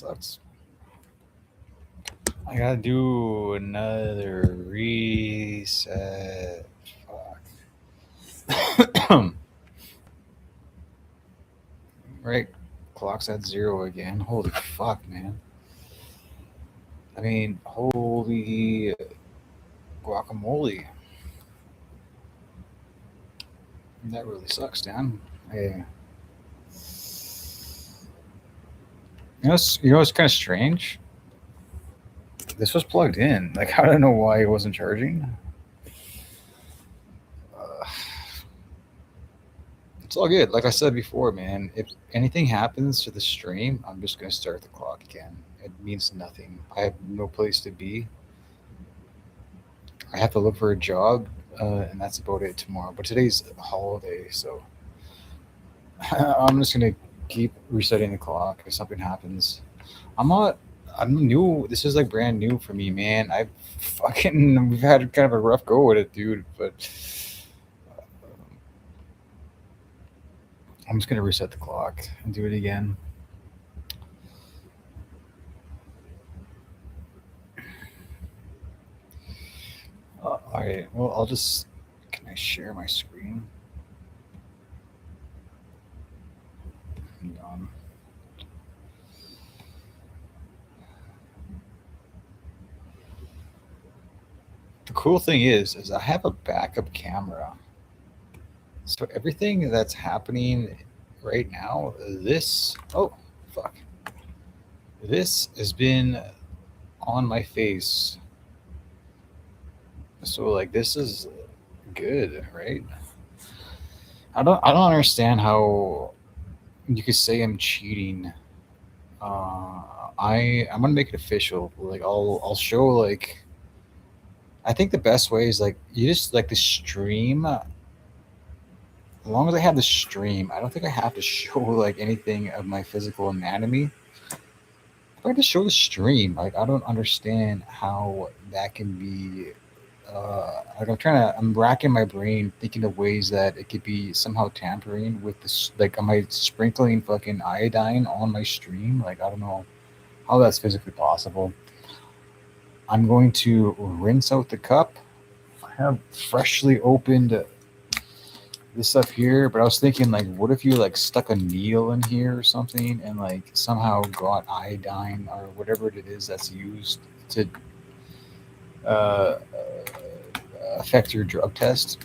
sucks. I gotta do another reset. Fuck. Right. Clock's at 0 again. Holy fuck, man. I mean, holy guacamole. That really sucks, Dan. Hey. You know what's kind of strange? This was plugged in. Like, I don't know why it wasn't charging. Uh, it's all good. Like I said before, man, if anything happens to the stream, I'm just going to start the clock again. It means nothing. I have no place to be. I have to look for a job, and that's about it tomorrow. But today's a holiday, so I'm just going to keep resetting the clock if something happens. I'm not. I'm new. This is like brand new for me, man. We've had kind of a rough go with it, dude. But I'm just gonna reset the clock and do it again. All right. Well, I'll just. Can I share my screen? Hang on. The cool thing is I have a backup camera. So everything that's happening right now, oh fuck, this has been on my face. So like this is good, right? I don't understand how you could say I'm cheating. I'm gonna make it official. Like I'll show like I think the best way is like you just like the stream. As long as I have the stream, I don't think I have to show like anything of my physical anatomy. If I just show the stream, like I don't understand how that can be. Like I'm racking my brain thinking of ways that it could be somehow tampering with this. Like, am I sprinkling fucking iodine on my stream? Like, I don't know how that's physically possible. I'm going to rinse out the cup. I have freshly opened this stuff here, but I was thinking, like, what if you like stuck a needle in here or something and like somehow got iodine or whatever it is that's used to uh, affect your drug test?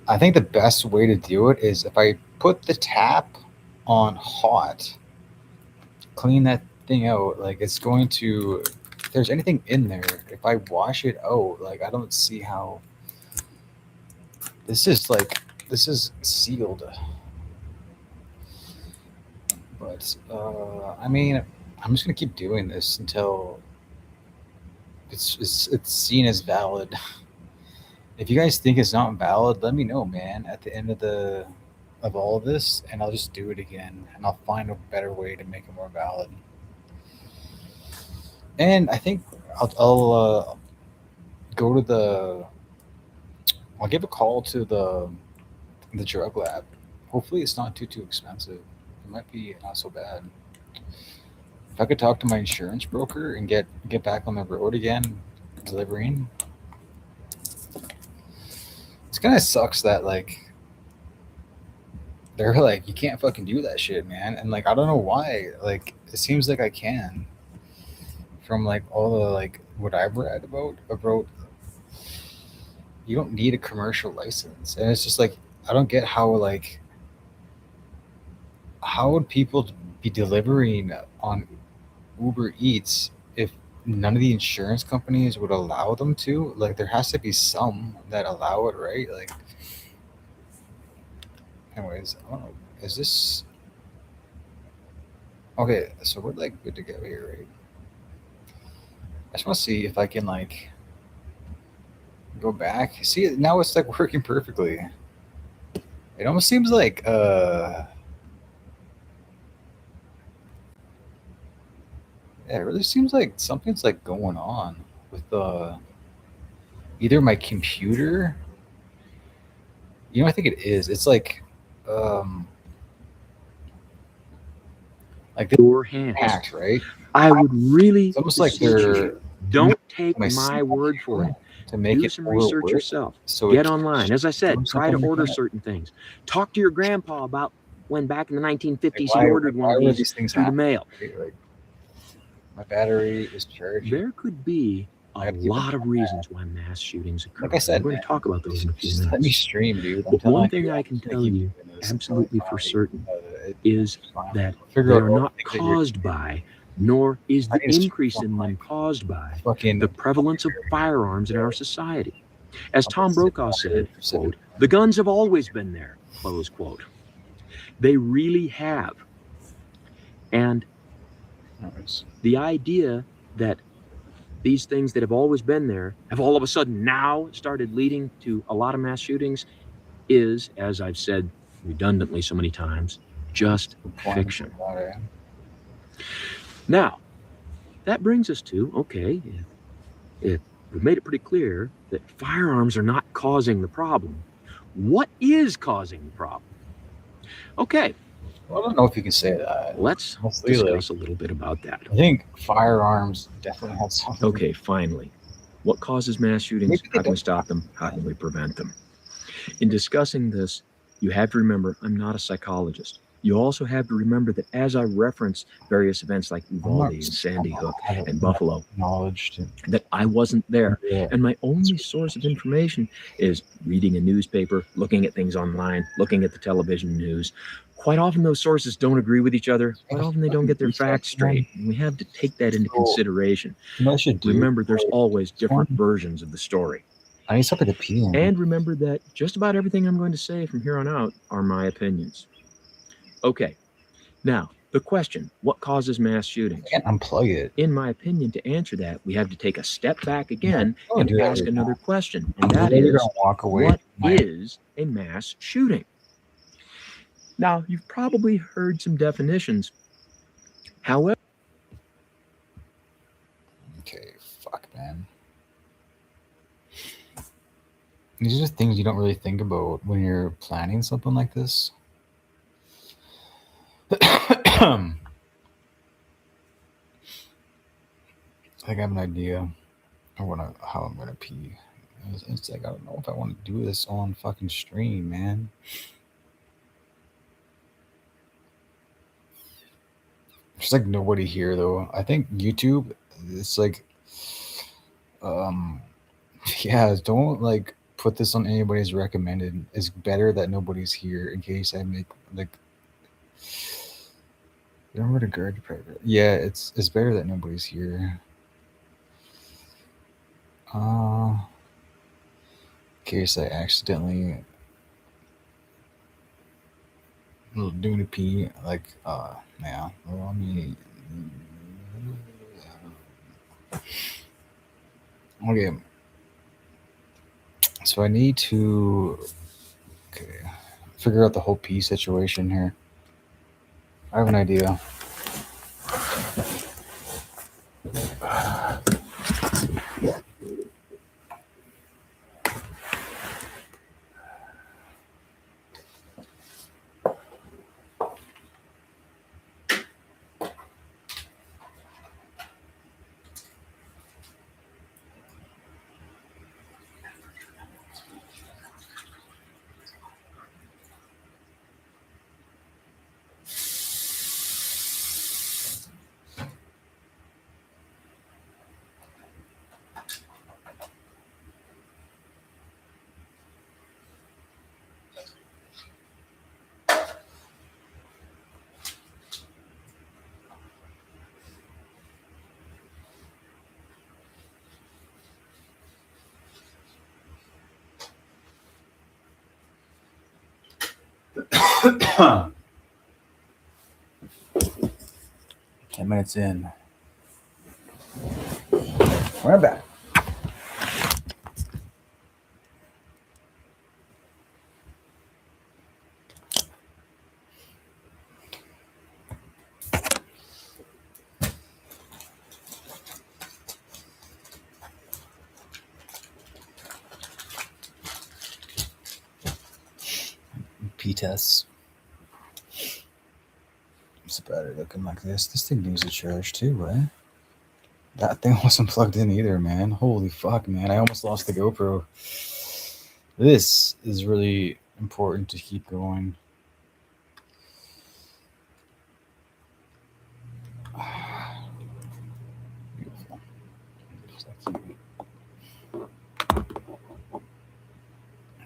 I think the best way to do it is if I put the tap on hot, clean that thing out, like it's going to, if there's anything in there, if I wash it out, like I don't see how this is sealed. But I mean, I'm just gonna keep doing this until it's seen as valid. If you guys think it's not valid, let me know, man. At the end of all of this, and I'll just do it again, and I'll find a better way to make it more valid. And I think I'll go to I'll give a call to the drug lab. Hopefully, it's not too expensive. It might be not so bad. If I could talk to my insurance broker and get back on the road again, delivering. It kind of sucks that like they're like you can't fucking do that shit, man. And like I don't know why. Like it seems like I can from like all the like what I've read about you don't need a commercial license, and it's just like I don't get how would people be delivering on Uber Eats if none of the insurance companies would allow them to? Like there has to be some that allow it, right? Like anyways, I don't know. Is this okay? So we're like good to go here, right? I just want to see if I can like go back. See now it's like working perfectly. It almost seems like yeah, it really seems like something's like going on with either my computer. I think it is. It's um Like this your hands. act, right? I would really It's almost like beseech they're you, don't take my my word for it. to make Do it some more research work. yourself. So Get it online. As I said, try to something like order that. certain things. Talk to your grandpa about when back in the 1950s he Why ordered one of were these things through the happening? mail. Right? Like my battery is charging. There could be I a gotta keep it lot of reasons why mass shootings occur. like I said, I'm going man, to talk about those in a few just let me minutes. stream, dude. I'm But one telling thing you, I I'm can just gonna tell keep you doing this until I absolutely for find certain it. is Fine. that Figure they out are all not the things that you're caused by, nor is I the need to increase in them caused by, fucking the prevalence of firearms in our society. As I'm Tom gonna sit Brokaw down here said, for 7 quote, "The guns have always been there," close quote. They really have. And hours. the idea that these things that have always been there have all of a sudden now started leading to a lot of mass shootings is, as I've said redundantly so many times, just fiction. Now, that brings us to, okay, if we've made it pretty clear that firearms are not causing the problem, what is causing the problem? Okay, Well, I don't know if you can say that. let's Honestly, discuss a little bit about that. I think firearms definitely have something. Okay, finally, what causes mass shootings? How can we stop them? How can we prevent them? In discussing this, you have to remember I'm not a psychologist. You also have to remember that as I reference various events like Uvalde and Sandy Hook and Buffalo, that I wasn't there. And my only source of information is reading a newspaper, looking at things online, looking at the television news. Quite often those sources don't agree with each other. Quite often they don't get their facts straight. And we have to take that into consideration. Remember, there's always different versions of the story. I need something to pee in. And remember that just about everything I'm going to say from here on out are my opinions. Okay, now the question, what causes mass shootings? I can't unplug it. In my opinion, to answer that, we have to take a step back again and ask another question, and that is, what is a mass shooting? Now, you've probably heard some definitions. However, okay, fuck, man. These are just things you don't really think about when you're planning something like this. I think I have an idea of how I'm gonna pee. It's like I don't know if I want to do this on fucking stream, man. There's like nobody here though. I think YouTube, it's like, yeah, don't like put this on anybody's recommended. It's better that nobody's here in case I make like. Remember to guard the private. Yeah, it's better that nobody's here. In case I accidentally doing a pee, like, yeah. Well, I mean, okay. So I need to, figure out the whole pee situation here. I have an idea. Huh. 10 minutes in. We're back. P tests. It's better looking like this. This thing needs a charge too, right? That thing wasn't plugged in either, man. Holy fuck, man. I almost lost the GoPro. This is really important to keep going. Beautiful.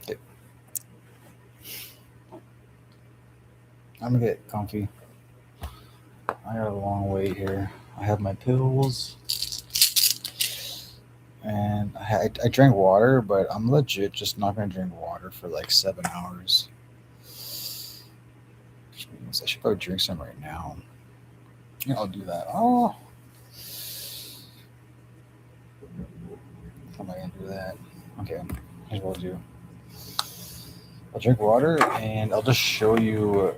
Okay. I'm gonna get comfy. I got a long wait here. I have my pills. And I drank water, but I'm legit just not gonna drink water for like 7 hours. Which means I should probably drink some right now. Yeah, I'll do that. Oh, how am I gonna do that? Okay, here's what I'll do. I'll drink water and I'll just show you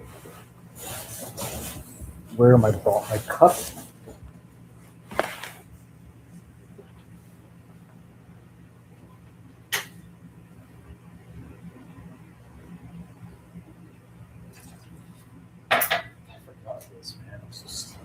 where my cup. I forgot this, man. I'm so stupid.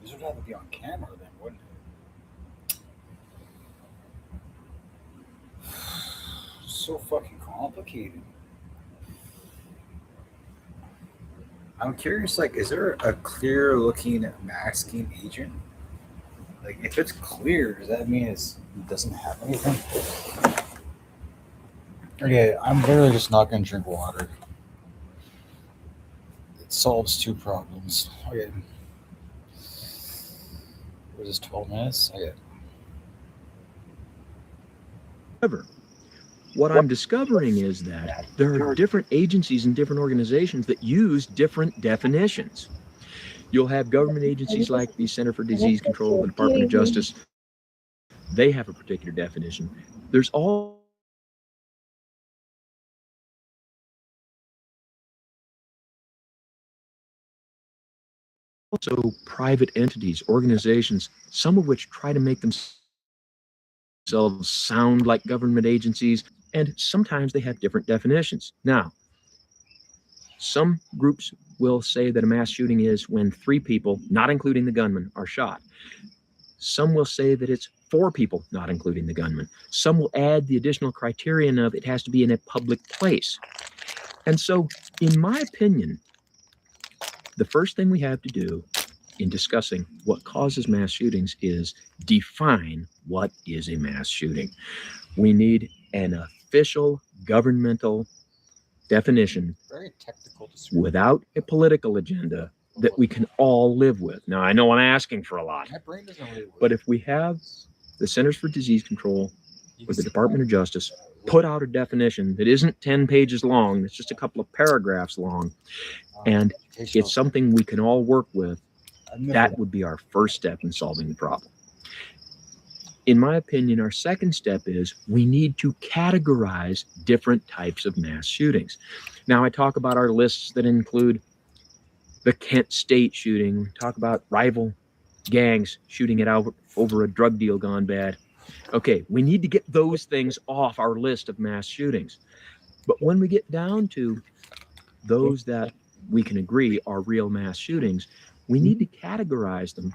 This would have to be on camera then, wouldn't it? So fucking complicated. I'm curious, like, is there a clear looking masking agent? Like, if it's clear, does that mean it doesn't have anything? Okay, I'm literally just not gonna drink water. It solves two problems. Okay. What is this, 12 minutes? Okay. However, what I'm discovering is that there are different agencies and different organizations that use different definitions. You'll have government agencies like the Center for Disease Control, the Department of Justice. They have a particular definition. There's also private entities, organizations, some of which try to make themselves sound like government agencies, and sometimes they have different definitions. Now, some groups will say that a mass shooting is when 3 people, not including the gunman, are shot. Some will say that it's 4 people, not including the gunman. Some will add the additional criterion of it has to be in a public place. And so, in my opinion, the first thing we have to do in discussing what causes mass shootings is define what is a mass shooting. We need an official governmental definition without a political agenda that we can all live with. Now, I know I'm asking for a lot, but if we have the Centers for Disease Control or the Department of Justice put out a definition that isn't 10 pages long, it's just a couple of paragraphs long, and it's something we can all work with, that would be our first step in solving the problem. In my opinion, our second step is we need to categorize different types of mass shootings. Now, I talk about our lists that include the Kent State shooting, we talk about rival gangs shooting it out over a drug deal gone bad. Okay, we need to get those things off our list of mass shootings. But when we get down to those that we can agree are real mass shootings, we need to categorize them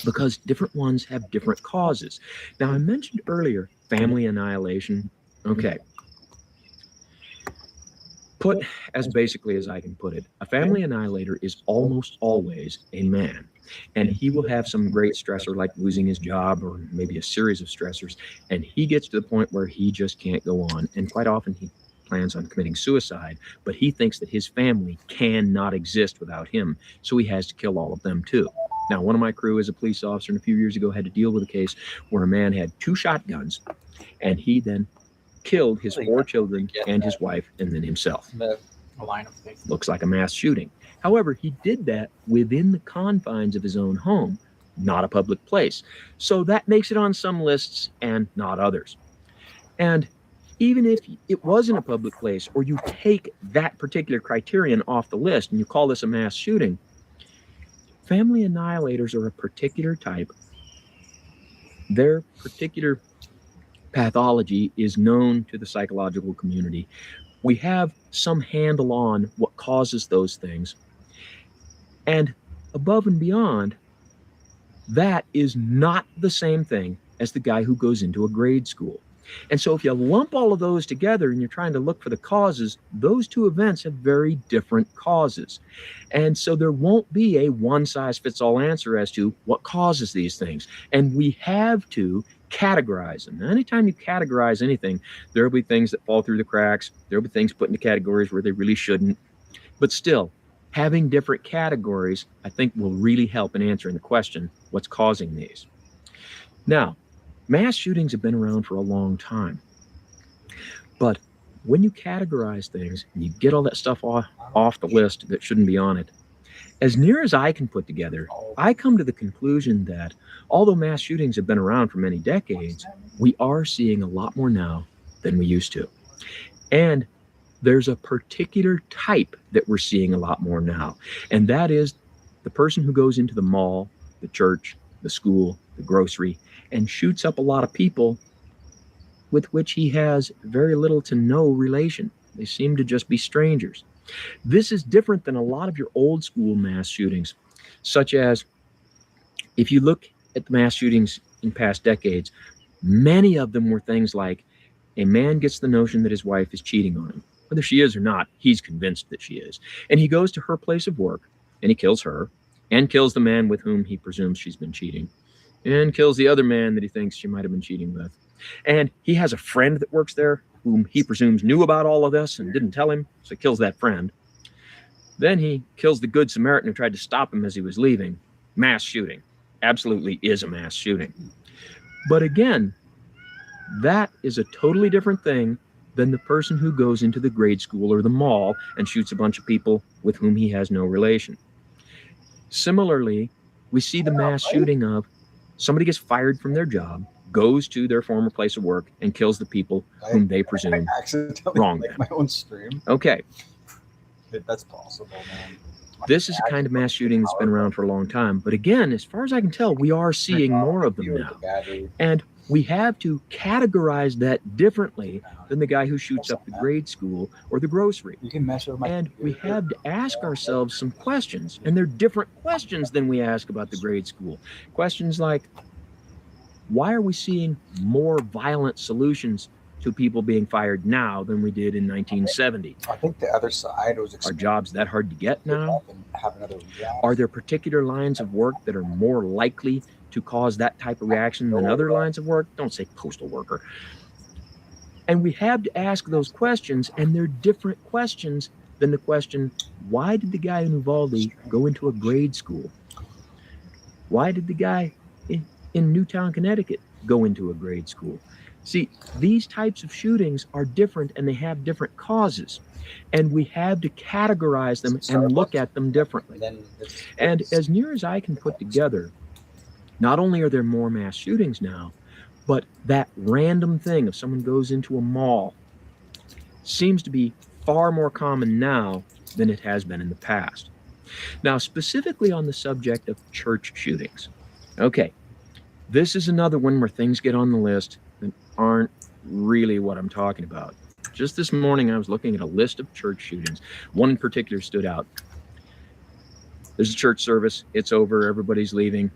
because different ones have different causes. Now, I mentioned earlier family annihilation. Okay. Put as basically as I can put it, a family annihilator is almost always a man. And he will have some great stressor like losing his job or maybe a series of stressors. And he gets to the point where he just can't go on. And quite often he plans on committing suicide, but he thinks that his family cannot exist without him. So he has to kill all of them too. Now, one of my crew is a police officer, and a few years ago had to deal with a case where a man had 2 shotguns, and he then killed his 4 children and his wife and then himself. The line of things. Looks like a mass shooting. However, he did that within the confines of his own home, not a public place. So that makes it on some lists and not others. And even if it wasn't a public place, or you take that particular criterion off the list and you call this a mass shooting, family annihilators are a particular type. Their particular pathology is known to the psychological community. We have some handle on what causes those things. And above and beyond, that is not the same thing as the guy who goes into a grade school. And so if you lump all of those together and you're trying to look for the causes, those 2 events have very different causes. And so there won't be a one-size-fits-all answer as to what causes these things. And we have to categorize them. Now, anytime you categorize anything, there will be things that fall through the cracks. There will be things put into categories where they really shouldn't. But still, having different categories, I think, will really help in answering the question, what's causing these? Now, mass shootings have been around for a long time. But when you categorize things and you get all that stuff off the list that shouldn't be on it, as near as I can put together, I come to the conclusion that although mass shootings have been around for many decades, we are seeing a lot more now than we used to. And there's a particular type that we're seeing a lot more now. And that is the person who goes into the mall, the church, the school, the grocery, and shoots up a lot of people with which he has very little to no relation. They seem to just be strangers. This is different than a lot of your old school mass shootings, such as if you look at the mass shootings in past decades, many of them were things like a man gets the notion that his wife is cheating on him. Whether she is or not, he's convinced that she is. And he goes to her place of work and he kills her and kills the man with whom he presumes she's been cheating and kills the other man that he thinks she might have been cheating with. And he has a friend that works there whom he presumes knew about all of this and didn't tell him, so he kills that friend. Then he kills the Good Samaritan who tried to stop him as he was leaving. Mass shooting. Absolutely is a mass shooting. But again, that is a totally different thing than the person who goes into the grade school or the mall and shoots a bunch of people with whom he has no relation. Similarly, we see the mass shooting of somebody gets fired from their job, goes to their former place of work, and kills the people whom they presume wronged them. My own stream. Okay. That's possible, man. This is a kind of mass shooting that's been around for a long time. But again, as far as I can tell, we are seeing more of them now. And we have to categorize that differently than the guy who shoots up the grade school or the grocery. And we have to ask ourselves some questions. And they're different questions than we ask about the grade school. Questions like, why are we seeing more violent solutions to people being fired now than we did in 1970? I think the other side was... Are jobs that hard to get now? Are there particular lines of work that are more likely to cause that type of reaction than other lines of work? Don't say postal worker. And we have to ask those questions, and they're different questions than the question, why did the guy in Uvalde go into a grade school? Why did the guy in Newtown, Connecticut go into a grade school? See, these types of shootings are different and they have different causes. And we have to categorize them and look at them differently. And as near as I can put together, not only are there more mass shootings now, but that random thing of someone goes into a mall seems to be far more common now than it has been in the past. Now, specifically on the subject of church shootings. Okay, this is another one where things get on the list that aren't really what I'm talking about. Just this morning, I was looking at a list of church shootings. One in particular stood out. There's a church service. It's over. Everybody's leaving.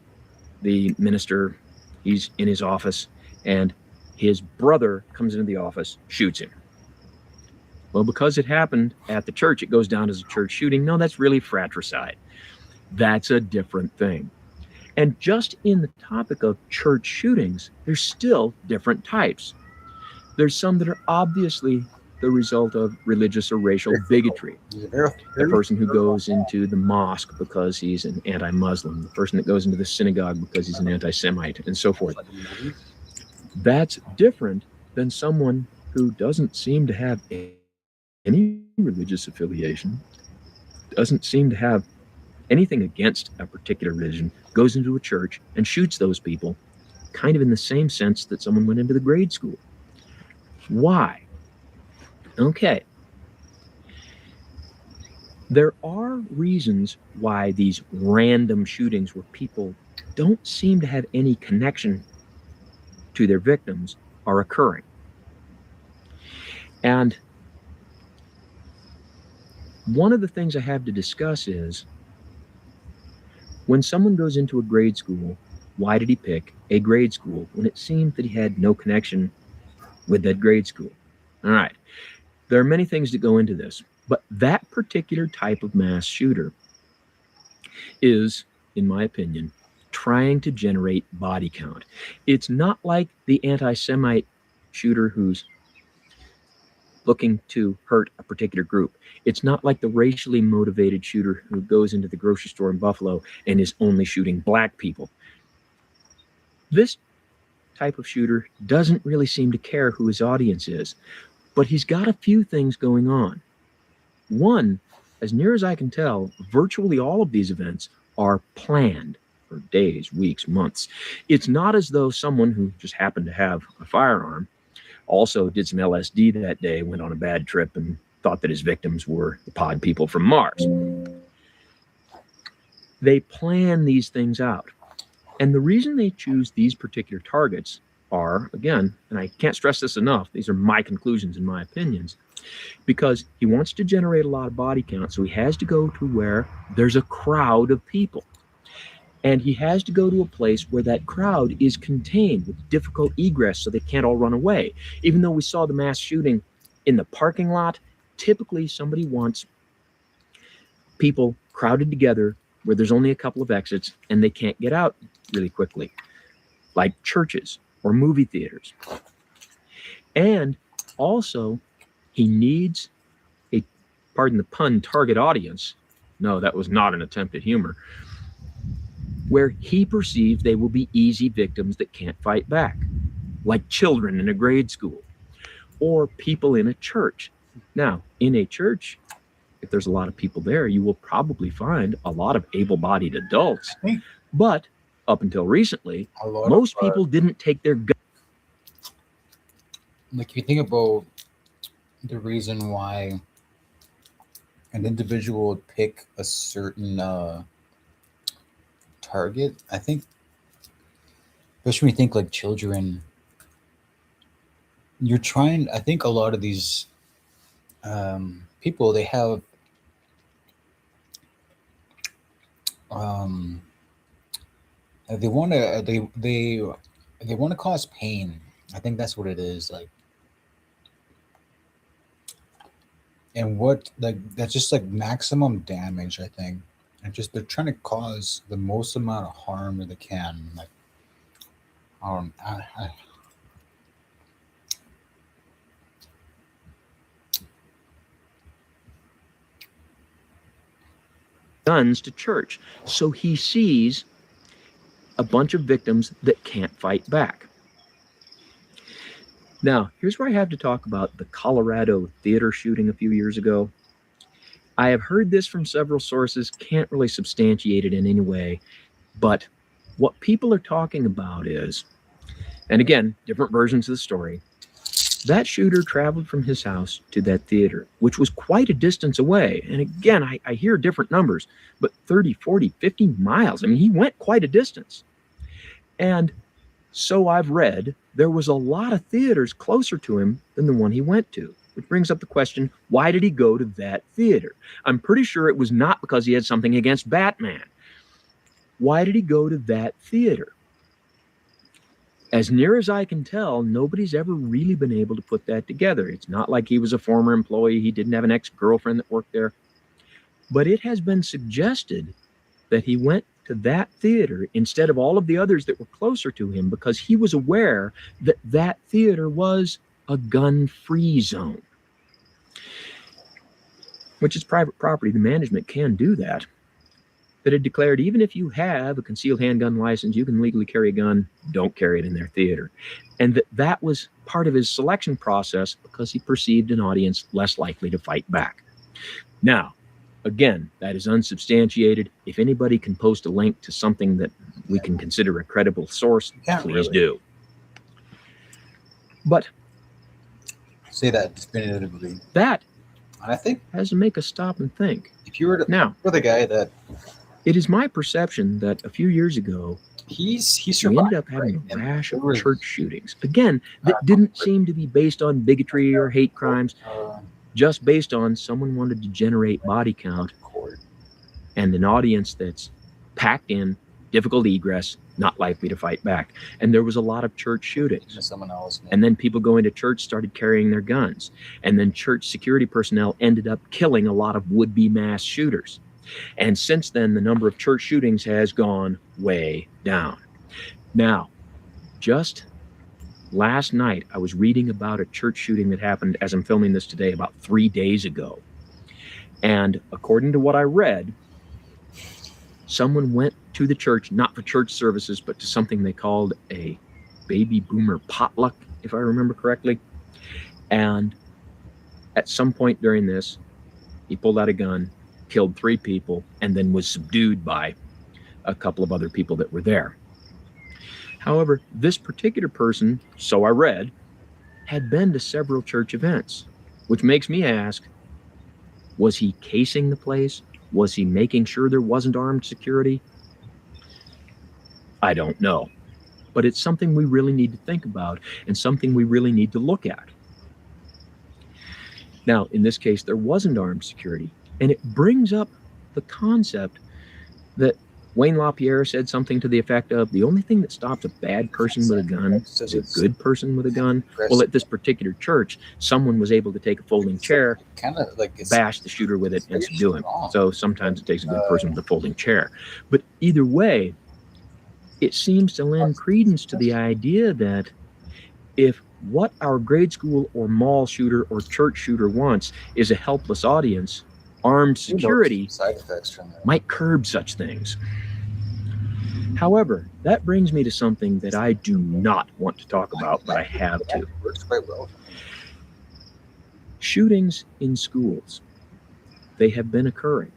The minister, he's in his office, and his brother comes into the office, shoots him. Well, because it happened at the church, it goes down as a church shooting. No, that's really fratricide. That's a different thing. And just in the topic of church shootings, there's still different types. There's some that are obviously the result of religious or racial bigotry. The person who goes into the mosque because he's an anti-Muslim, the person that goes into the synagogue because he's an anti-Semite, and so forth. That's different than someone who doesn't seem to have any religious affiliation, doesn't seem to have anything against a particular religion, goes into a church and shoots those people, kind of in the same sense that someone went into the grade school. Why? Okay. There are reasons why these random shootings where people don't seem to have any connection to their victims are occurring. And one of the things I have to discuss is when someone goes into a grade school, why did he pick a grade school when it seemed that he had no connection with that grade school? All right. There are many things that go into this, but that particular type of mass shooter is, in my opinion, trying to generate body count. It's not like the anti-Semite shooter who's looking to hurt a particular group. It's not like the racially motivated shooter who goes into the grocery store in Buffalo and is only shooting black people. This type of shooter doesn't really seem to care who his audience is, but he's got a few things going on. One, as near as I can tell, virtually all of these events are planned for days, weeks, months. It's not as though someone who just happened to have a firearm also did some LSD that day, went on a bad trip, and thought that his victims were the pod people from Mars. They plan these things out. And the reason they choose these particular targets are, again, and I can't stress this enough, these are my conclusions and my opinions, because he wants to generate a lot of body count, so he has to go to where there's a crowd of people. And he has to go to a place where that crowd is contained with difficult egress so they can't all run away. Even though we saw the mass shooting in the parking lot, typically somebody wants people crowded together where there's only a couple of exits and they can't get out really quickly, like churches or movie theaters. And also, he needs a, pardon the pun, target audience. No, that was not an attempt at humor. Where he perceives they will be easy victims that can't fight back, like children in a grade school or people in a church. Now, in a church, if there's a lot of people there, you will probably find a lot of able-bodied adults. But up until recently, most people didn't take their gun. Like, if you think about the reason why an individual would pick a certain target, I think, especially when you think like children, you're trying, I think a lot of these people, they have they want to they want to cause pain. I think that's what it is, like, and what, like, that's just like maximum damage, I think. And just they're trying to cause the most amount of harm that they can. Like, guns to church. So he sees a bunch of victims that can't fight back. Now, here's where I have to talk about the Colorado theater shooting a few years ago. I have heard this from several sources, can't really substantiate it in any way, but what people are talking about is, and again, different versions of the story, that shooter traveled from his house to that theater, which was quite a distance away. And again, I hear different numbers, but 30, 40, 50 miles. I mean, he went quite a distance. And so I've read there was a lot of theaters closer to him than the one he went to, which brings up the question, why did he go to that theater? I'm pretty sure it was not because he had something against Batman. Why did he go to that theater? As near as I can tell, nobody's ever really been able to put that together. It's not like he was a former employee. He didn't have an ex-girlfriend that worked there. But it has been suggested that he went to that theater instead of all of the others that were closer to him because he was aware that that theater was a gun-free zone, which is private property. The management can do that. That had declared even if you have a concealed handgun license, you can legally carry a gun, don't carry it in their theater. And that was part of his selection process because he perceived an audience less likely to fight back. Now, again, that is unsubstantiated. If anybody can post a link to something that we can consider a credible source, please do. But say that definitively. That, and I think, has to make us stop and think. If you were to, now, for the guy that, it is my perception that a few years ago, he ended up having a rash of church shootings. Again, that didn't seem to be based on bigotry or hate crimes, just based on someone wanted to generate body count and an audience that's packed in, difficult egress, not likely to fight back. And there was a lot of church shootings. And then people going to church started carrying their guns. And then church security personnel ended up killing a lot of would-be mass shooters. And since then, the number of church shootings has gone way down. Now, just last night, I was reading about a church shooting that happened, as I'm filming this today, about 3 days ago. And according to what I read, someone went to the church, not for church services, but to something they called a baby boomer potluck, if I remember correctly. And at some point during this, he pulled out a gun, killed 3 people, and then was subdued by a couple of other people that were there. However, this particular person, so I read, had been to several church events, which makes me ask, was he casing the place? Was he making sure there wasn't armed security? I don't know. But it's something we really need to think about and something we really need to look at. Now, in this case, there wasn't armed security. And it brings up the concept that Wayne LaPierre said something to the effect of, the only thing that stops a bad person with a gun is a good person with a gun. Well, at this particular church, someone was able to take a folding chair, bash the shooter with it, and subdue him. So sometimes it takes a good person with a folding chair. But either way, it seems to lend credence to the idea that if what our grade school or mall shooter or church shooter wants is a helpless audience, armed security might curb such things. However, that brings me to something that I do not want to talk about, but I have to. Shootings in schools, they have been occurring.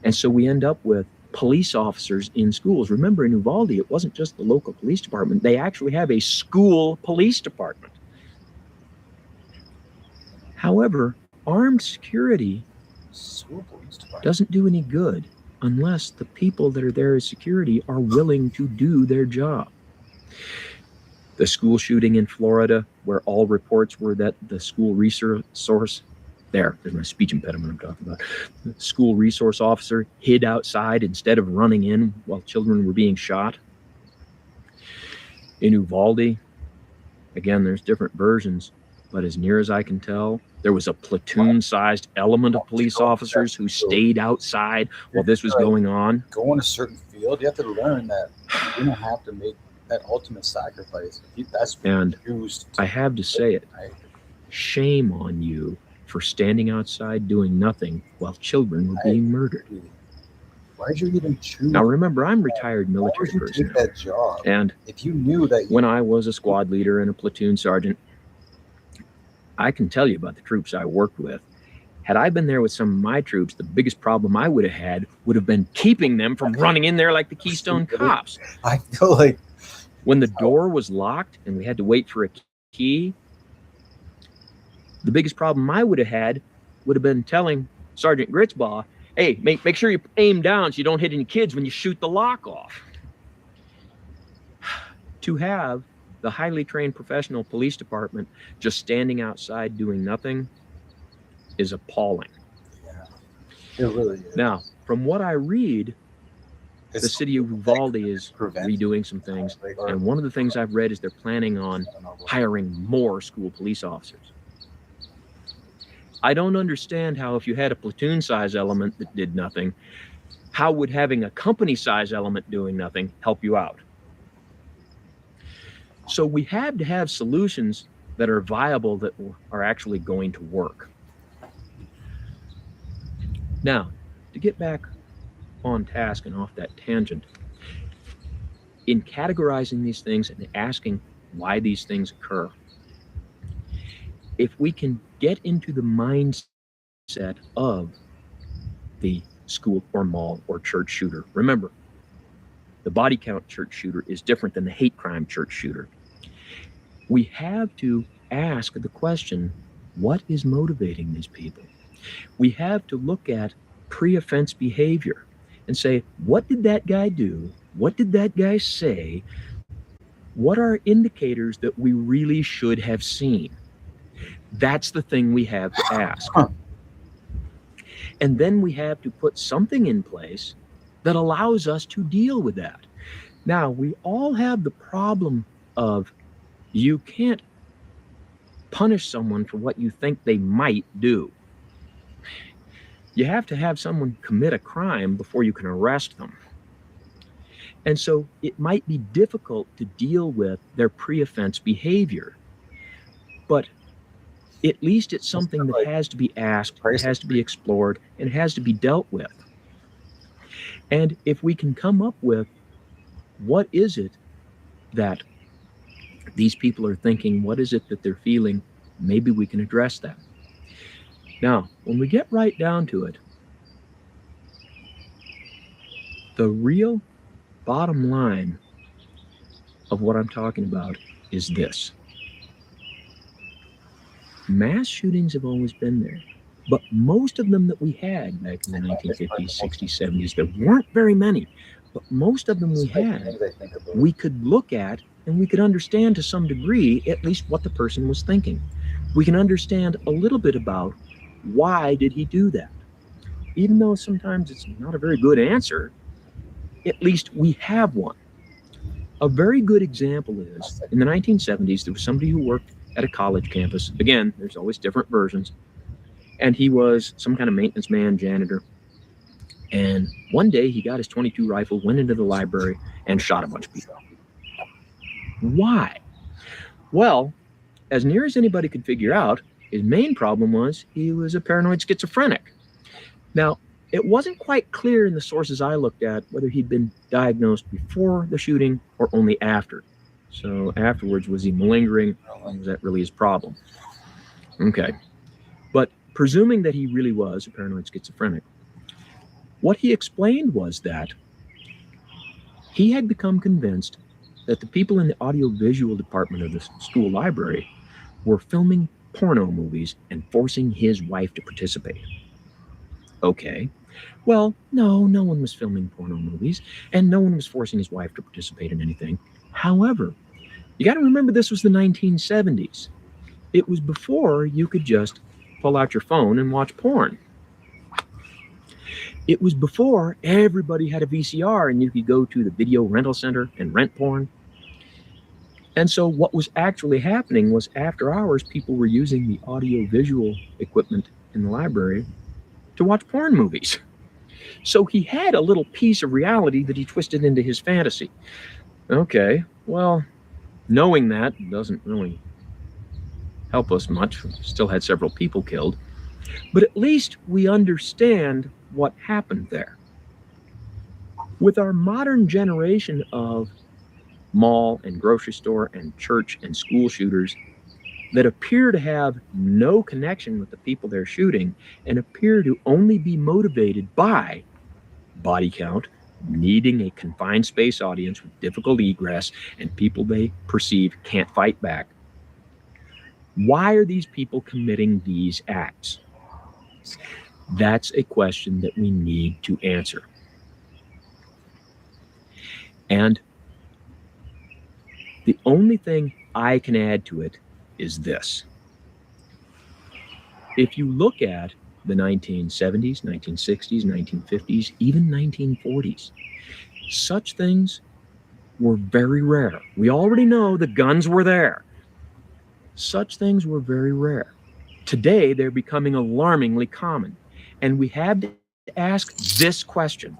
And so we end up with police officers in schools. Remember, in Uvalde, it wasn't just the local police department. They actually have a school police department. However, armed security doesn't do any good unless the people that are there as security are willing to do their job. The school shooting in Florida, where all reports were that the school resource, there's my speech impediment I'm talking about. The school resource officer hid outside instead of running in while children were being shot. In Uvalde, again, there's different versions, but as near as I can tell, there was a platoon-sized element of police officers who stayed outside while this was going on. Go in a certain field, you have to learn that you don't have to make that ultimate sacrifice. And I have to say it, shame on you for standing outside doing nothing while children were being murdered. Why did you even choose? Now remember, I'm retired military personnel. That job? And if you knew that when I was a squad leader and a platoon sergeant, I can tell you about the troops I worked with. Had I been there with some of my troops, the biggest problem I would have had would have been keeping them from running in there like the Keystone Cops. I feel like when the door was locked and we had to wait for a key, the biggest problem I would have had would have been telling Sergeant Gritzbaugh, hey, make sure you aim down so you don't hit any kids when you shoot the lock off. To have the highly trained professional police department just standing outside doing nothing is appalling. Yeah, it really is. Now, from what I read, the city of Uvalde is redoing some things, and one of the things I've read is they're planning on hiring more school police officers. I don't understand how, if you had a platoon size element that did nothing, how would having a company size element doing nothing help you out? So we have to have solutions that are viable, that are actually going to work. Now, to get back on task and off that tangent, in categorizing these things and asking why these things occur, if we can get into the mindset of the school or mall or church shooter, remember, the body count church shooter is different than the hate crime church shooter. We have to ask the question, what is motivating these people? We have to look at pre-offense behavior and say, what did that guy do? What did that guy say? What are indicators that we really should have seen? That's the thing we have to ask. And then we have to put something in place that allows us to deal with that. Now, we all have the problem of, you can't punish someone for what you think they might do. You have to have someone commit a crime before you can arrest them. And so it might be difficult to deal with their pre-offense behavior, but at least it's something that has to be asked, it has to be explored, and it has to be dealt with. And if we can come up with what is it that these people are thinking, what is it that they're feeling, maybe we can address that. Now, when we get right down to it, the real bottom line of what I'm talking about is this. Mass shootings have always been there, but most of them that we had back in the 1950s, 60s, 70s, there weren't very many, but most of them we had, we could look at and we could understand to some degree at least what the person was thinking. We can understand a little bit about why did he do that. Even though sometimes it's not a very good answer, at least we have one. A very good example is, in the 1970s, there was somebody who worked at a college campus. Again, there's always different versions. And he was some kind of maintenance man, janitor. And one day he got his .22 rifle, went into the library, and shot a bunch of people. Why? Well, as near as anybody could figure out, his main problem was he was a paranoid schizophrenic. Now, it wasn't quite clear in the sources I looked at whether he'd been diagnosed before the shooting or only after. So afterwards, was he malingering? Was that really his problem? Okay. But presuming that he really was a paranoid schizophrenic, what he explained was that he had become convinced that the people in the audiovisual department of the school library were filming porno movies and forcing his wife to participate. Okay. Well, no one was filming porno movies, and no one was forcing his wife to participate in anything. However, you got to remember this was the 1970s. It was before you could just pull out your phone and watch porn. It was before everybody had a VCR and you could go to the video rental center and rent porn. And so what was actually happening was, after hours, people were using the audio-visual equipment in the library to watch porn movies. So he had a little piece of reality that he twisted into his fantasy. Okay, well, knowing that doesn't really help us much. We still had several people killed. But at least we understand what happened there. With our modern generation of mall and grocery store and church and school shooters that appear to have no connection with the people they're shooting and appear to only be motivated by body count, needing a confined space audience with difficult egress, and people they perceive can't fight back. Why are these people committing these acts? That's a question that we need to answer. And the only thing I can add to it is this. If you look at the 1970s, 1960s, 1950s, even 1940s, Such things were very rare. We already know the guns were there. Such things were very rare. Today, they're becoming alarmingly common. And we have to ask this question: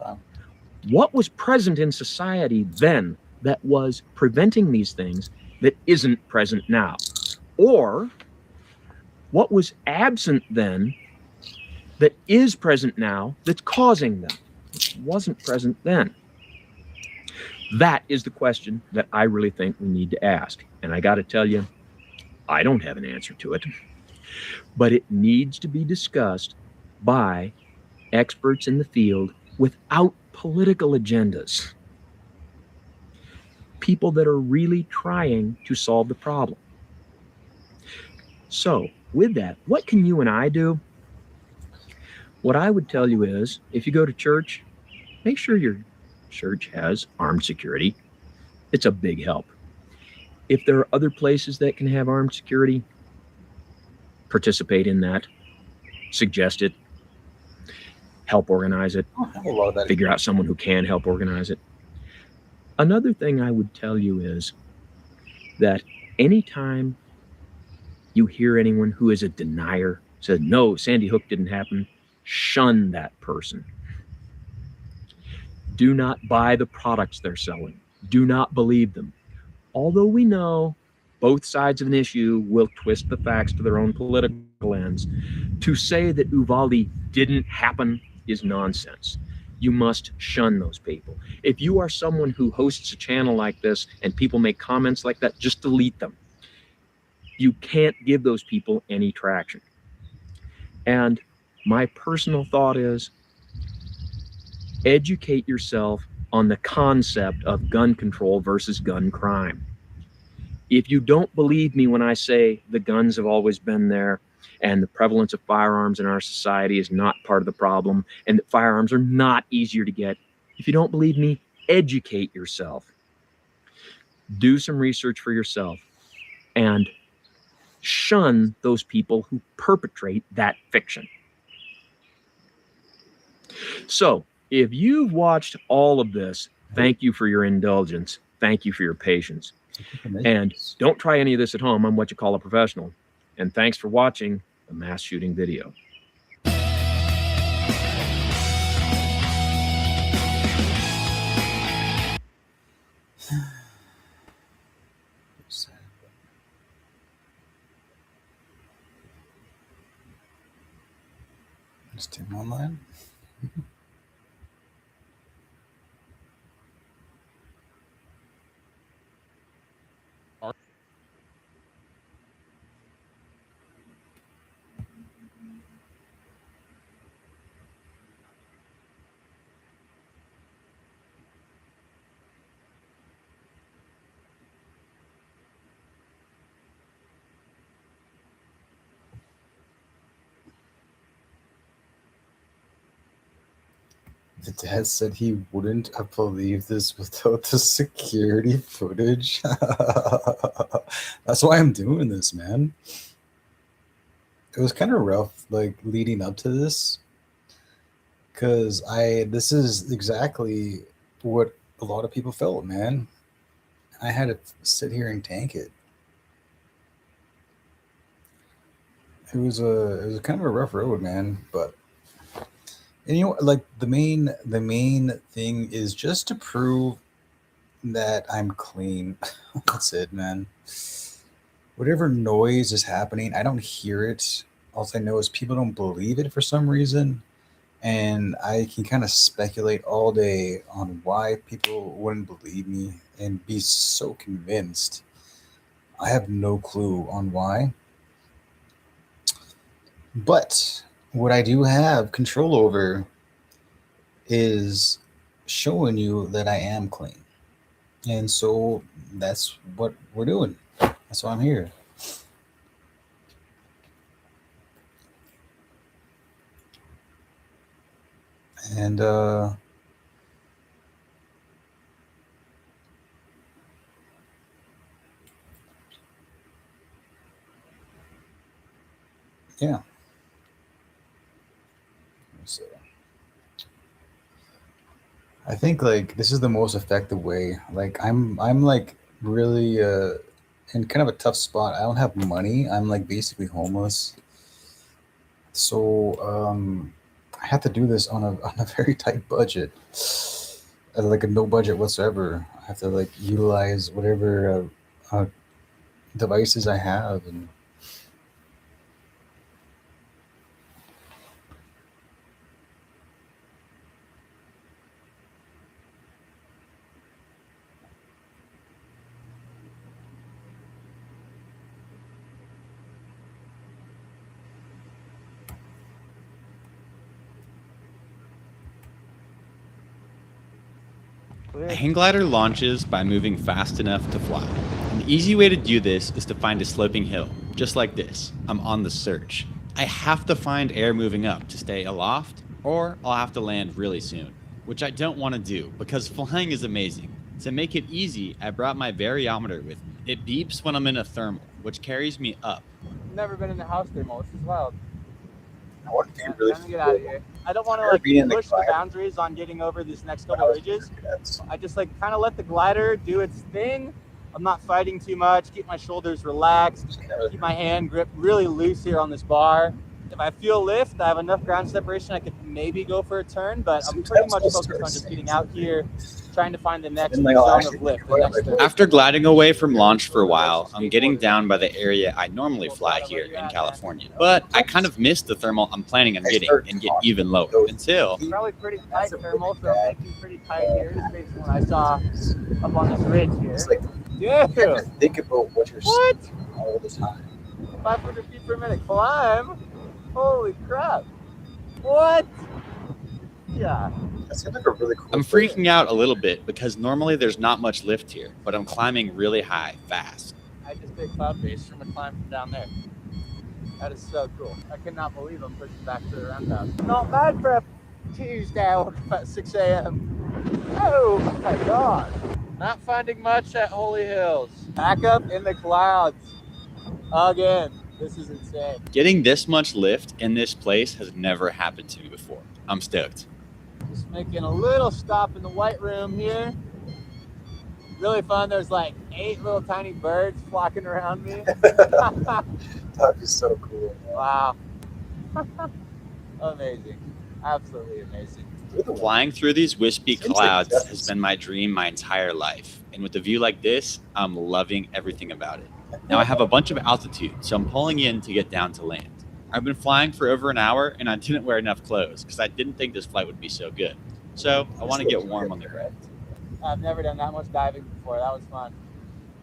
what was present in society then that was preventing these things that isn't present now? Or what was absent then that is present now that's causing them? It wasn't present then. That is the question that I really think we need to ask. And I got to tell you, I don't have an answer to it, but it needs to be discussed by experts in the field without political agendas. People that are really trying to solve the problem. So, with that, what can you and I do? What I would tell you is, if you go to church, make sure your church has armed security. It's a big help. If there are other places that can have armed security, participate in that, suggest it, help organize it, figure out someone who can help organize it. Another thing I would tell you is that anytime you hear anyone who is a denier says, no, Sandy Hook didn't happen, shun that person. Do not buy the products they're selling. Do not believe them. Although we know both sides of an issue will twist the facts to their own political ends, to say that Uvalde didn't happen is nonsense. You must shun those people. If you are someone who hosts a channel like this and people make comments like that, just delete them. You can't give those people any traction. And my personal thought is, educate yourself on the concept of gun control versus gun crime. If you don't believe me when I say the guns have always been there and the prevalence of firearms in our society is not part of the problem and that firearms are not easier to get, if you don't believe me, educate yourself. Do some research for yourself and shun those people who perpetrate that fiction. So, if you've watched all of this, thank you for your indulgence. Thank you for your patience. And don't try any of this at home. I'm what you call a professional. And thanks for watching the mass shooting video. Is Tim online? The dad said he wouldn't have believed this without the security footage. That's why I'm doing this, man. It was kind of rough, like leading up to this, because this is exactly what a lot of people felt, man. I had to sit here and tank it. It was kind of a rough road, man. But and you know, like the main thing is just to prove that I'm clean. That's it, man. Whatever noise is happening, I don't hear it. All I know is people don't believe it for some reason. And I can kind of speculate all day on why people wouldn't believe me and be so convinced. I have no clue on why. But what I do have control over is showing you that I am clean. And so that's what we're doing. That's why I'm here. And yeah. So I think like this is the most effective way. Like I'm like really in kind of a tough spot. I don't have money. I'm like basically homeless. So I have to do this on a on a very tight budget. Like a no budget whatsoever. I have to like utilize whatever devices I have and A hang glider launches by moving fast enough to fly. An easy way to do this is to find a sloping hill, just like this. I'm on the search. I have to find air moving up to stay aloft, or I'll have to land really soon, which I don't want to do because flying is amazing. To make it easy, I brought my variometer with me. It beeps when I'm in a thermal, which carries me up. Never been in the house thermal. This is wild. I want to be really Let me get out of here. I don't want to like push the boundaries on getting over these next couple ridges. I just like kind of let the glider do its thing. I'm not fighting too much. Keep my shoulders relaxed. Keep my hand grip really loose here on this bar. If I feel lift, I have enough ground separation, I could maybe go for a turn, but I'm pretty much focused on just getting out here, trying to find the next zone of lift. After gliding away from launch for a while, I'm getting down by the area I normally fly here in California. But I kind of missed the thermal I'm planning on getting and get even lower until... Probably pretty tight thermal, so I'm making pretty tight here. This is basically what I saw up on this ridge here. Dude! Think about what you're What? seeing all the time. 500 feet per minute climb? Holy crap. What? Yeah. That seems like a really cool I'm freaking out a little bit because normally there's not much lift here, but I'm climbing really high, fast. I just did cloud base from a climb from down there. That is so cool. I cannot believe I'm pushing back to the roundhouse. Not bad for a Tuesday. I woke up at 6 a.m. Oh my God. Not finding much at Holy Hills. Back up in the clouds. Again. This is insane. Getting this much lift in this place has never happened to me before. I'm stoked. Just making a little stop in the white room here. Really fun. There's like 8 little tiny birds flocking around me. That is so cool. Man. Wow. Amazing. Absolutely amazing. Flying through these wispy clouds has been my dream my entire life. And with a view like this, I'm loving everything about it. Now I have a bunch of altitude, so I'm pulling in to get down to land. I've been flying for over an hour and I didn't wear enough clothes because I didn't think this flight would be so good. So I want to get warm on the ground. I've never done that much diving before. That was fun.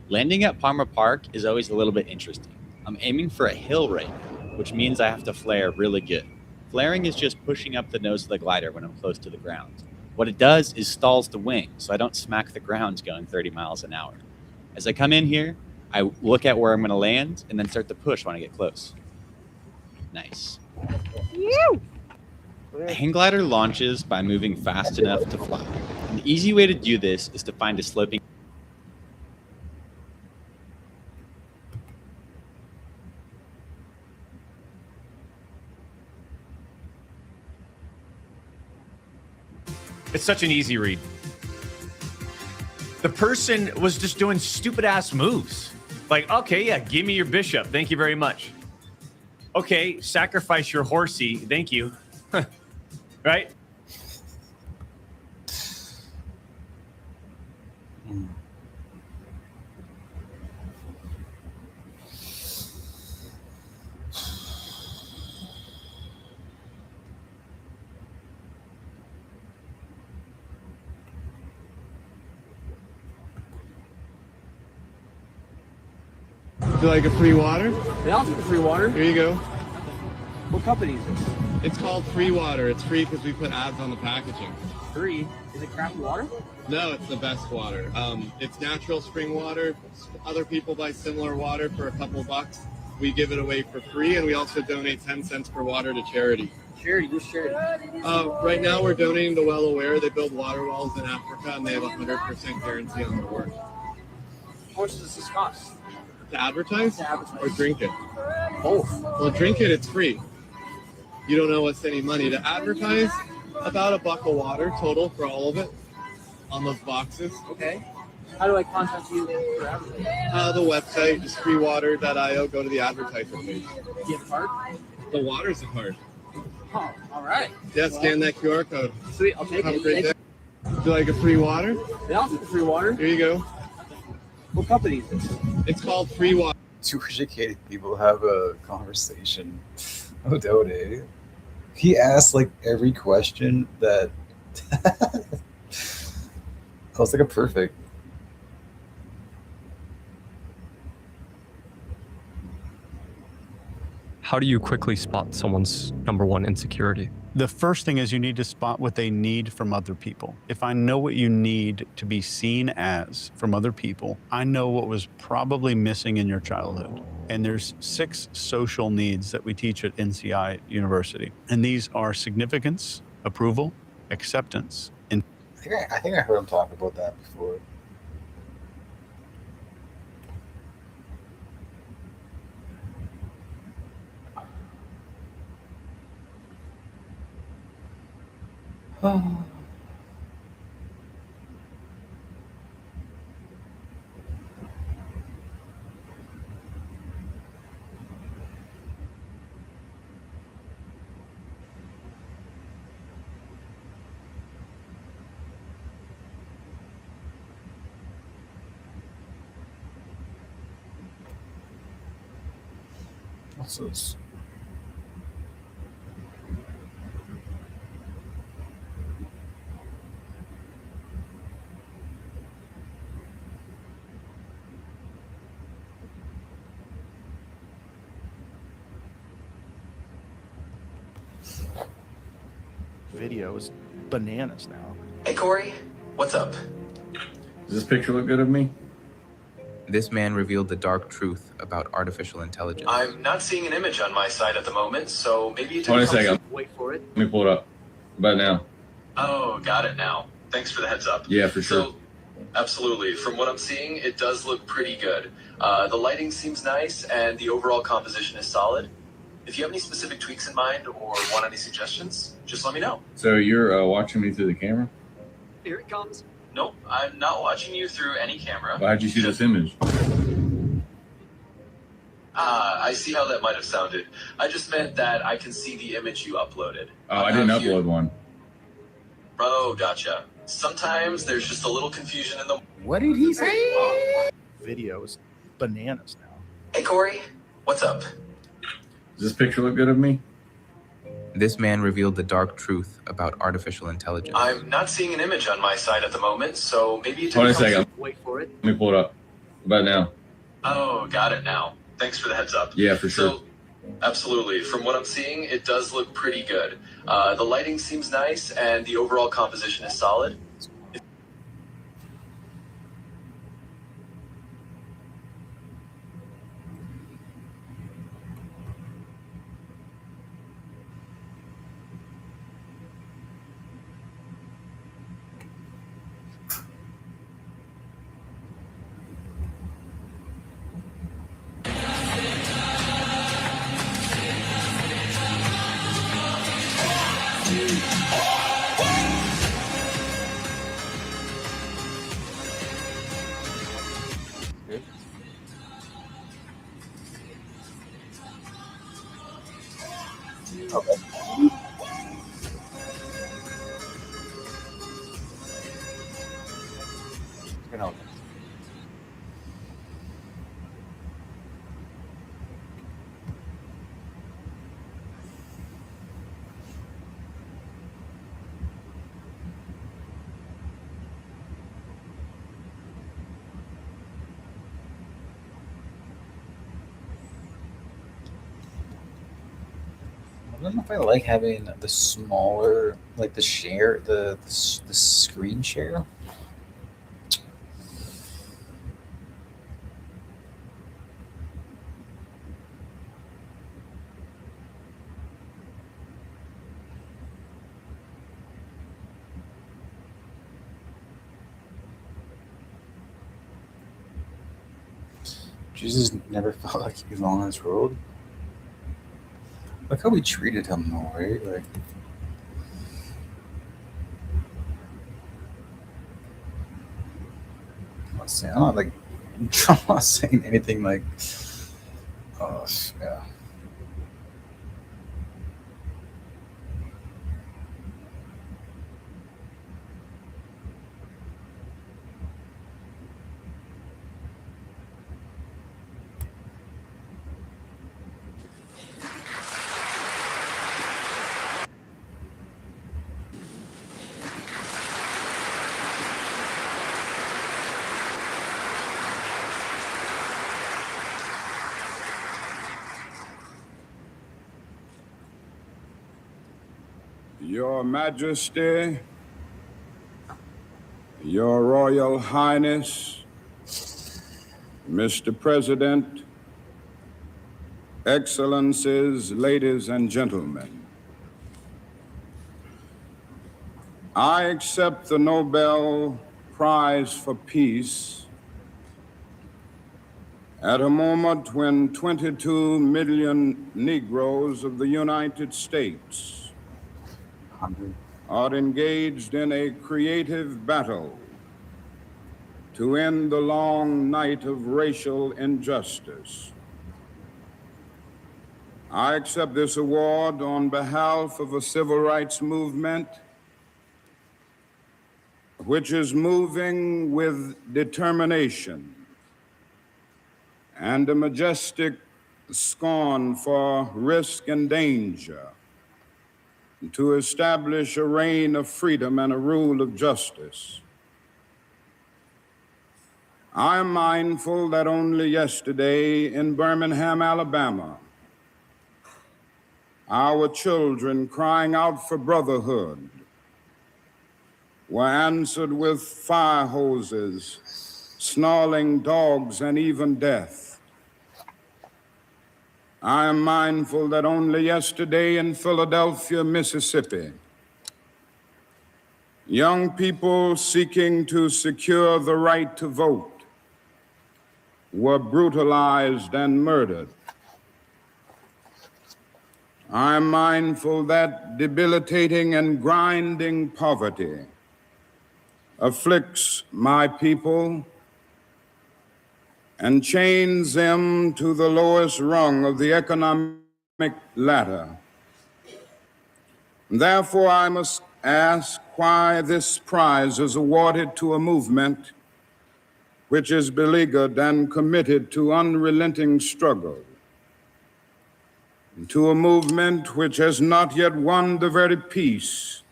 Landing at Palmer Park is always a little bit interesting. I'm aiming for a hill right now, which means I have to flare really good. Flaring is just pushing up the nose of the glider when I'm close to the ground. What it does is stalls the wing, so I don't smack the ground going 30 miles an hour. As I come in here, I look at where I'm going to land and then start to push when I get close. Nice. A hang glider launches by moving fast enough to fly. An easy way to do this is to find a sloping... It's such an easy read. The person was just doing stupid ass moves. Like, okay, yeah, give me your bishop. Thank you very much. Okay, sacrifice your horsey. Thank you. Right? Would you like a free water? Yeah, I'll take the free water. Here you go. What company is it? It's called free water. It's free because we put ads on the packaging. Free? Is it crappy water? No, it's the best water. It's natural spring water. Other people buy similar water for a couple bucks. We give it away for free, and we also donate 10 cents per water to charity. Charity, who's charity? Right now, we're donating to Well Aware. They build water wells in Africa, and they have a 100% guarantee on their work. How much does this cost? To advertise or drink it? Both. Well, drink it, it's free. You don't owe us any money. To advertise, about $1 of water total for all of it. on those boxes. Okay. How do I contact you for advertising? The website is freewater.io. Go to the advertiser page. Do you have a card? The water's a card. Oh, all right. Yeah, scan that QR code. Sweet, I'll take Have it. a great day. Would you like a free water? Yeah, I'll take the free water. Here you go. What company is this? It's called Free Water. Two educated people have a conversation. Oh, Dode. He asked like every question that was like a perfect. How do you quickly spot someone's number one insecurity? The first thing is you need to spot what they need from other people. If I know what you need to be seen as from other people, I know what was probably missing in your childhood. And there's 6 social needs that we teach at NCI University. And these are significance, approval, acceptance, and I think I heard him talk about that before. What's this? Video is bananas now. Hey Corey, what's up? Does this picture look good of me? This man revealed the dark truth about artificial intelligence. I'm not seeing an image on my side at the moment, so maybe you Hold on a second. Wait for it. Let me pull it up. About now. Oh, got it now. Thanks for the heads up. Yeah, for sure. So, absolutely. From what I'm seeing, it does look pretty good. The lighting seems nice, and the overall composition is solid. If you have any specific tweaks in mind or want any suggestions, just let me know. So you're watching me through the camera? Here it comes. Nope, I'm not watching you through any camera. Well, how'd you see this image? I see how that might have sounded. I just meant that I can see the image you uploaded. Oh, I didn't upload one. Oh, gotcha. Sometimes there's just a little confusion in the... What did he say? Video is bananas now. Hey Corey, what's up? Does this picture look good of me? This man revealed the dark truth about artificial intelligence. I'm not seeing an image on my side at the moment, so maybe you Hold on a second. Wait for it. Let me pull it up. About now. Oh, got it now. Thanks for the heads up. Yeah, for sure. So, absolutely. From what I'm seeing, it does look pretty good. The lighting seems nice, and the overall composition is solid. Okay. You know. I don't know if I like having the smaller, like the share, the screen share. Jesus never felt like he belonged in this world. Look how we treated him, though, right? Like, I'm not like I'm not saying anything like. Yeah. Your Majesty, Your Royal Highness, Mr. President, Excellencies, ladies and gentlemen, I accept the Nobel Prize for Peace at a moment when 22 million Negroes of the United States are engaged in a creative battle to end the long night of racial injustice. I accept this award on behalf of a civil rights movement which is moving with determination and a majestic scorn for risk and danger to establish a reign of freedom and a rule of justice. I am mindful that only yesterday in Birmingham, Alabama, our children crying out for brotherhood were answered with fire hoses, snarling dogs, and even death. I am mindful that only yesterday in Philadelphia, Mississippi, young people seeking to secure the right to vote were brutalized and murdered. I am mindful that debilitating and grinding poverty afflicts my people and chains them to the lowest rung of the economic ladder. Therefore, I must ask why this prize is awarded to a movement which is beleaguered and committed to unrelenting struggle, to a movement which has not yet won the very peace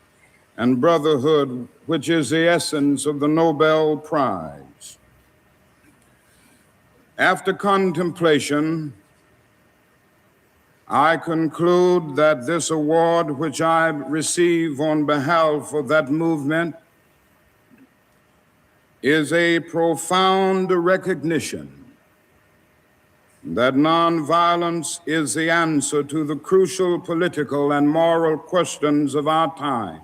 and brotherhood which is the essence of the Nobel Prize. After contemplation, I conclude that this award which I receive on behalf of that movement is a profound recognition that nonviolence is the answer to the crucial political and moral questions of our time.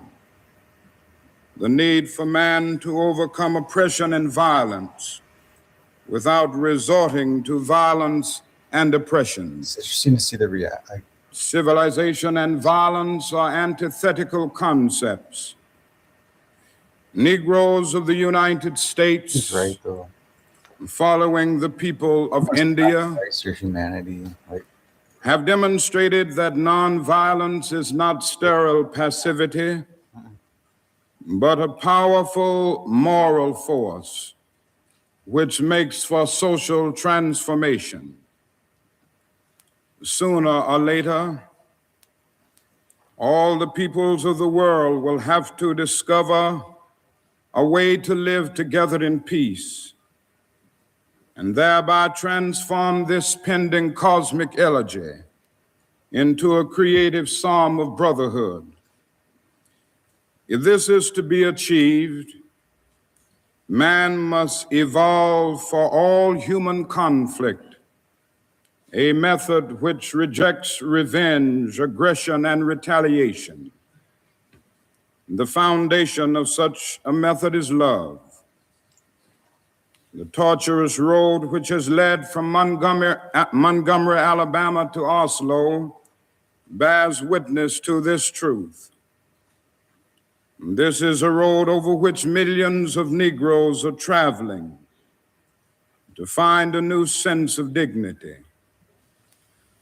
The need for man to overcome oppression and violence without resorting to violence and oppression. It's interesting to see the react. Civilization and violence are antithetical concepts. Negroes of the United States, He's right, though. Following the people of India, Your humanity, have demonstrated that nonviolence is not sterile passivity, but a powerful moral force which makes for social transformation. Sooner or later, all the peoples of the world will have to discover a way to live together in peace and thereby transform this pending cosmic elegy into a creative psalm of brotherhood. If this is to be achieved, man must evolve for all human conflict a method which rejects revenge, aggression, and retaliation. The foundation of such a method is love. The tortuous road which has led from Montgomery, Alabama to Oslo bears witness to this truth. This is a road over which millions of Negroes are traveling to find a new sense of dignity.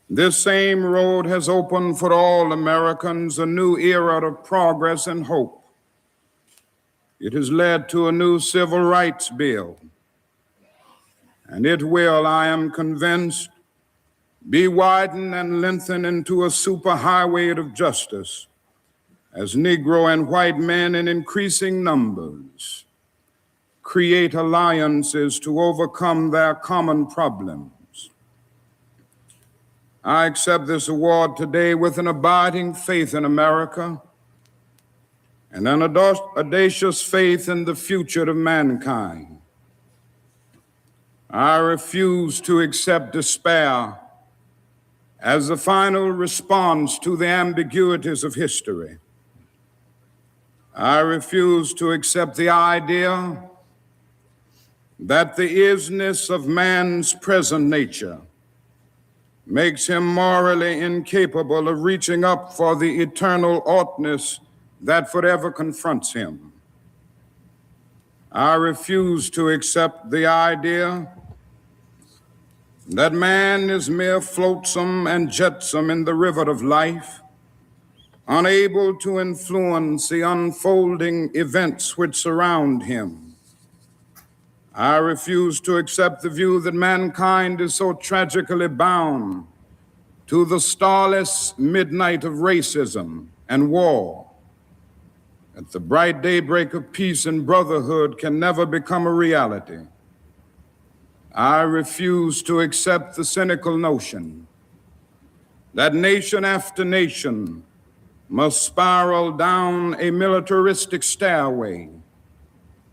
This same road has opened for all Americans a new era of progress and hope. It has led to a new civil rights bill, and it will, I am convinced, be widened and lengthened into a superhighway of justice as Negro and white men in increasing numbers create alliances to overcome their common problems. I accept this award today with an abiding faith in America and an audacious faith in the future of mankind. I refuse to accept despair as the final response to the ambiguities of history. I refuse to accept the idea that the isness of man's present nature makes him morally incapable of reaching up for the eternal oughtness that forever confronts him. I refuse to accept the idea that man is mere flotsam and jetsam in the river of life, unable to influence the unfolding events which surround him. I refuse to accept the view that mankind is so tragically bound to the starless midnight of racism and war that the bright daybreak of peace and brotherhood can never become a reality. I refuse to accept the cynical notion that nation after nation must spiral down a militaristic stairway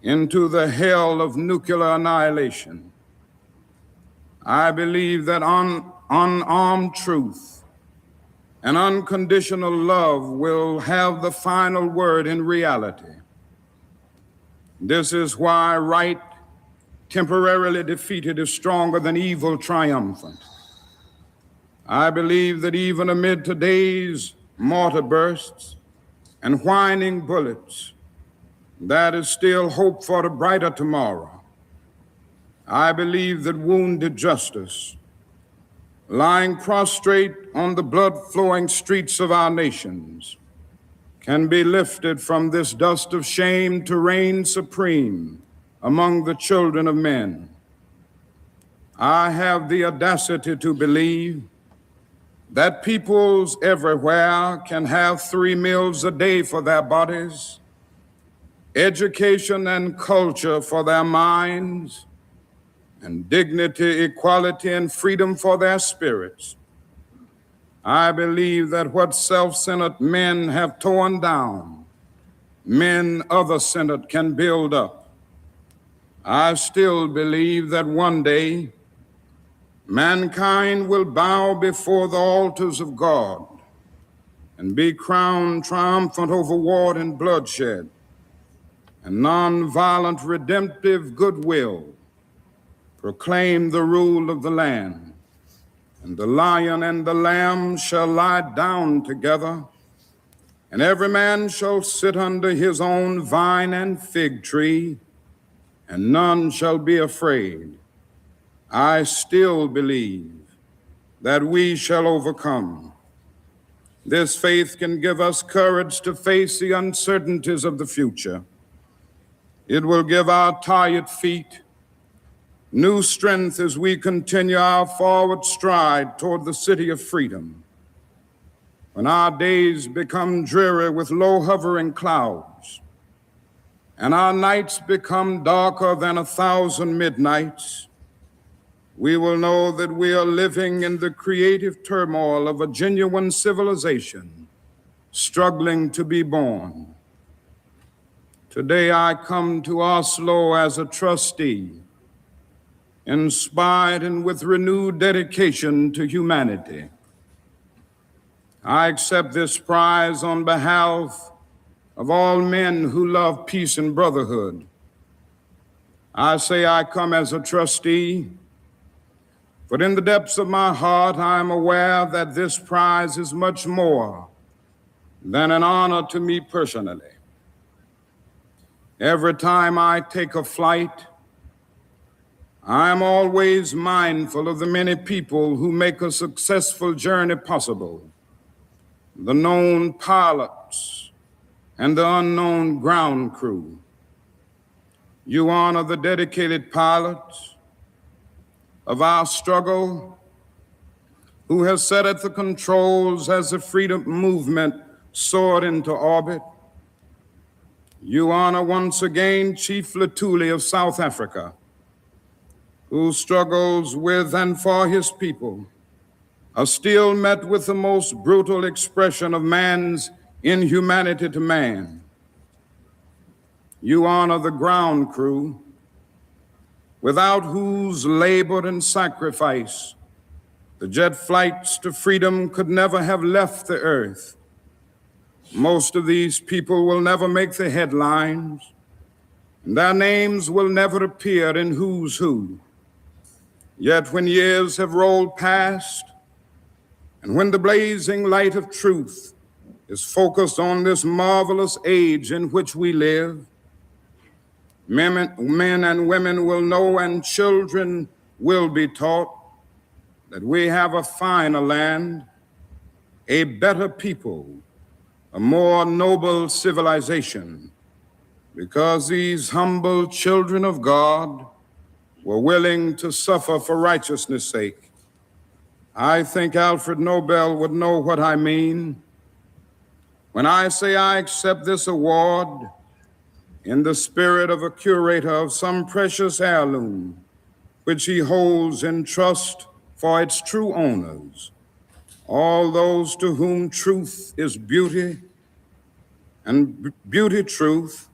into the hell of nuclear annihilation. I believe that unarmed truth and unconditional love will have the final word in reality. This is why right temporarily defeated is stronger than evil triumphant. I believe that even amid today's mortar bursts and whining bullets, there is still hope for a brighter tomorrow. I believe that wounded justice, lying prostrate on the blood-flowing streets of our nations, can be lifted from this dust of shame to reign supreme among the children of men. I have the audacity to believe that peoples everywhere can have 3 meals a day for their bodies, education and culture for their minds, and dignity, equality, and freedom for their spirits. I believe that what self-centered men have torn down, men other-centered can build up. I still believe that one day mankind will bow before the altars of God and be crowned triumphant over war and bloodshed and nonviolent redemptive goodwill proclaim the rule of the land. And the lion and the lamb shall lie down together, and every man shall sit under his own vine and fig tree, and none shall be afraid. I still believe that we shall overcome. This faith can give us courage to face the uncertainties of the future. It will give our tired feet new strength as we continue our forward stride toward the city of freedom. When our days become dreary with low hovering clouds, and our nights become darker than 1,000 midnights, we will know that we are living in the creative turmoil of a genuine civilization struggling to be born. Today I come to Oslo as a trustee, inspired and with renewed dedication to humanity. I accept this prize on behalf of all men who love peace and brotherhood. I say I come as a trustee, but in the depths of my heart, I am aware that this prize is much more than an honor to me personally. Every time I take a flight, I am always mindful of the many people who make a successful journey possible, the known pilots and the unknown ground crew. You honor the dedicated pilots of our struggle who has sat at the controls as the freedom movement soared into orbit. You honor once again Chief Lutuli of South Africa, who struggles with and for his people are still met with the most brutal expression of man's inhumanity to man. You honor the ground crew, without whose labor and sacrifice the jet flights to freedom could never have left the earth. Most of these people will never make the headlines, and their names will never appear in Who's Who. Yet when years have rolled past, and when the blazing light of truth is focused on this marvelous age in which we live, men and women will know and children will be taught that we have a finer land, a better people, a more noble civilization, because these humble children of God were willing to suffer for righteousness' sake. I think Alfred Nobel would know what I mean when I say I accept this award in the spirit of a curator of some precious heirloom which he holds in trust for its true owners, all those to whom truth is beauty and beauty truth,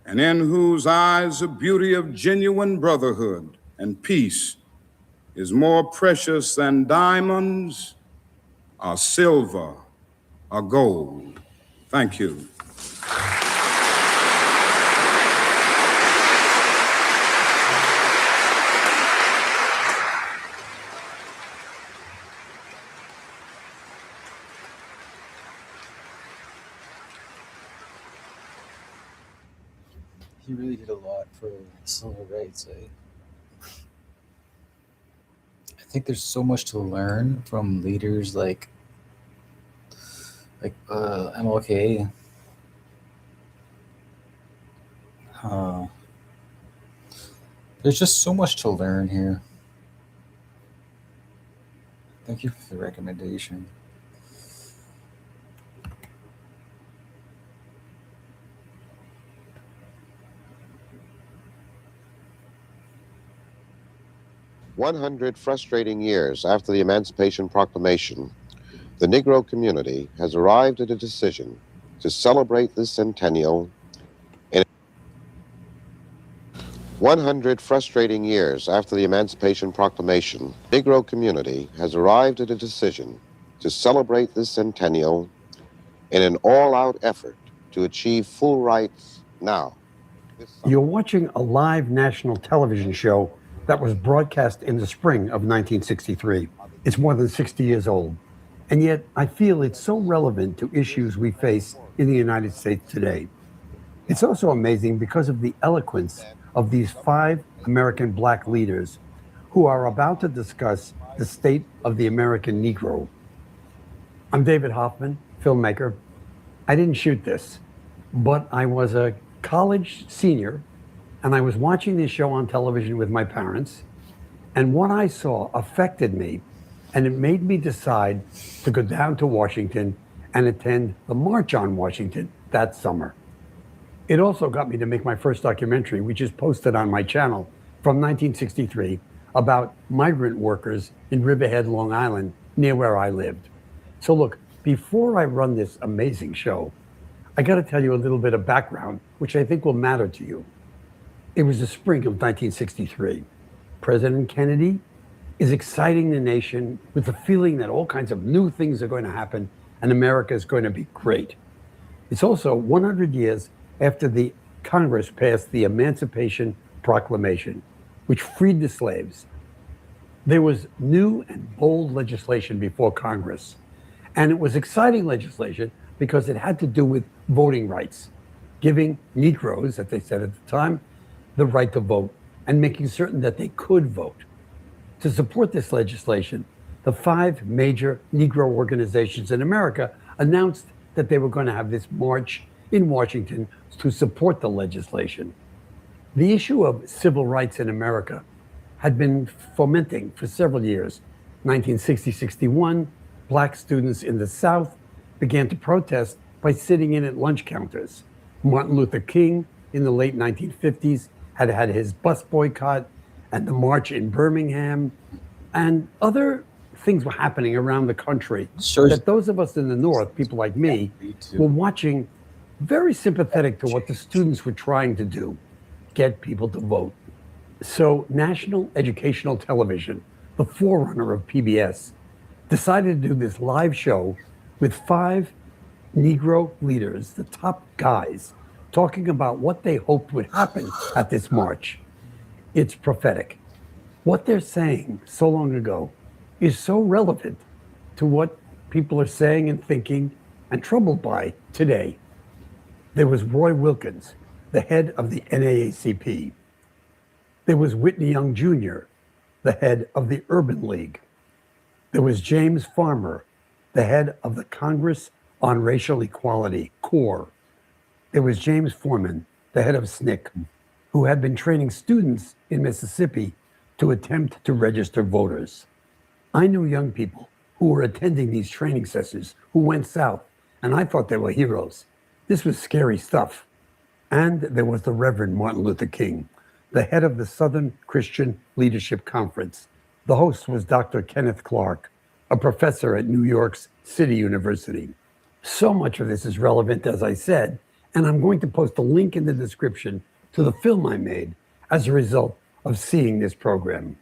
and in whose eyes the beauty of genuine brotherhood and peace is more precious than diamonds or silver or gold. Thank you. He really did a lot for civil rights. I think there's so much to learn from leaders like MLK. There's just so much to learn here. Thank you for the recommendation. "100 frustrating years after the Emancipation Proclamation, the Negro community has arrived at a decision to celebrate this centennial in 100 frustrating years after the Emancipation Proclamation, the Negro community has arrived at a decision to celebrate this centennial in an all-out effort to achieve full rights now. You're watching a live national television show that was broadcast in the spring of 1963. It's more than 60 years old, and yet I feel it's so relevant to issues we face in the United States today. It's also amazing because of the eloquence of these 5 American Black leaders who are about to discuss the state of the American Negro. I'm David Hoffman, filmmaker. I didn't shoot this, but I was a college senior and I was watching this show on television with my parents, and what I saw affected me, and it made me decide to go down to Washington and attend the March on Washington that summer. It also got me to make my first documentary, which is posted on my channel, from 1963, about migrant workers in Riverhead, Long Island, near where I lived. So look, before I run this amazing show, I got to tell you a little bit of background, which I think will matter to you. It was the spring of 1963. President Kennedy is exciting the nation with the feeling that all kinds of new things are going to happen and America is going to be great. It's also 100 years after the Congress passed the Emancipation Proclamation, which freed the slaves. There was new and bold legislation before Congress, and it was exciting legislation because it had to do with voting rights, giving Negroes, as they said at the time, the right to vote. and making certain that they could vote. To support this legislation, the 5 major Negro organizations in America announced that they were going to have this march in Washington to support the legislation. The issue of civil rights in America had been fomenting for several years. 1960-61, black students in the South began to protest by sitting in at lunch counters. Martin Luther King in the late 1950s had had his bus boycott and the march in Birmingham, and other things were happening around the country that those of us in the North, people like me, were watching, very sympathetic to what the students were trying to do, get people to vote. So National Educational Television, the forerunner of PBS, decided to do this live show with 5 Negro leaders, the top guys, talking about what they hoped would happen at this march. It's prophetic. What they're saying so long ago is so relevant to what people are saying and thinking and troubled by today. There was Roy Wilkins, the head of the NAACP. There was Whitney Young Jr., the head of the Urban League. There was James Farmer, the head of the Congress on Racial Equality, CORE. There was James Foreman, the head of SNCC, who had been training students in Mississippi to attempt to register voters. I knew young people who were attending these training sessions who went south, and I thought they were heroes. This was scary stuff. And there was the Reverend Martin Luther King, the head of the Southern Christian Leadership Conference. The host was Dr. Kenneth Clark, a professor at New York's City University. So much of this is relevant, as I said, and I'm going to post a link in the description to the film I made as a result of seeing this program.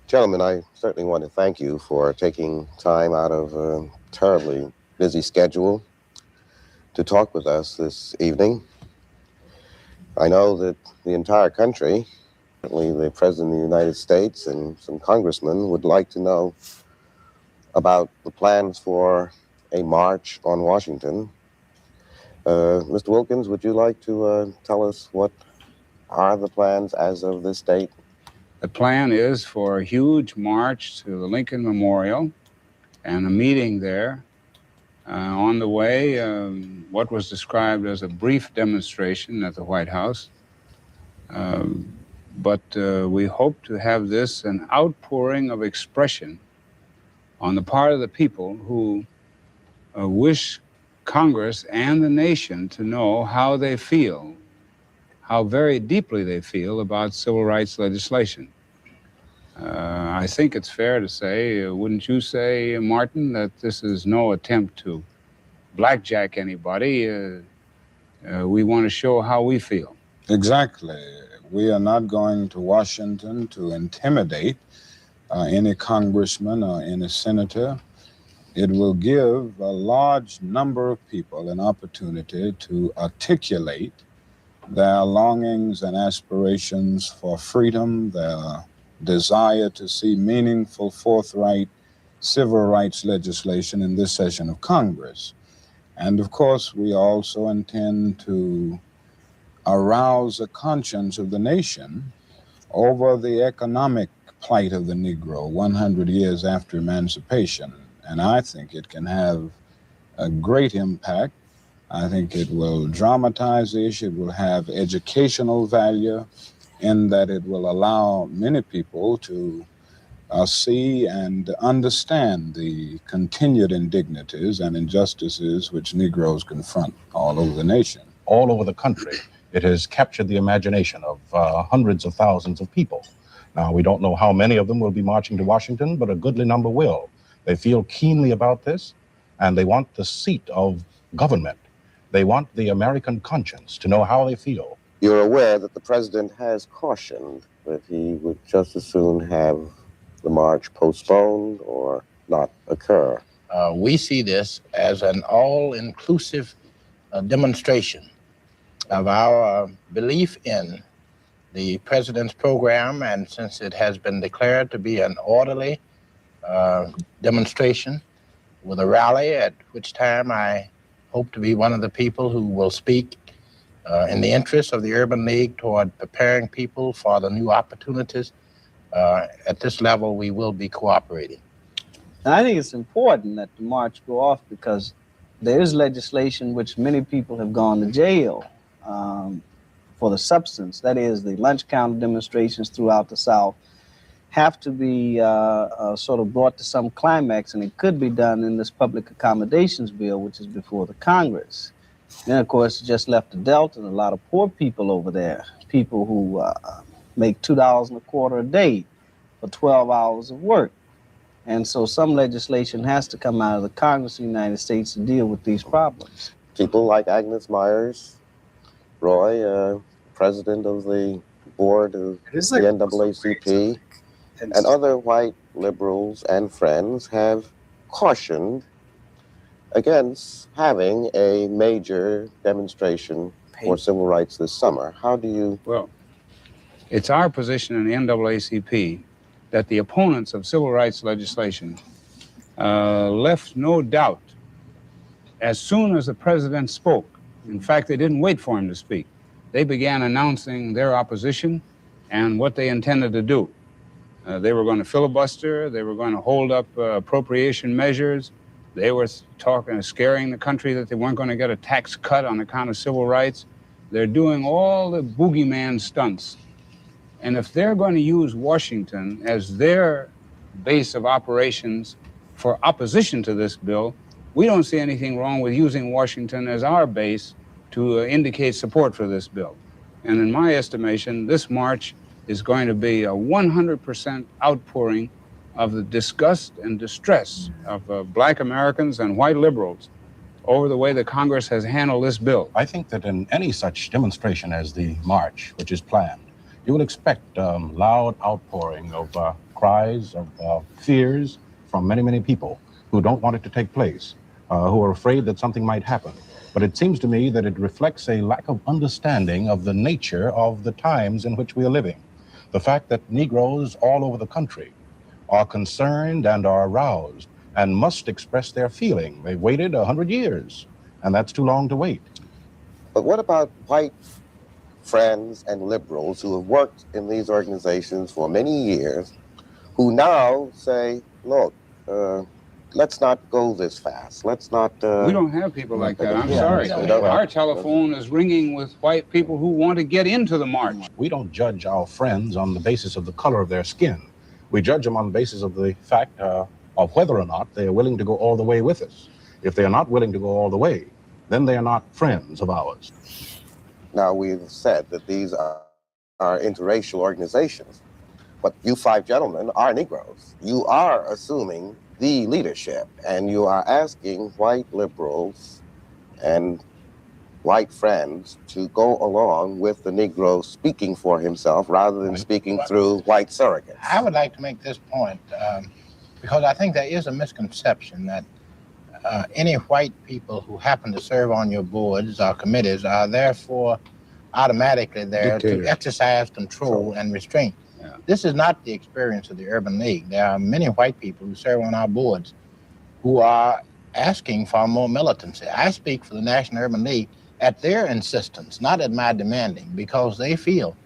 Gentlemen, I certainly want to thank you for taking time out of a terribly busy schedule to talk with us this evening. I know that the entire country, certainly the President of the United States and some congressmen, would like to know about the plans for a march on Washington. Mr. Wilkins, would you like to tell us what are the plans as of this date? The plan is for a huge march to the Lincoln Memorial and a meeting there. On the way, what was described as a brief demonstration at the White House. But we hope to have this an outpouring of expression on the part of the people who wish Congress and the nation to know how they feel, how very deeply they feel about civil rights legislation. I think it's fair to say, wouldn't you say, Martin, that this is no attempt to blackjack anybody? We want to show how we feel. Exactly. We are not going to Washington to intimidate any congressman or any senator. It will give a large number of people an opportunity to articulate their longings and aspirations for freedom, their desire to see meaningful, forthright civil rights legislation in this session of Congress. And of course, we also intend to arouse the conscience of the nation over the economic plight of the Negro 100 years after emancipation. And I think it can have a great impact. I think it will dramatize the issue. It will have educational value in that it will allow many people to see and understand the continued indignities and injustices which Negroes confront all over the nation. All over the country, it has captured the imagination of hundreds of thousands of people. Now, we don't know how many of them will be marching to Washington, but a goodly number will. They feel keenly about this, and they want the seat of government. They want the American conscience to know how they feel. You're aware that the president has cautioned that he would just as soon have the march postponed or not occur. We see this as an all-inclusive demonstration of our belief in the president's program, and since it has been declared to be an orderly demonstration with a rally, at which time I hope to be one of the people who will speak In the interest of the Urban League toward preparing people for the new opportunities, at this level, we will be cooperating. And I think it's important that the march go off because there is legislation which many people have gone to jail for the substance. That is, the lunch counter demonstrations throughout the South have to be sort of brought to some climax, and it could be done in this public accommodations bill, which is before the Congress. Then, of course, it just left the Delta and a lot of poor people over there, people who make $2.25 a day for 12 hours of work. And so some legislation has to come out of the Congress of the United States to deal with these problems. People like Agnes Myers, Roy, president of the board of the NAACP, and other white liberals and friends have cautioned against having a major demonstration for civil rights this summer. How do you... Well, it's our position in the NAACP that the opponents of civil rights legislation left no doubt as soon as the president spoke. In fact, they didn't wait for him to speak. They began announcing their opposition and what they intended to do. They were going to filibuster. They were going to hold up appropriation measures. They were scaring the country that they weren't going to get a tax cut on account of civil rights. They're doing all the boogeyman stunts. And if they're going to use Washington as their base of operations for opposition to this bill, we don't see anything wrong with using Washington as our base to indicate support for this bill. And in my estimation, this march is going to be a 100% outpouring of the disgust and distress of Black Americans and white liberals over the way the Congress has handled this bill. I think that in any such demonstration as the march, which is planned, you will expect loud outpouring of cries, of fears from many, many people who don't want it to take place, who are afraid that something might happen. But it seems to me that it reflects a lack of understanding of the nature of the times in which we are living. The fact that Negroes all over the country are concerned and are aroused and must express their feeling. They've waited 100 years, and that's too long to wait. But what about white friends and liberals who have worked in these organizations for many years, who now say, look, let's not go this fast. Let's not... we don't have people like that. I'm sorry. Our telephone is ringing with white people who want to get into the march. We don't judge our friends on the basis of the color of their skin. We judge them on the basis of the fact of whether or not they are willing to go all the way with us. If they are not willing to go all the way, then they are not friends of ours. Now, we've said that these are interracial organizations, but you five gentlemen are Negroes. You are assuming the leadership, and you are asking white liberals and white friends to go along with the Negro speaking for himself rather than speaking through white surrogates. I would like to make this point because I think there is a misconception that any white people who happen to serve on your boards or committees are therefore automatically there to exercise control and restraint. Yeah. This is not the experience of the Urban League. There are many white people who serve on our boards who are asking for more militancy. I speak for the National Urban League at their insistence, not at my demanding, because they feel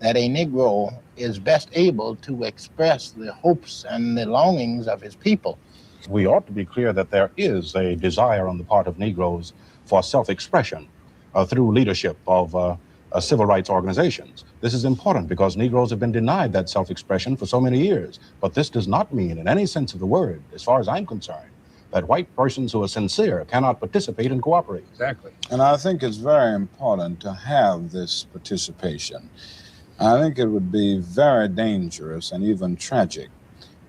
that a Negro is best able to express the hopes and the longings of his people. We ought to be clear that there is a desire on the part of Negroes for self-expression through leadership of civil rights organizations. This is important because Negroes have been denied that self-expression for so many years. But this does not mean, in any sense of the word, as far as I'm concerned, that white persons who are sincere cannot participate and cooperate. Exactly. And I think it's very important to have this participation. I think it would be very dangerous and even tragic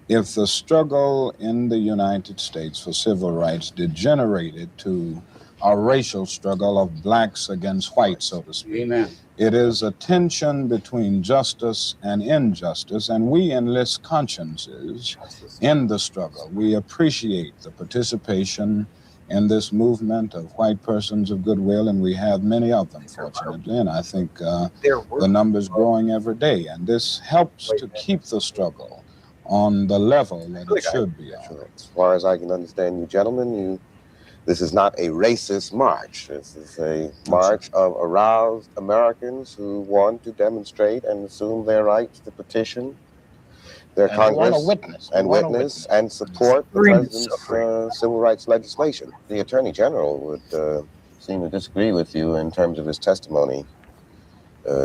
if the struggle in the United States for civil rights degenerated to a racial struggle of blacks against whites, so to speak. Amen. It is a tension between justice and injustice, and we enlist consciences in the struggle. We appreciate the participation in this movement of white persons of goodwill, and we have many of them, fortunately, and I think the number's growing every day, and this helps to keep the struggle on the level that it should be on. As far as I can understand you gentlemen, you This is not a racist march. This is a march of aroused Americans who want to demonstrate and assume their rights to petition their And we want Congress a witness and support the president's civil rights legislation. The Attorney General would seem to disagree with you in terms of his testimony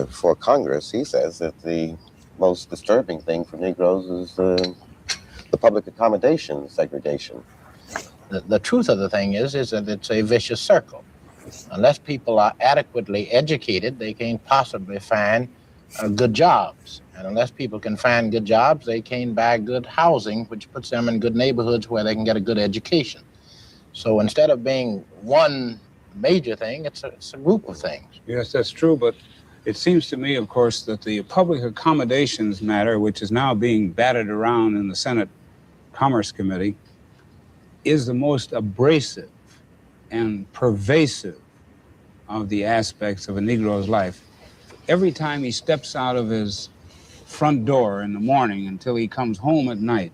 for Congress. He says that the most disturbing thing for Negroes is the public accommodation segregation. The truth of the thing is that it's a vicious circle. Unless people are adequately educated, they can't possibly find good jobs. And unless people can find good jobs, they can't buy good housing, which puts them in good neighborhoods where they can get a good education. So instead of being one major thing, it's a group of things. Yes, that's true, but it seems to me, of course, that the public accommodations matter, which is now being batted around in the Senate Commerce Committee, is the most abrasive and pervasive of the aspects of a Negro's life. Every time he steps out of his front door in the morning until he comes home at night,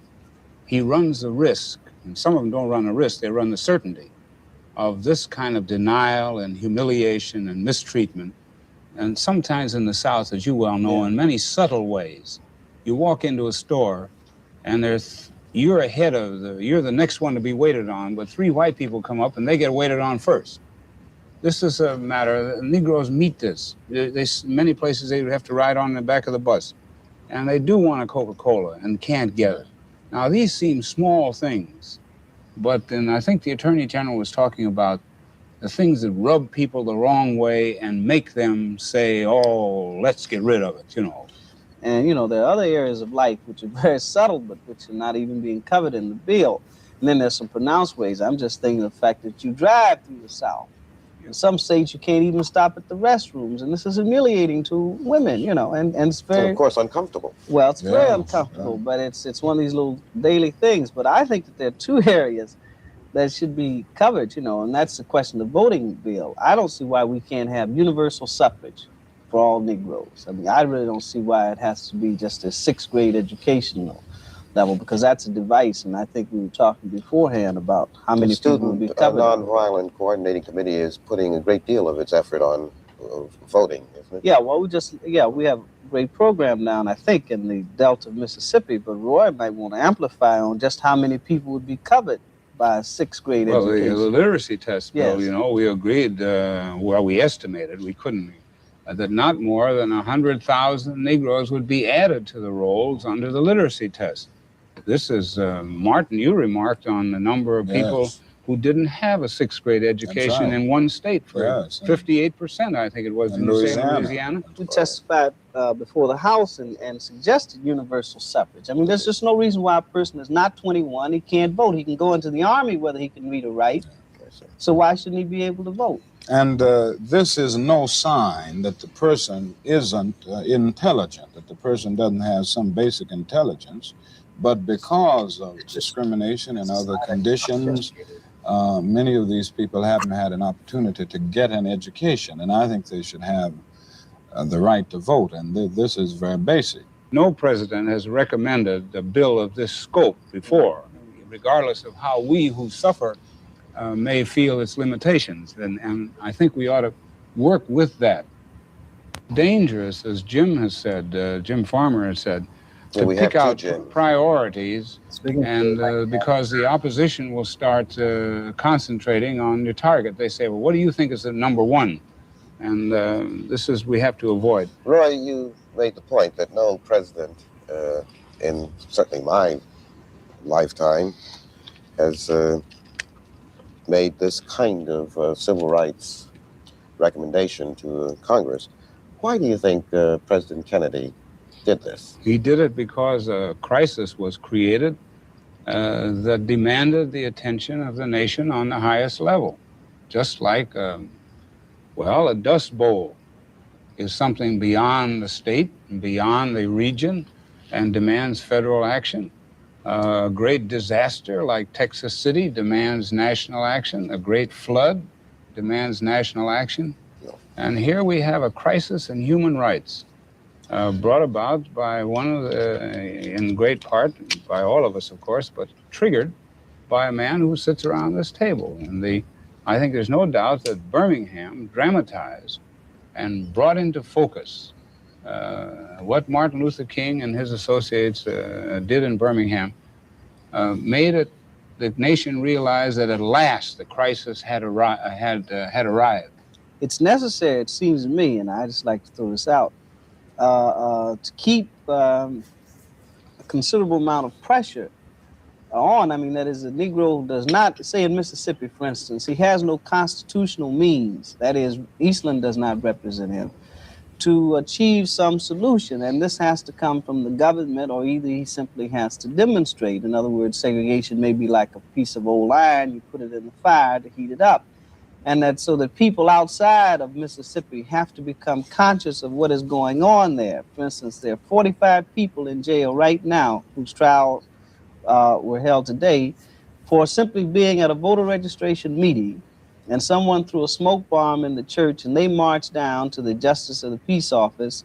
he runs the risk, and some of them don't run the risk, they run the certainty of this kind of denial and humiliation and mistreatment. And sometimes in the South, as you well know, in many subtle ways. You walk into a store and you're the next one to be waited on, but 3 white people come up and they get waited on first. This is a matter, Negroes meet this. Many places they have to ride on the back of the bus. And they do want a Coca-Cola and can't get it. Now, these seem small things, but then I think the Attorney General was talking about the things that rub people the wrong way and make them say, oh, let's get rid of it, And, there are other areas of life which are very subtle, but which are not even being covered in the bill. And then there's some pronounced ways. I'm just thinking of the fact that you drive through the South. In some states, you can't even stop at the restrooms. And this is humiliating to women, and it's very... And of course, uncomfortable. Well, it's very uncomfortable, but it's one of these little daily things. But I think that there are 2 areas that should be covered, and that's the question of the voting bill. I don't see why we can't have universal suffrage for all Negroes. I mean, I really don't see why it has to be just a 6th grade educational level, because that's a device, and I think we were talking beforehand about how many people will be covered. The Nonviolent Coordinating Committee is putting a great deal of its effort on voting, isn't it? Yeah, well, we have a great program now, and I think in the Delta of Mississippi, but Roy might want to amplify on just how many people would be covered by a 6th grade education. Well, the literacy test bill, Yes. We agreed, we estimated, we couldn't, that not more than 100,000 Negroes would be added to the rolls under the literacy test. This is, Martin, you remarked on the number of people who didn't have a 6th grade education in one state. For 58%, I think it was, in Louisiana. We testified before the House and suggested universal suffrage. I mean, there's just no reason why a person is not 21, he can't vote. He can go into the Army whether he can read or write. So why shouldn't he be able to vote? And this is no sign that the person isn't intelligent, that the person doesn't have some basic intelligence. But because of discrimination and other conditions, many of these people haven't had an opportunity to get an education. And I think they should have the right to vote. And this is very basic. No president has recommended a bill of this scope before, regardless of how we who suffer may feel its limitations. And I think we ought to work with that. Dangerous, as Jim has said, Jim Farmer has said, to pick out priorities, and because the opposition will start concentrating on your target. They say, well, what do you think is the number 1? And we have to avoid. Roy, you made the point that no president in certainly my lifetime has made this kind of civil rights recommendation to Congress. Why do you think President Kennedy did this? He did it because a crisis was created that demanded the attention of the nation on the highest level. Just like, a dust bowl is something beyond the state, beyond the region, and demands federal action. A great disaster like Texas City demands national action. A great flood demands national action. And here we have a crisis in human rights. Brought about by in great part, by all of us, of course, but triggered by a man who sits around this table. And I think there's no doubt that Birmingham dramatized and brought into focus what Martin Luther King and his associates did in Birmingham, made it the nation realize that at last the crisis had arrived. It's necessary, it seems to me, and I just like to throw this out, to keep a considerable amount of pressure on. I mean, that is, a Negro does not, say in Mississippi, for instance, he has no constitutional means, that is, Eastland does not represent him, to achieve some solution. And this has to come from the government, or either he simply has to demonstrate. In other words, segregation may be like a piece of old iron, you put it in the fire to heat it up. And that so that people outside of Mississippi have to become conscious of what is going on there. For instance, there are 45 people in jail right now whose trial were held today for simply being at a voter registration meeting, and someone threw a smoke bomb in the church, and they marched down to the Justice of the Peace Office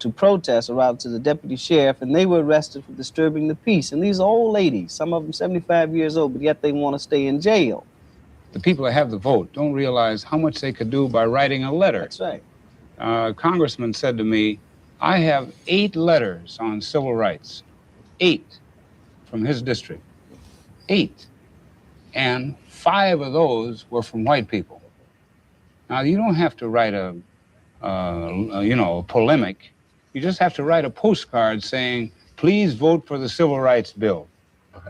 to protest, or rather to the deputy sheriff, and they were arrested for disturbing the peace. And these are old ladies, some of them 75 years old, but yet they want to stay in jail. The people that have the vote don't realize how much they could do by writing a letter. That's right. A congressman said to me, I have 8 letters on civil rights, 8 from his district, 8. And 5 of those were from white people. Now, you don't have to write a polemic. You just have to write a postcard saying, please vote for the Civil Rights Bill.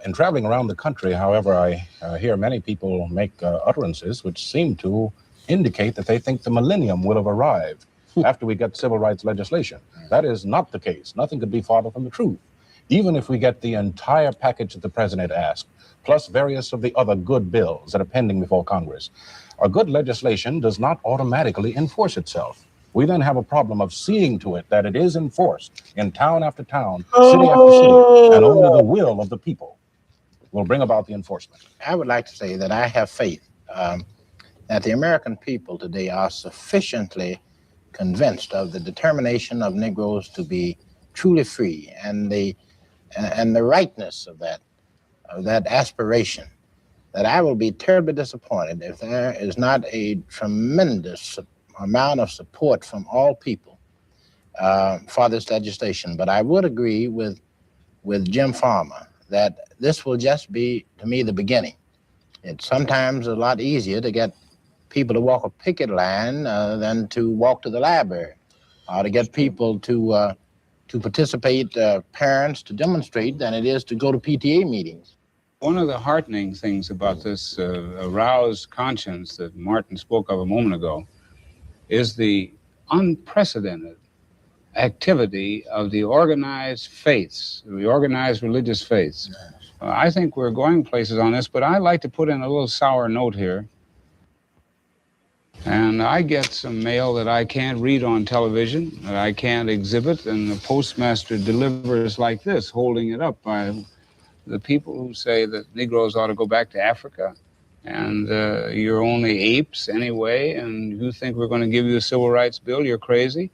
In traveling around the country, however, I hear many people make utterances which seem to indicate that they think the millennium will have arrived after we get civil rights legislation. That is not the case. Nothing could be farther from the truth. Even if we get the entire package that the president asked, plus various of the other good bills that are pending before Congress, a good legislation does not automatically enforce itself. We then have a problem of seeing to it that it is enforced in town after town, city after city, and only the will of the people will bring about the enforcement. I would like to say that I have faith that the American people today are sufficiently convinced of the determination of Negroes to be truly free, and the rightness of that aspiration, that I will be terribly disappointed if there is not a tremendous amount of support from all people for this legislation. But I would agree with Jim Farmer that this will just be, to me, the beginning. It's sometimes a lot easier to get people to walk a picket line than to walk to the library, or to get people to participate, parents to demonstrate, than it is to go to PTA meetings. One of the heartening things about this aroused conscience that Martin spoke of a moment ago is the unprecedented activity of the organized faiths, the organized religious faiths. Yes. I think we're going places on this, but I'd like to put in a little sour note here. And I get some mail that I can't read on television, that I can't exhibit, and the postmaster delivers like this, holding it up by the people who say that Negroes ought to go back to Africa, and you're only apes anyway, and you think we're going to give you a civil rights bill, you're crazy,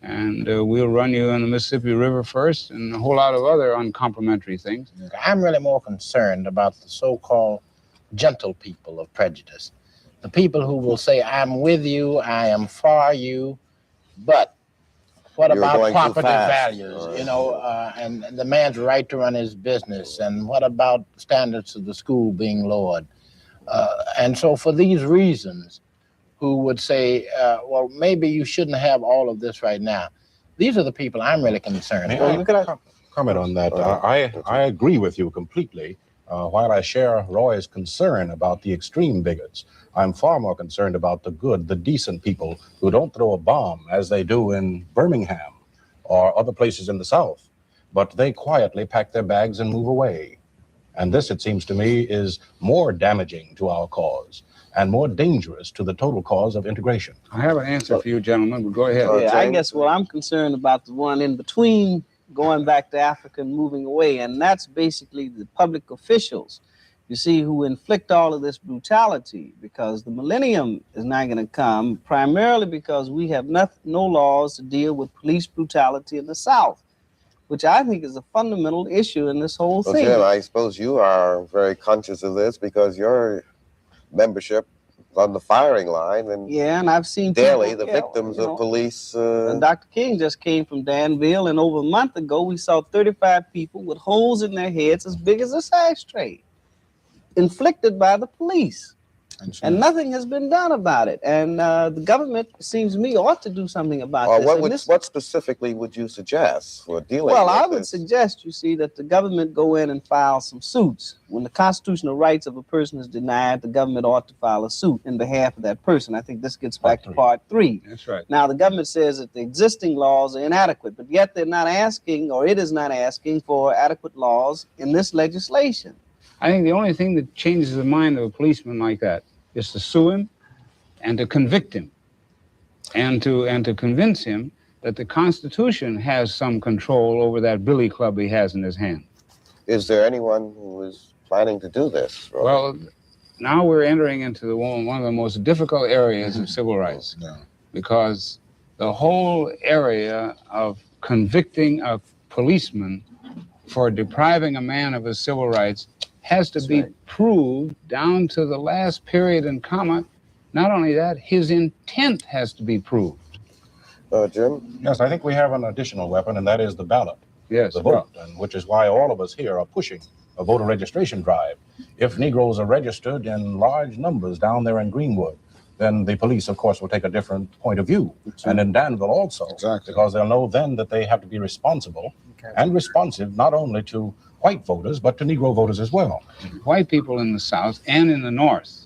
and we'll run you in the Mississippi River first, and a whole lot of other uncomplimentary things. I'm really more concerned about the so-called gentle people of prejudice. The people who will say, I'm with you, I am for you, but what about property values, and the man's right to run his business, and what about standards of the school being lowered? And so for these reasons, who would say, well, maybe you shouldn't have all of this right now. These are the people I'm really concerned about. May I comment on that? I agree with you completely. While I share Roy's concern about the extreme bigots, I'm far more concerned about the good, the decent people who don't throw a bomb as they do in Birmingham or other places in the South, but they quietly pack their bags and move away. And this, it seems to me, is more damaging to our cause and more dangerous to the total cause of integration. I have an answer for you, gentlemen, but go ahead. Yeah, I guess, well, I'm concerned about the one in between, going back to Africa and moving away, and that's basically the public officials, you see, who inflict all of this brutality, because the millennium is not going to come primarily because we have no laws to deal with police brutality in the South, which I think is a fundamental issue in this whole thing. Jim, I suppose you are very conscious of this because your membership on the firing line, and yeah, and I've seen daily people, the victims you know, of police. and Dr. King just came from Danville, and over a month ago, we saw 35 people with holes in their heads as big as a ashtray, inflicted by the police. And nothing has been done about it. And the government, it seems to me, ought to do something about this. What specifically would you suggest for dealing Well, with I would this? suggest, you see, that the government go in and file some suits. When the constitutional rights of a person is denied, the government ought to file a suit in behalf of that person. I think this gets back to part 3. That's right. Now, the government says that the existing laws are inadequate, but yet they're not asking, or it is not asking, for adequate laws in this legislation. I think the only thing that changes the mind of a policeman like that is to sue him and to convict him and to convince him that the Constitution has some control over that billy club he has in his hand. Is there anyone who is planning to do this? Roy? Well, now we're entering into one of the most difficult areas of civil rights, because the whole area of convicting a policeman for depriving a man of his civil rights has to be proved down to the last period and comma. Not only that, his intent has to be proved. Jim? Yes, I think we have an additional weapon, and that is the ballot. Yes. The vote, and which is why all of us here are pushing a voter registration drive. If Negroes are registered in large numbers down there in Greenwood, then the police, of course, will take a different point of view. And in Danville also, because they'll know then that they have to be responsible and responsive not only to white voters, but to Negro voters as well. White people in the South and in the North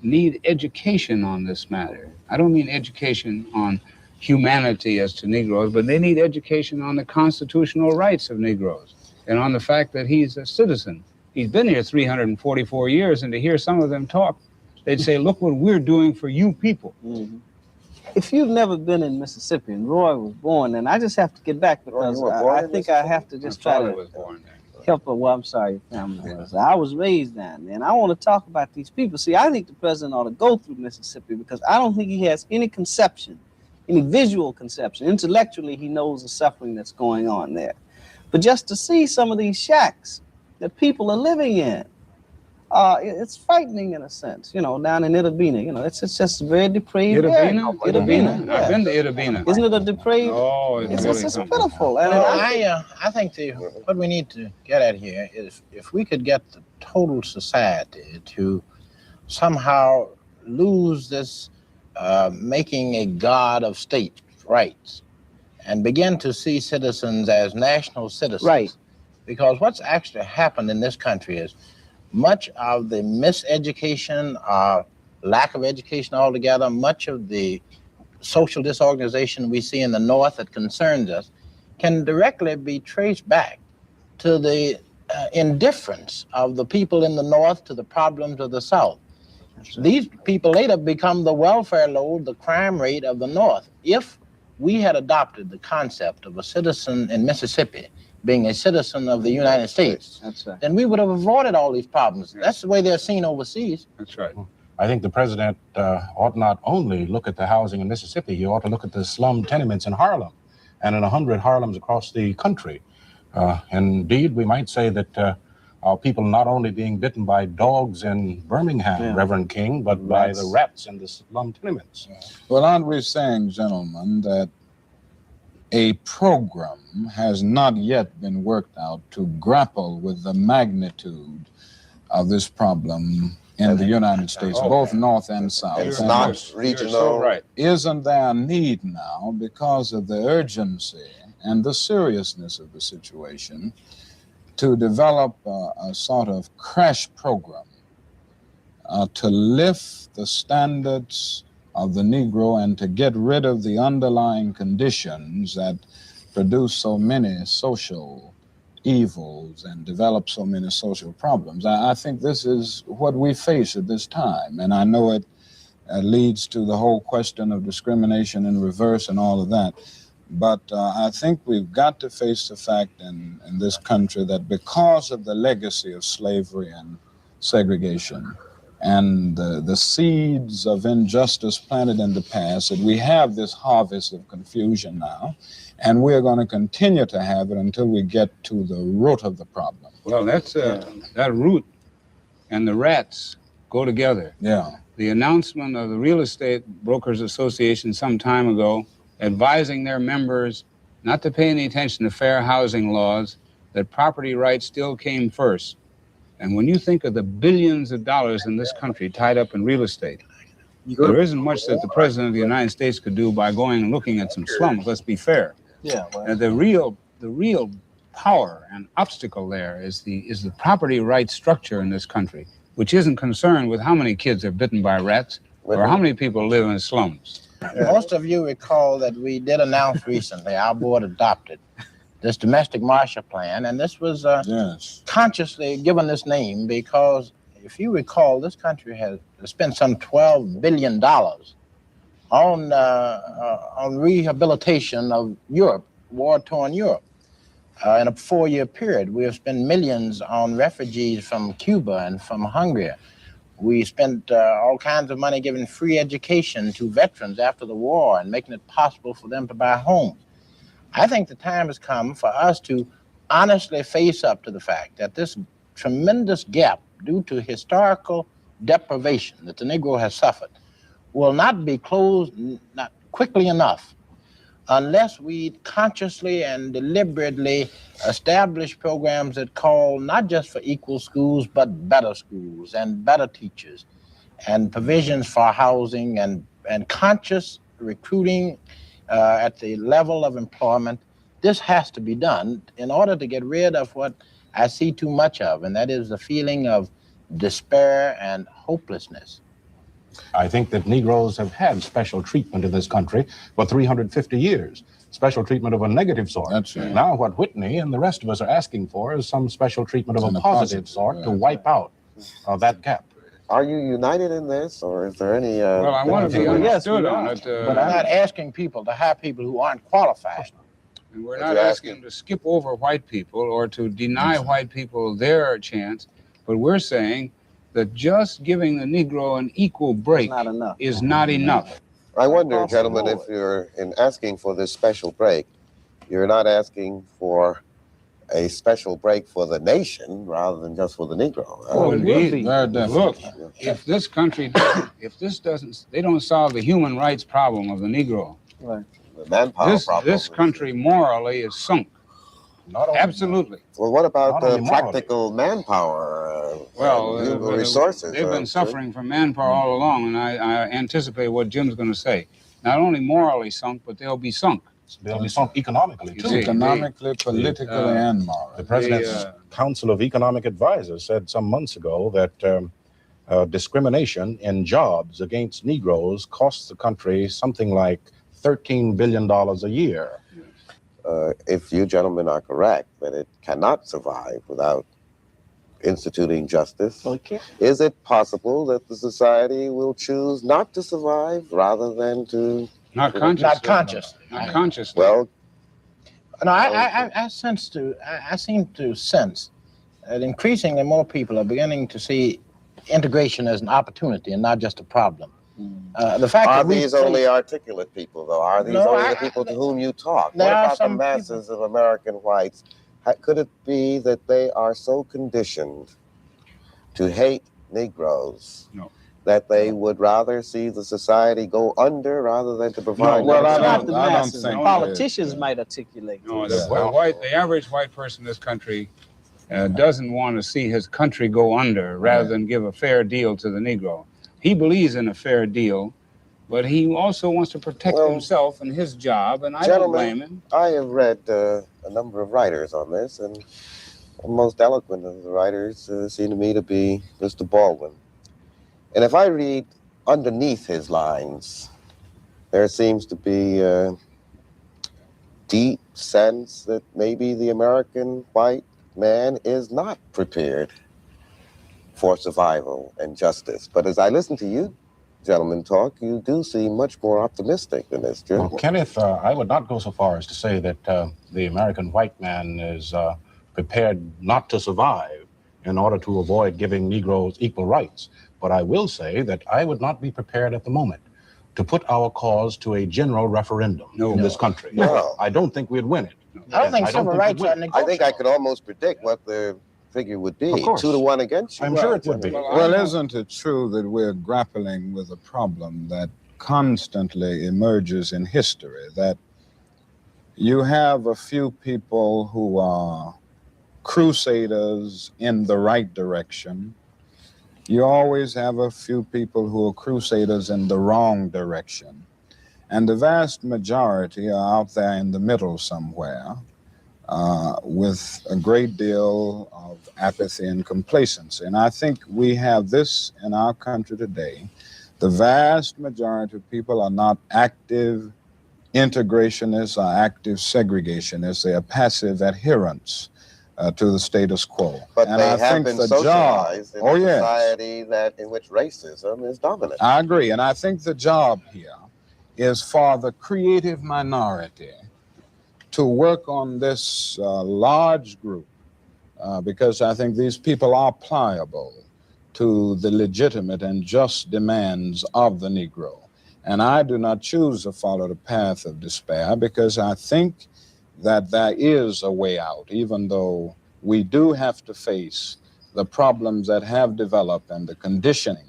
need education on this matter. I don't mean education on humanity as to Negroes, but they need education on the constitutional rights of Negroes and on the fact that he's a citizen. He's been here 344 years, and to hear some of them talk, they'd say, look what we're doing for you people. Mm-hmm. If you've never been in Mississippi, and Roy was born, and I just have to get back because I think I have to just try to help her. Well, I'm sorry, your family was. I was raised down there, and I want to talk about these people. See, I think the president ought to go through Mississippi because I don't think he has any conception, any visual conception. Intellectually, he knows the suffering that's going on there. But just to see some of these shacks that people are living in, it's frightening in a sense, you know, down in Itabena. You know, it's just very depraved. Itabena? Yeah. I've been to Itabena. Isn't it a depraved? Oh, it's pitiful. And I think what we need to get at here is if we could get the total society to somehow lose this making a god of state rights and begin to see citizens as national citizens. Right. Because what's actually happened in this country is much of the miseducation, lack of education altogether, much of the social disorganization we see in the North that concerns us can directly be traced back to the indifference of the people in the North to the problems of the South. These people later become the welfare load, the crime rate of the North. If we had adopted the concept of a citizen in Mississippi being a citizen of the United States, then we would have avoided all these problems. That's the way they're seen overseas. That's right. I think the president ought not only look at the housing in Mississippi, he ought to look at the slum tenements in Harlem and in 100 Harlems across the country. Indeed, we might say that our people not only being bitten by dogs in Birmingham, Reverend King, but by the rats in the slum tenements. Well, aren't we saying, gentlemen, that a program has not yet been worked out to grapple with the magnitude of this problem in the United States, both North and South? It's not regional. So right. Isn't there a need now, because of the urgency and the seriousness of the situation, to develop a sort of crash program to lift the standards of the Negro and to get rid of the underlying conditions that produce so many social evils and develop so many social problems? I think this is what we face at this time, and I know it leads to the whole question of discrimination in reverse and all of that. But I think we've got to face the fact in this country that because of the legacy of slavery and segregation and the seeds of injustice planted in the past, that we have this harvest of confusion now, and we're going to continue to have it until we get to the root of the problem. Well, that's that root and the rats go together. Yeah. the announcement of the Real Estate Brokers Association some time ago, advising their members not to pay any attention to fair housing laws, that property rights still came first. And when you think of the billions of dollars in this country tied up in real estate, there isn't much that the President of the United States could do by going and looking at some slums. Let's be fair. Yeah. Well, The real power and obstacle there is the property rights structure in this country, which isn't concerned with how many kids are bitten by rats or how many people live in slums. Most of you recall that we did announce recently, our board adopted this domestic Marshall Plan, and this was consciously given this name because, if you recall, this country has spent some $12 billion on rehabilitation of Europe, war-torn Europe. In a 4-year period, we have spent millions on refugees from Cuba and from Hungary. We spent all kinds of money giving free education to veterans after the war and making it possible for them to buy homes. I think the time has come for us to honestly face up to the fact that this tremendous gap due to historical deprivation that the Negro has suffered will not be closed not quickly enough unless we consciously and deliberately establish programs that call not just for equal schools, but better schools and better teachers and provisions for housing and conscious recruiting at the level of employment. This has to be done in order to get rid of what I see too much of, and that is the feeling of despair and hopelessness. I think that Negroes have had special treatment in this country for 350 years, special treatment of a negative sort. That's right. Now what Whitney and the rest of us are asking for is some special treatment of a positive sort to wipe out that gap. Are you united in this, or is there any... Well, I want to be understood on it. But I'm not asking people to hire people who aren't qualified. And we're not asking them to skip over white people or to deny white people their chance, but we're saying that just giving the Negro an equal break is not enough. I wonder, gentlemen, if you're in asking for this special break, you're not asking for a special break for the nation rather than just for the Negro. Oh, indeed. Look, if this country, they don't solve the human rights problem of the Negro. Right. The manpower problem. This country morally is sunk. Absolutely. Well, what about the practical manpower? Resources. They've been suffering from manpower all along, and I anticipate what Jim's going to say. Not only morally sunk, but they'll be sunk. They'll be sunk economically, too. Economically, politically, and morally. The President's Council of Economic Advisors said some months ago that discrimination in jobs against Negroes costs the country something like $13 billion a year. If you gentlemen are correct that it cannot survive without instituting justice, is it possible that the society will choose not to survive rather than to... Not consciously. Well, no, I seem to sense that increasingly more people are beginning to see integration as an opportunity and not just a problem. The fact are that these only articulate people, though? Are these only the people to whom you talk? What about the masses of American whites? Could it be that they are so conditioned to hate Negroes that they would rather see the society go under rather than to provide? Well, not the masses. Politicians might articulate. No, the average white person in this country doesn't want to see his country go under rather than give a fair deal to the Negro. He believes in a fair deal, but he also wants to protect himself and his job, and I don't blame him. I have read a number of writers on this, and the most eloquent of the writers seem to me to be Mr. Baldwin. And if I read underneath his lines, there seems to be a deep sense that maybe the American white man is not prepared for survival and justice. But as I listen to you gentlemen talk, you do seem much more optimistic than this, Jim. Well, Kenneth, I would not go so far as to say that the American white man is prepared not to survive in order to avoid giving Negroes equal rights. But I will say that I would not be prepared at the moment to put our cause to a general referendum in this country. No. I don't think we'd win it. I don't think civil rights are negotiable. I think I could almost predict what the figure would be. Of course. 2-1 against you. I'm sure it would be. Well, isn't it true that we're grappling with a problem that constantly emerges in history? That you have a few people who are crusaders in the right direction. You always have a few people who are crusaders in the wrong direction. And the vast majority are out there in the middle somewhere, with a great deal of apathy and complacency. And I think we have this in our country today. The vast majority of people are not active integrationists, are active segregationists. They are passive adherents to the status quo. But and they I have think been the socialized job, in a society in which racism is dominant. I agree. And I think the job here is for the creative minority to work on this large group, because I think these people are pliable to the legitimate and just demands of the Negro. And I do not choose to follow the path of despair, because I think that there is a way out, even though we do have to face the problems that have developed and the conditioning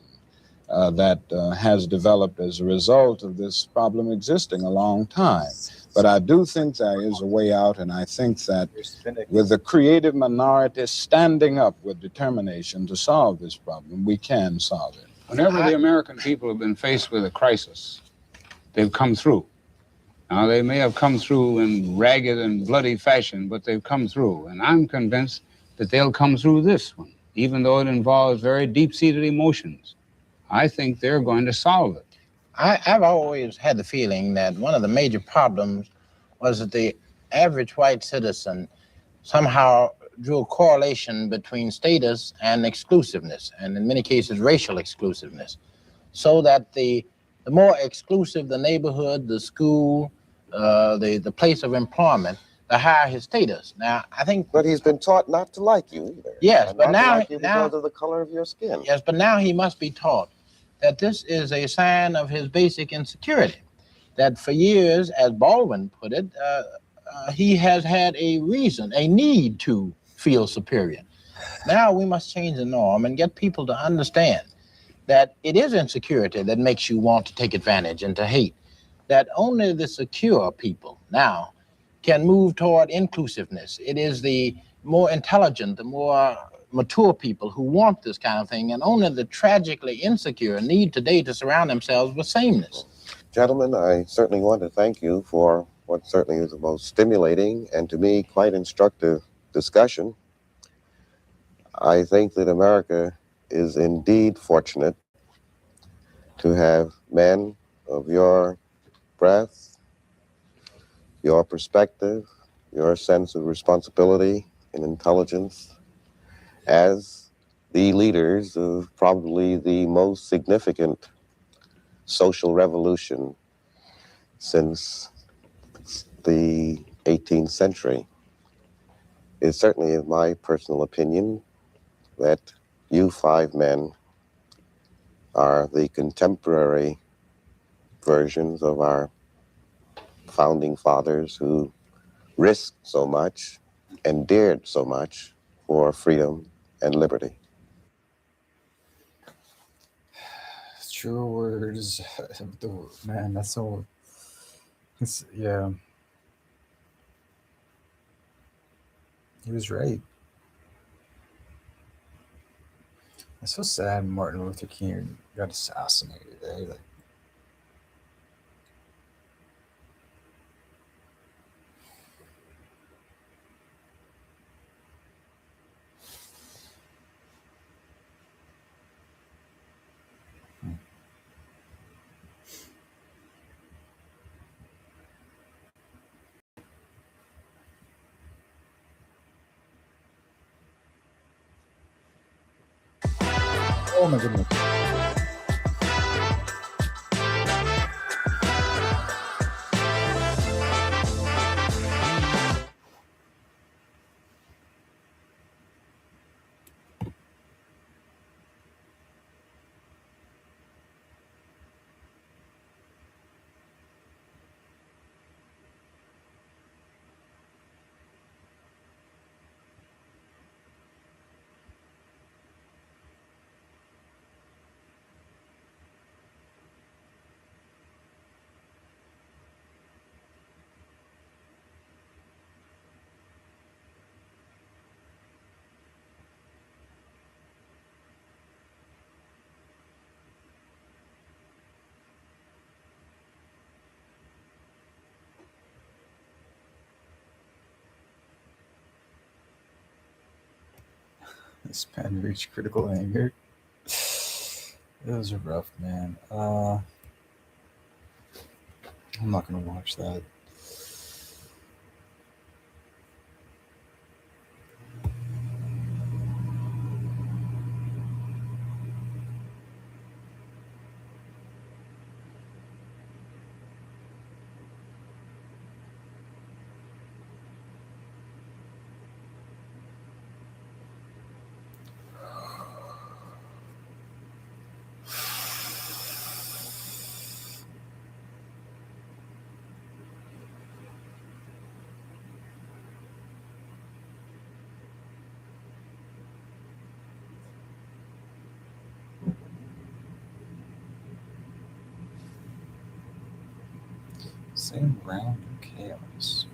that has developed as a result of this problem existing a long time. But I do think there is a way out, and I think that with the creative minority standing up with determination to solve this problem, we can solve it. Whenever the American people have been faced with a crisis, they've come through. Now, they may have come through in ragged and bloody fashion, but they've come through. And I'm convinced that they'll come through this one, even though it involves very deep-seated emotions. I think they're going to solve it. I've always had the feeling that one of the major problems was that the average white citizen somehow drew a correlation between status and exclusiveness, and in many cases, racial exclusiveness, so that the more exclusive the neighborhood, the school, the place of employment, the higher his status. Now, I think... But he's been taught not to like you either. Yes, but not now... to like you because of the color of your skin. Yes, but now he must be taught that this is a sign of his basic insecurity, that for years, as Baldwin put it, he has had a reason, a need to feel superior. Now we must change the norm and get people to understand that it is insecurity that makes you want to take advantage and to hate, that only the secure people now can move toward inclusiveness. It is the more intelligent, the more mature people who want this kind of thing, and only the tragically insecure need today to surround themselves with sameness. Gentlemen, I certainly want to thank you for what certainly is the most stimulating and to me quite instructive discussion. I think that America is indeed fortunate to have men of your breadth, your perspective, your sense of responsibility and intelligence as the leaders of probably the most significant social revolution since the 18th century. It certainly is my personal opinion that you 5 men are the contemporary versions of our founding fathers who risked so much and dared so much for freedom and liberty. True words. Man, that's so... yeah. He was right. It's so sad Martin Luther King got assassinated. Eh? Like, oh my goodness. This pen reached critical anger. Those are rough, man. I'm not gonna watch that. Same round of chaos.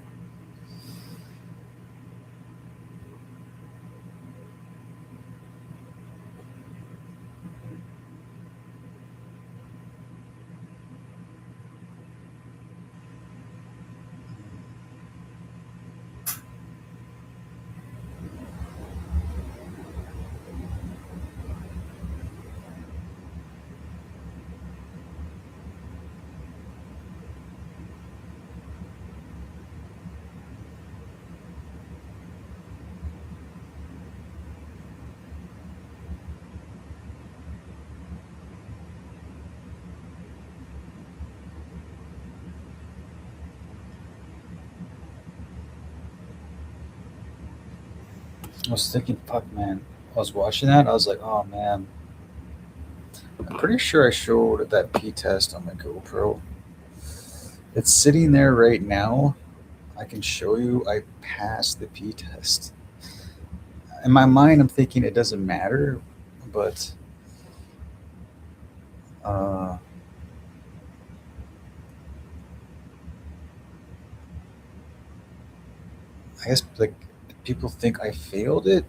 I was thinking, fuck, man. I was watching that. I was like, oh man. I'm pretty sure I showed that P test on my GoPro. It's sitting there right now. I can show you. I passed the P test. In my mind, I'm thinking it doesn't matter, but uh, I guess like people think I failed it,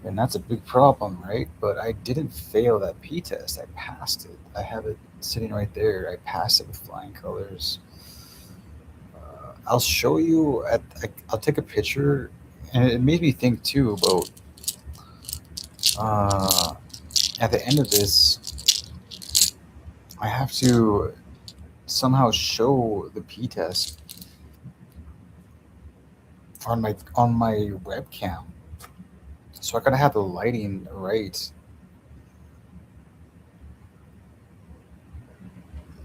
and that's a big problem, right? But I didn't fail that P test. I passed it. I have it sitting right there. I passed it with flying colors. I'll show you. I'll take a picture, and it made me think too about at the end of this, I have to somehow show the P test on my webcam. So I gotta have the lighting right.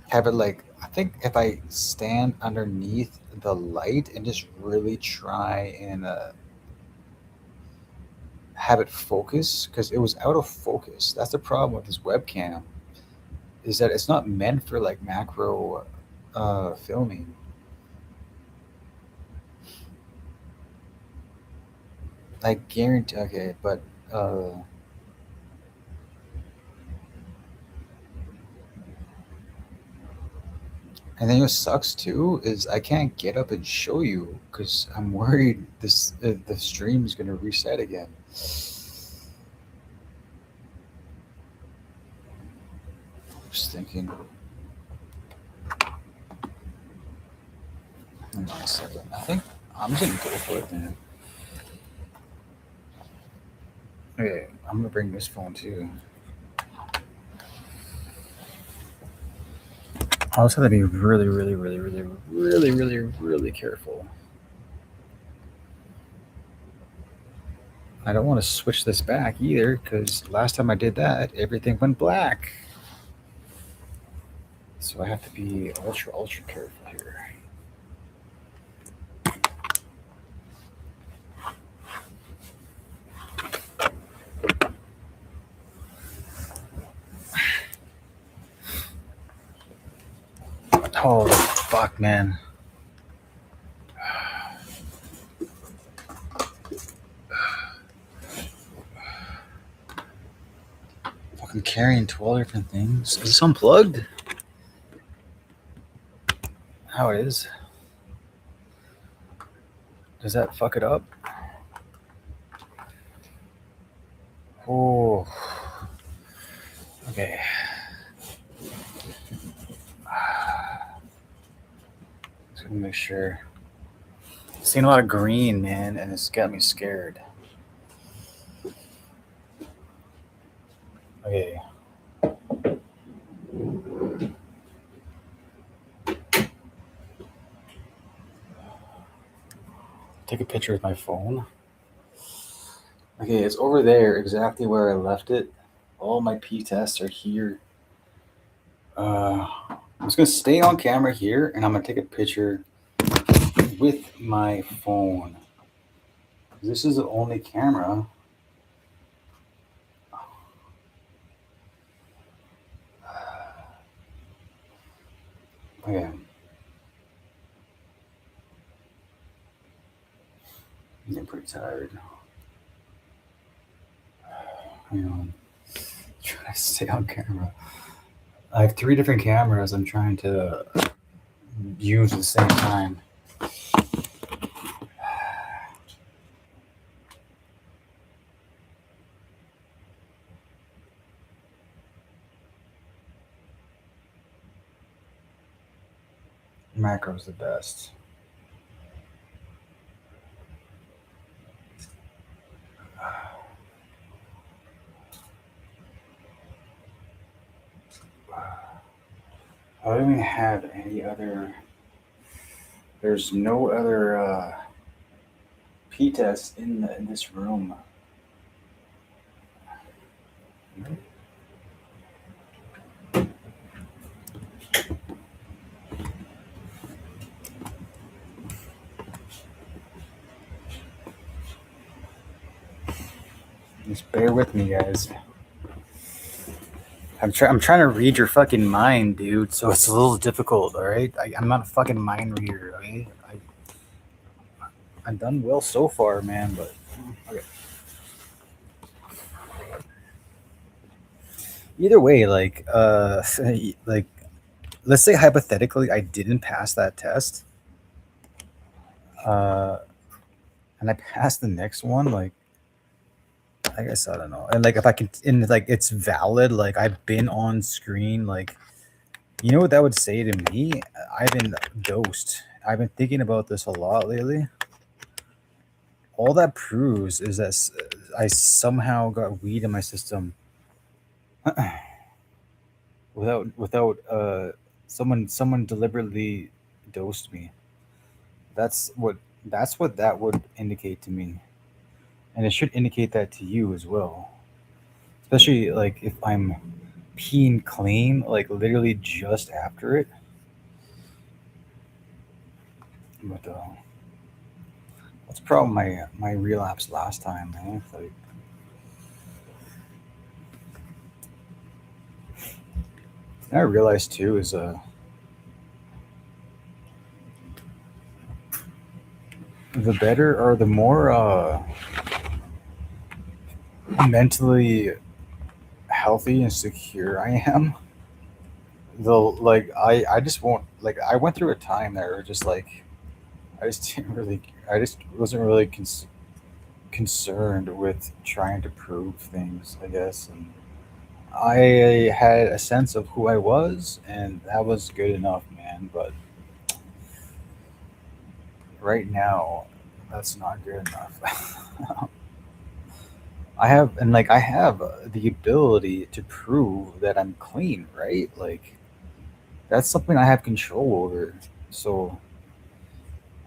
Have it like I think if I stand underneath the light and just really try and have it focus because it was out of focus. That's the problem with this webcam is that it's not meant for like macro filming. I guarantee. Okay, but and then what sucks too is I can't get up and show you because I'm worried the stream is gonna reset again. Just thinking. Hang on a second. I think I'm just gonna go for it, man. Okay, I'm gonna bring this phone too. I also have to be really, really, really, really, really, really, really careful. I don't want to switch this back either because last time I did that, everything went black. So I have to be ultra, ultra careful here. Holy fuck, man. Fucking carrying 12 different things. Is this unplugged? How it is? Does that fuck it up? Oh. Okay. Just gonna make sure. Seen a lot of green, man, and it's got me scared. take a picture with my phone. Okay, it's over there, exactly where I left it. All my p-tests are here. I'm just gonna stay on camera here, and I'm gonna take a picture with my phone. This is the only camera. Okay. I'm getting pretty tired. Hang on. Trying to stay on camera. I have 3 different cameras I'm trying to use at the same time. Macro's the best. I don't even have any other. There's no other p-tests in this room. Just bear with me, guys. I'm trying to read your fucking mind, dude. So it's a little difficult. All right, I'm not a fucking mind reader. Okay, I've done well so far, man. But okay. Either way, like let's say hypothetically I didn't pass that test, and I passed the next one, like I guess I don't know, and like if I can, and like it's valid, like I've been on screen, like you know what that would say to me? I've been dosed. I've been thinking about this a lot lately. All that proves is that I somehow got weed in my system without someone deliberately dosed me. That's what that would indicate to me, and it should indicate that to you as well. Especially like if I'm peeing clean, like literally just after it. But what's the problem? My relapse last time, man. Like I realized too is the better or the more mentally healthy and secure I am, the like I just won't like I went through a time that were just like I just didn't really I just wasn't really concerned with trying to prove things, I guess, and I had a sense of who I was, and that was good enough, man. But right now, that's not good enough. I have the ability to prove that I'm clean, right? Like that's something I have control over. So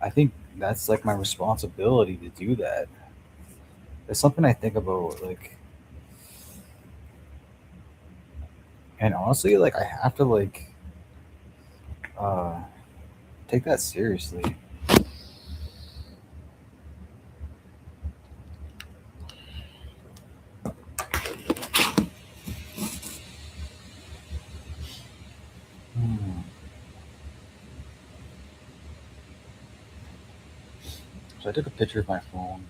I think that's like my responsibility to do that. It's something I think about, like, and honestly, like I have to like uh, take that seriously. Hmm. So I took a picture of my phone.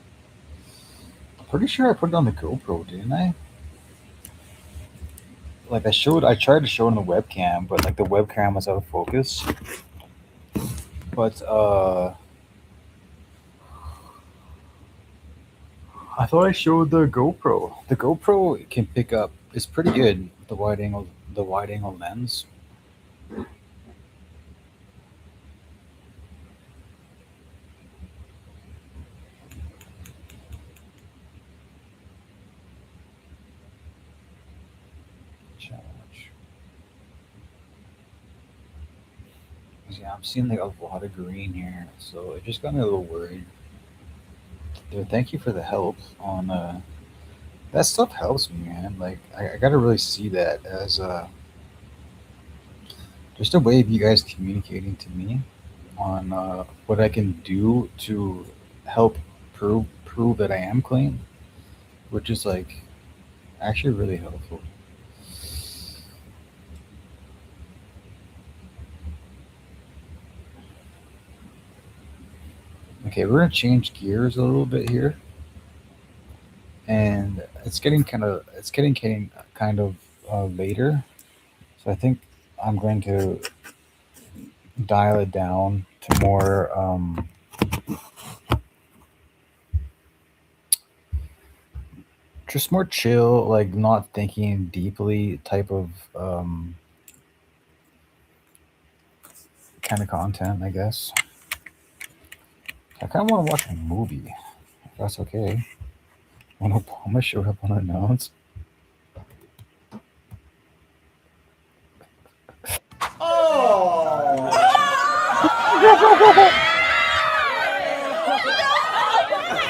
I'm pretty sure I put it on the GoPro, didn't I? Like I tried to show it on the webcam, but like the webcam was out of focus. But I thought I showed the GoPro. The GoPro can pick up. It's pretty good. The wide angle lens. Challenge. Yeah, I'm seeing like a lot of green here, so it just got me a little worried. Dude, thank you for the help on that stuff helps me, man. Like I gotta really see that as just a way of you guys communicating to me on what I can do to help prove that I am clean, which is like actually really helpful. Okay, we're gonna change gears a little bit here, and it's getting kind of later, so I think I'm going to dial it down to more just more chill, like not thinking deeply type of kind of content, I guess. I kind of want to watch a movie, if that's okay. When Obama showed up unannounced.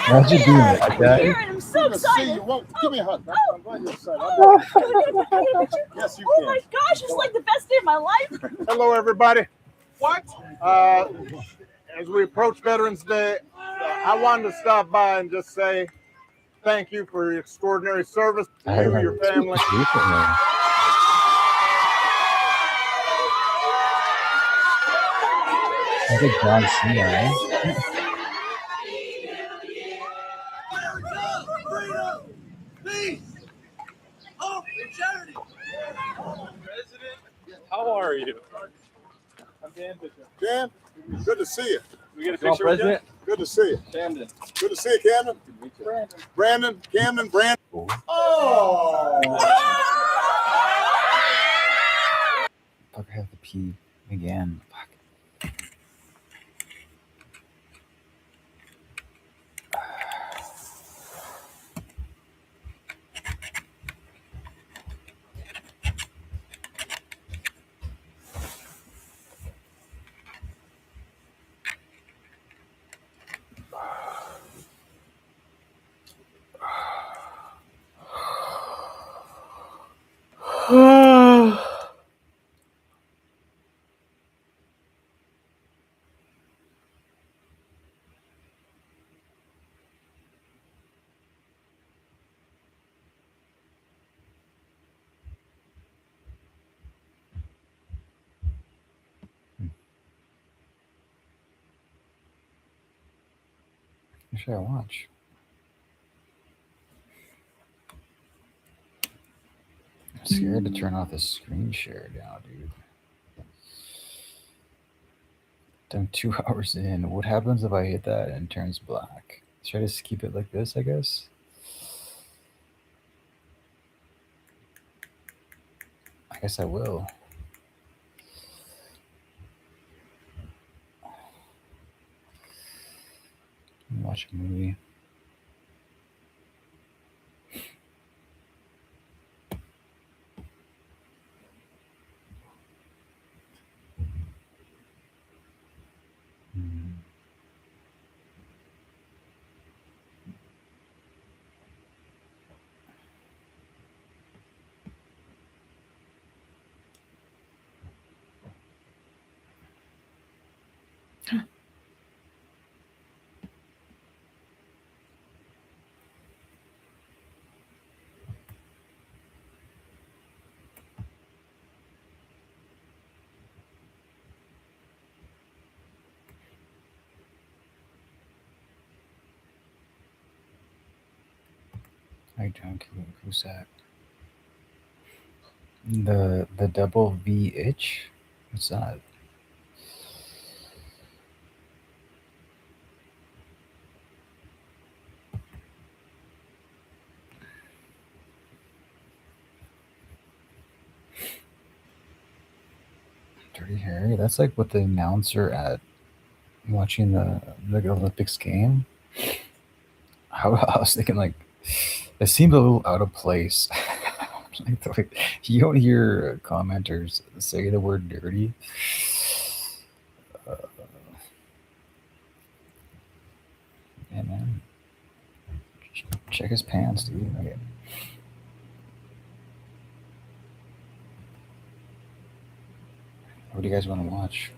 How'd you do that, guys? I'm so excited. Give me a hug. I'm glad you're excited. Yes, you Oh can. my gosh, it's like the best day of my life. Hello, everybody. What? As we approach Veterans Day, I wanted to stop by and just say thank you for your extraordinary service to I you, remember your family. recently. I think John Cena, right? How are you? I'm Dan Bishop. Dan, good to see you. We get a picture with you? Good to see you. Camden. Good to see you, Camden. Brandon, Camden, Brandon. Oh! Fuck, I have to pee again. Fuck. What should I watch? I'm scared to turn off the screen share now, dude. I'm 2 hours in. What happens if I hit that and it turns black? Should I just keep it like this, I guess? I guess I will. Watch a movie. Hi, John Cusack. The double V itch? What's that? Dirty Harry? That's like what the announcer at watching the Olympics game. I was thinking like it seemed a little out of place. Like the way, you don't hear commenters say the word dirty. Yeah, man. Check his pants, dude. Okay. What do you guys want to watch?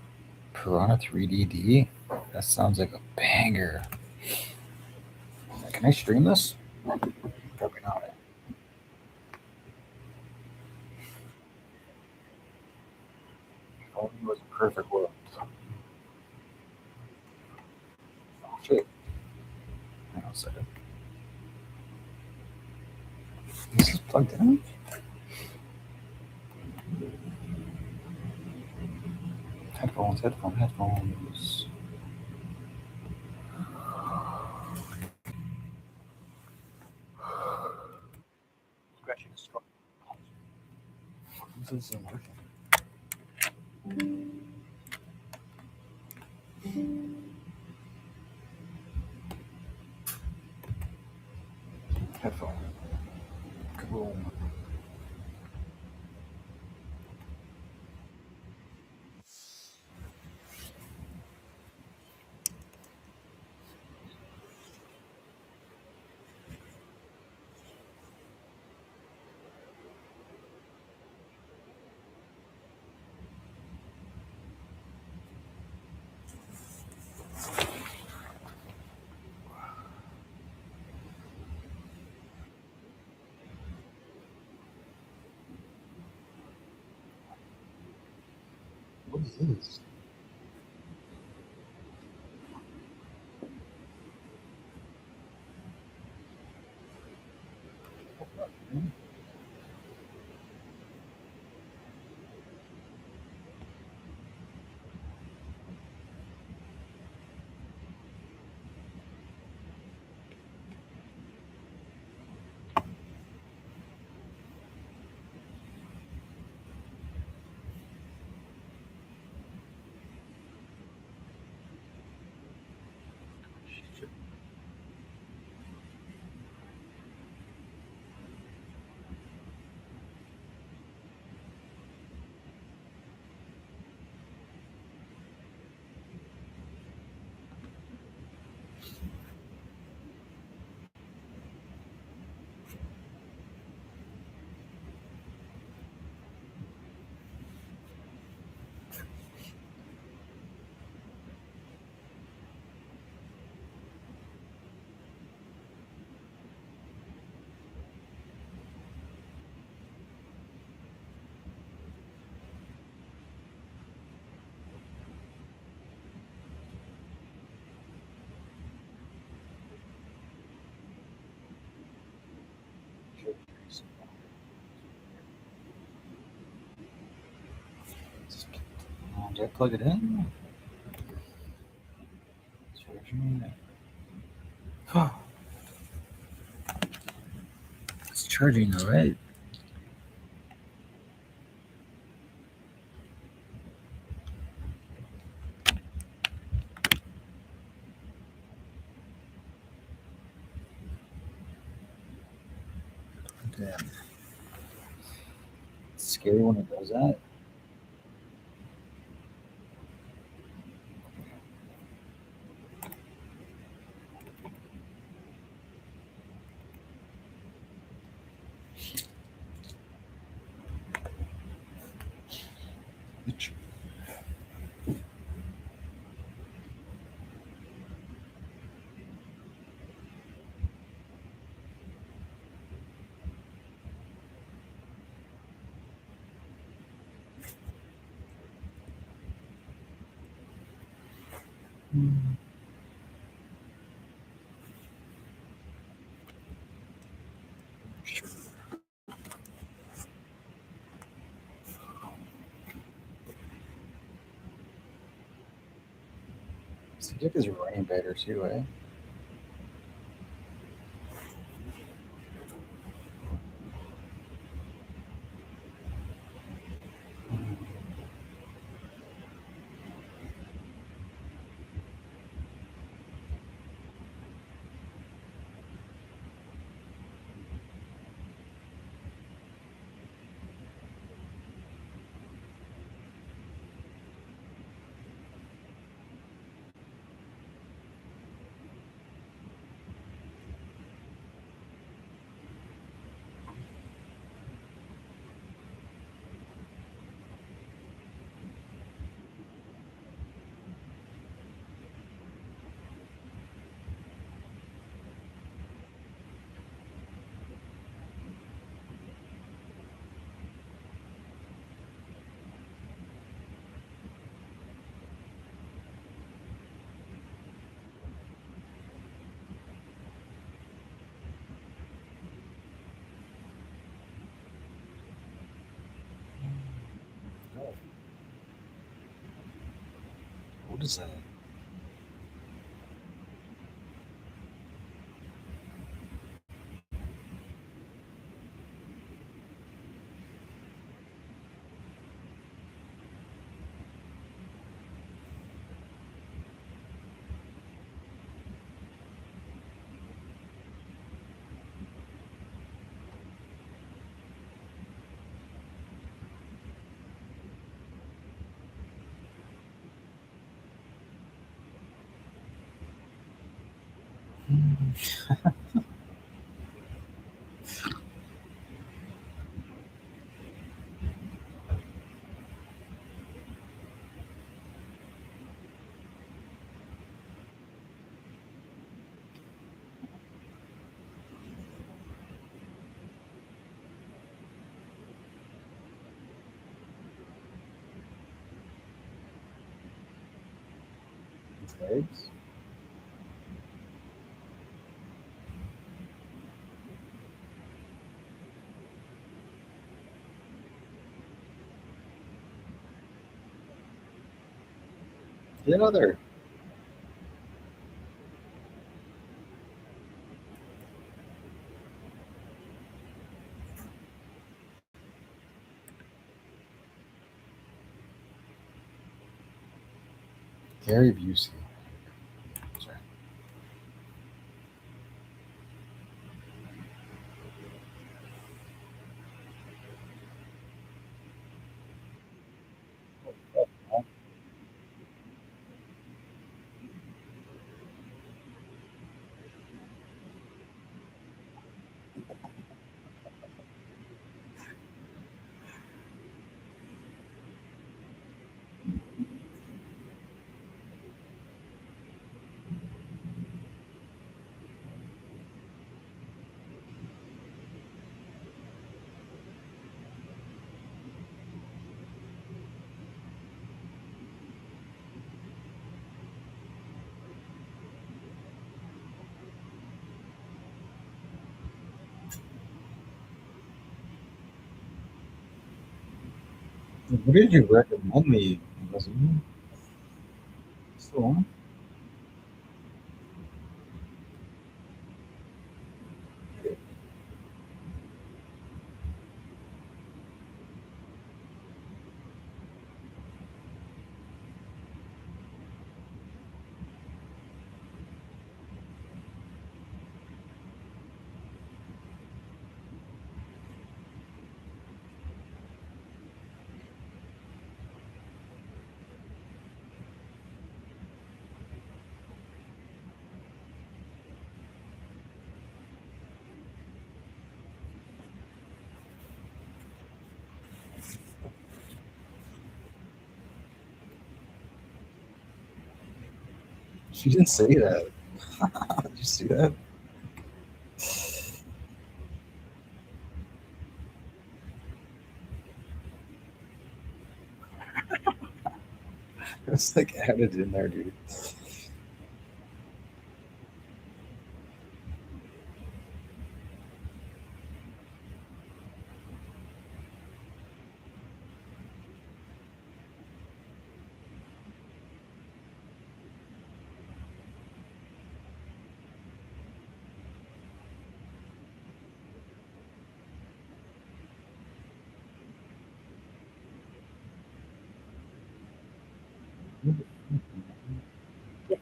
Piranha 3DD? That sounds like a banger. Can I stream this? Probably not. If only it was a perfect world. Oh, shit. Hang on a second. This is plugged in? Headphones. Scratching the skull. This isn't working. Headphone. Kaboom. What is this? Do I plug it in? It's charging, all right. Damn. It's scary when it does that. Dick is rain better too, eh? What is that? Eggs? Get out there. Gary Busey. Sorry. What did you recommend me? Still on? She didn't say that. Did you see that? It's like added in there, dude.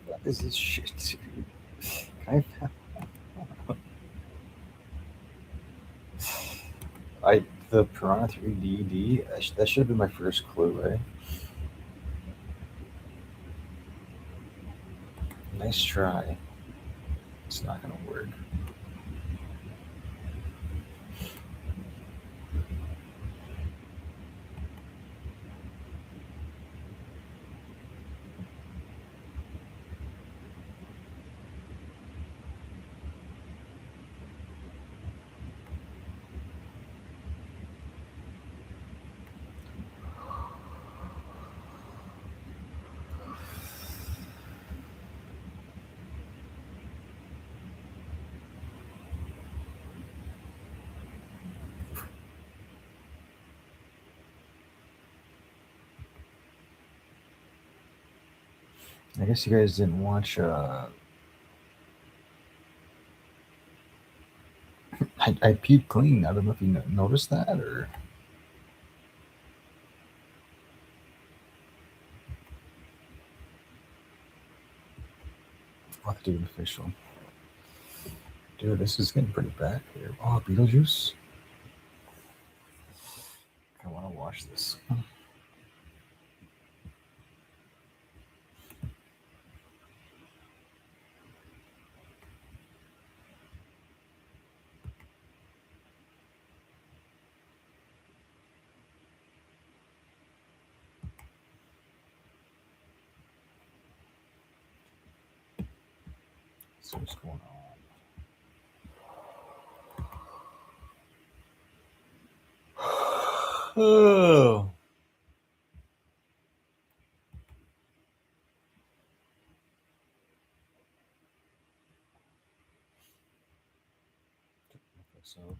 What is this shit, dude? The Piranha 3D, that should have been my first clue, right? Nice try. It's not gonna work. I guess you guys didn't watch. I peed clean. I don't know if you noticed that or. I'll have to do it official. Dude, this is getting pretty bad here. Oh, Beetlejuice. I want to watch this. So what's going on? Oh. So.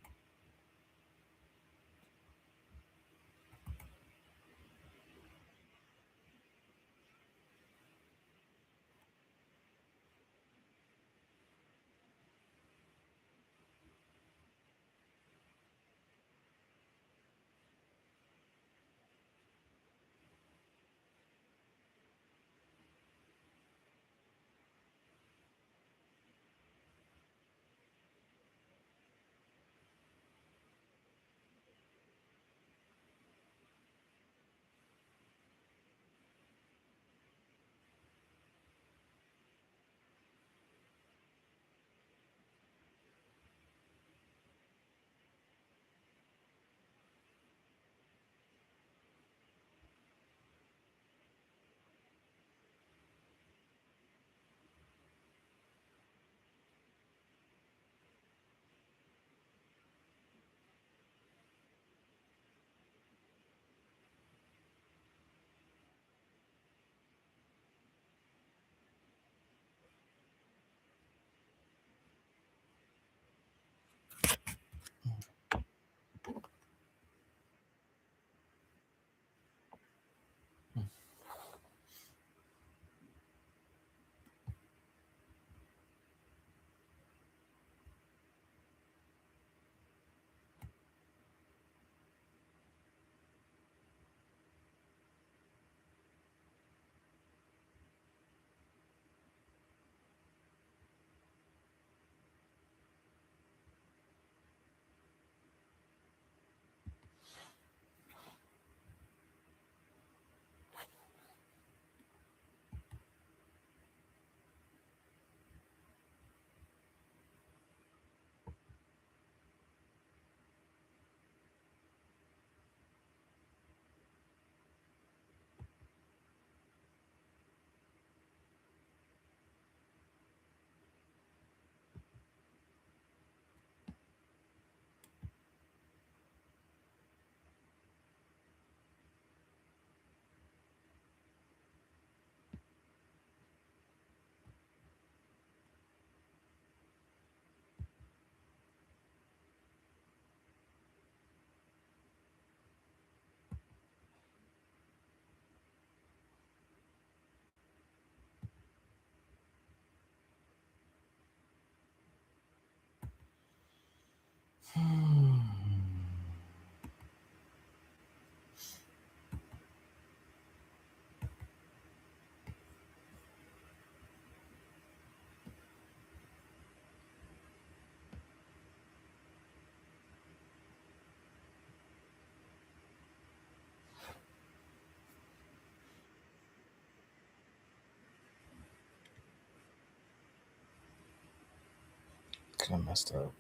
Kind of messed up.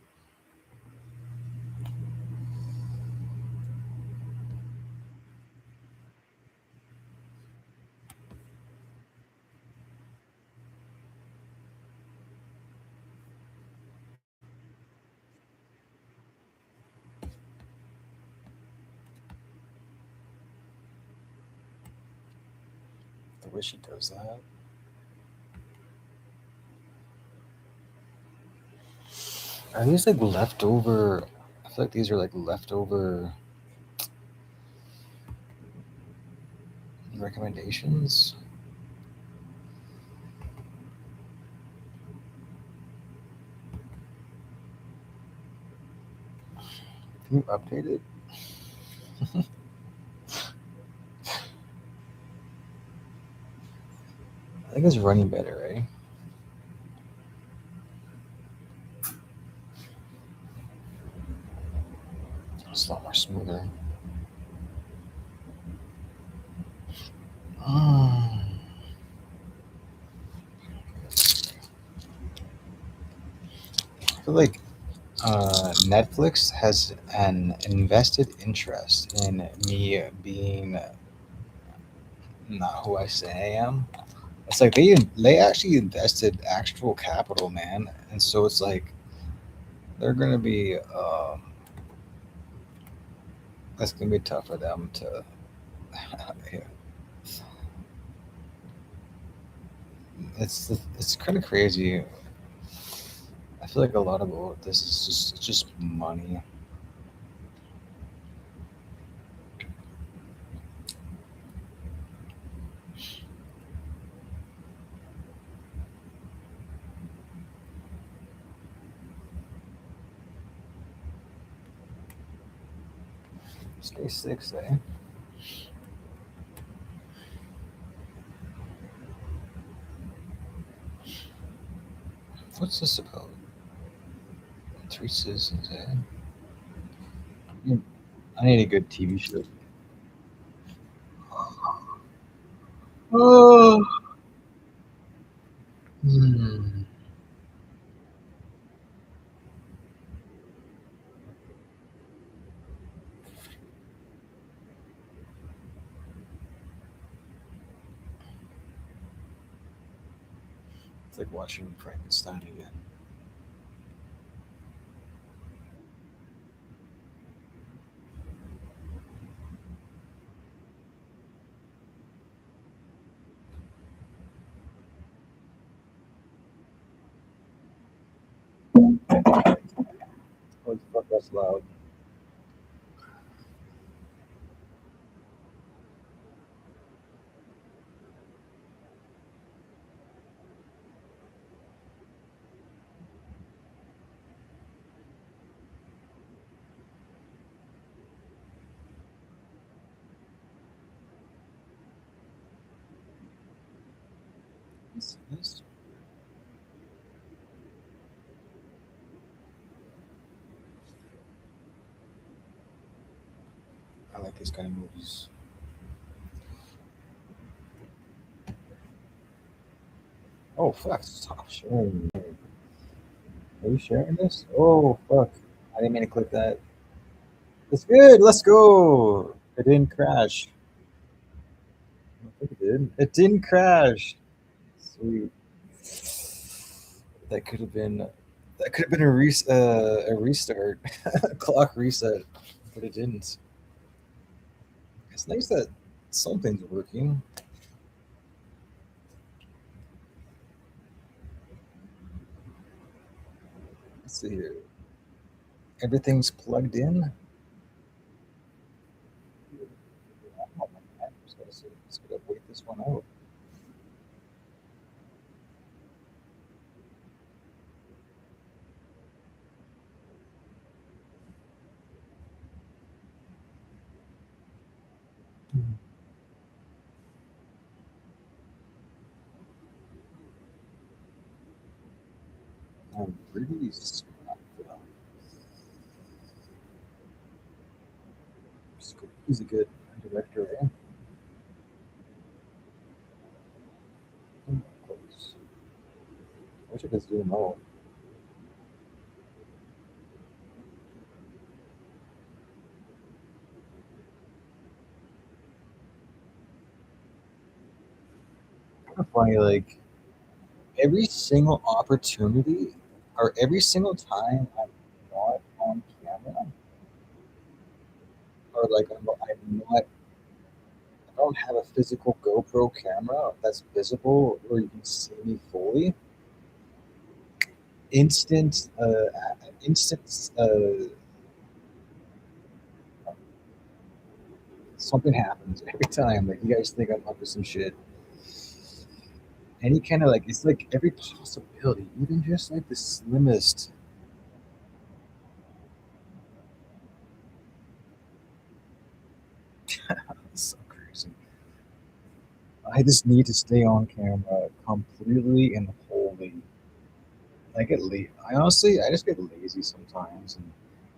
The way she does that. Are these like leftover? I feel like these are like leftover recommendations. Can you update it? I think it's running better, right? It's a lot more smoother. I feel like Netflix has an invested interest in me being not who I say I am. It's like they actually invested actual capital, man, and so it's like they're gonna be that's gonna be tough for them to. Yeah. It's kind of crazy. I feel like a lot of this is just money. Stay 6, eh? What's this about? 3 seasons, eh? I need a good TV show. Oh. Hmm. It's like watching Frankenstein again. What the fuck? That's loud. This. I like these kind of movies. Oh fuck! Stop sharing. Are you sharing this? Oh fuck! I didn't mean to click that. It's good. Let's go. It didn't crash. I don't think it did. It didn't crash. Sweet. That could have been. That could have been a restart, clock reset, but it didn't. It's nice that something's working. Let's see here. Everything's plugged in. Oh, man, I'm just gonna wait this one out. I'm really smart. He's a good director. Eh? Close. I wish I could zoom out. Kind of funny, like every single opportunity or every single time I'm not on camera or like I'm not I don't have a physical GoPro camera that's visible where you can see me fully. Instant, instant, something happens every time. Like you guys think I'm up to some shit. Any kind of like it's like every possibility, even just like the slimmest. I just need to stay on camera completely and wholly. I get late. I just get lazy sometimes, and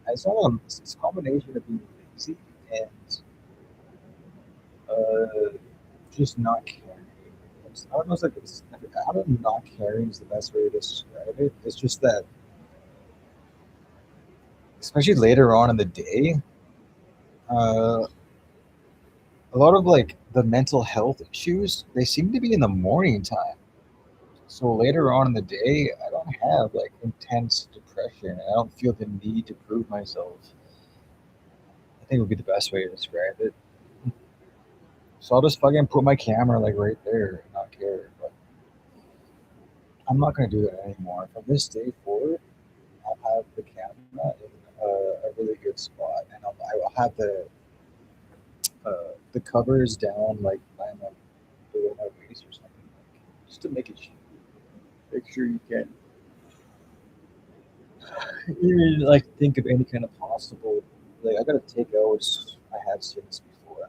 it's a combination of being lazy and just not caring. I don't know. I don't know. Not caring is the best way to describe it. It's just that, especially later on in the day, uh, a lot of like the mental health issues they seem to be in the morning time. So later on in the day, I don't have like intense depression. I don't feel the need to prove myself. I think would be the best way to describe it. So I'll just fucking put my camera like right there and not care. But I'm not gonna do that anymore. From this day forward, I'll have the camera in a really good spot, and I will have the covers down like by my below my waist or something, like, just to make it cheap. Make sure you can even like think of any kind of possible. Like I gotta take out. I have seen this before.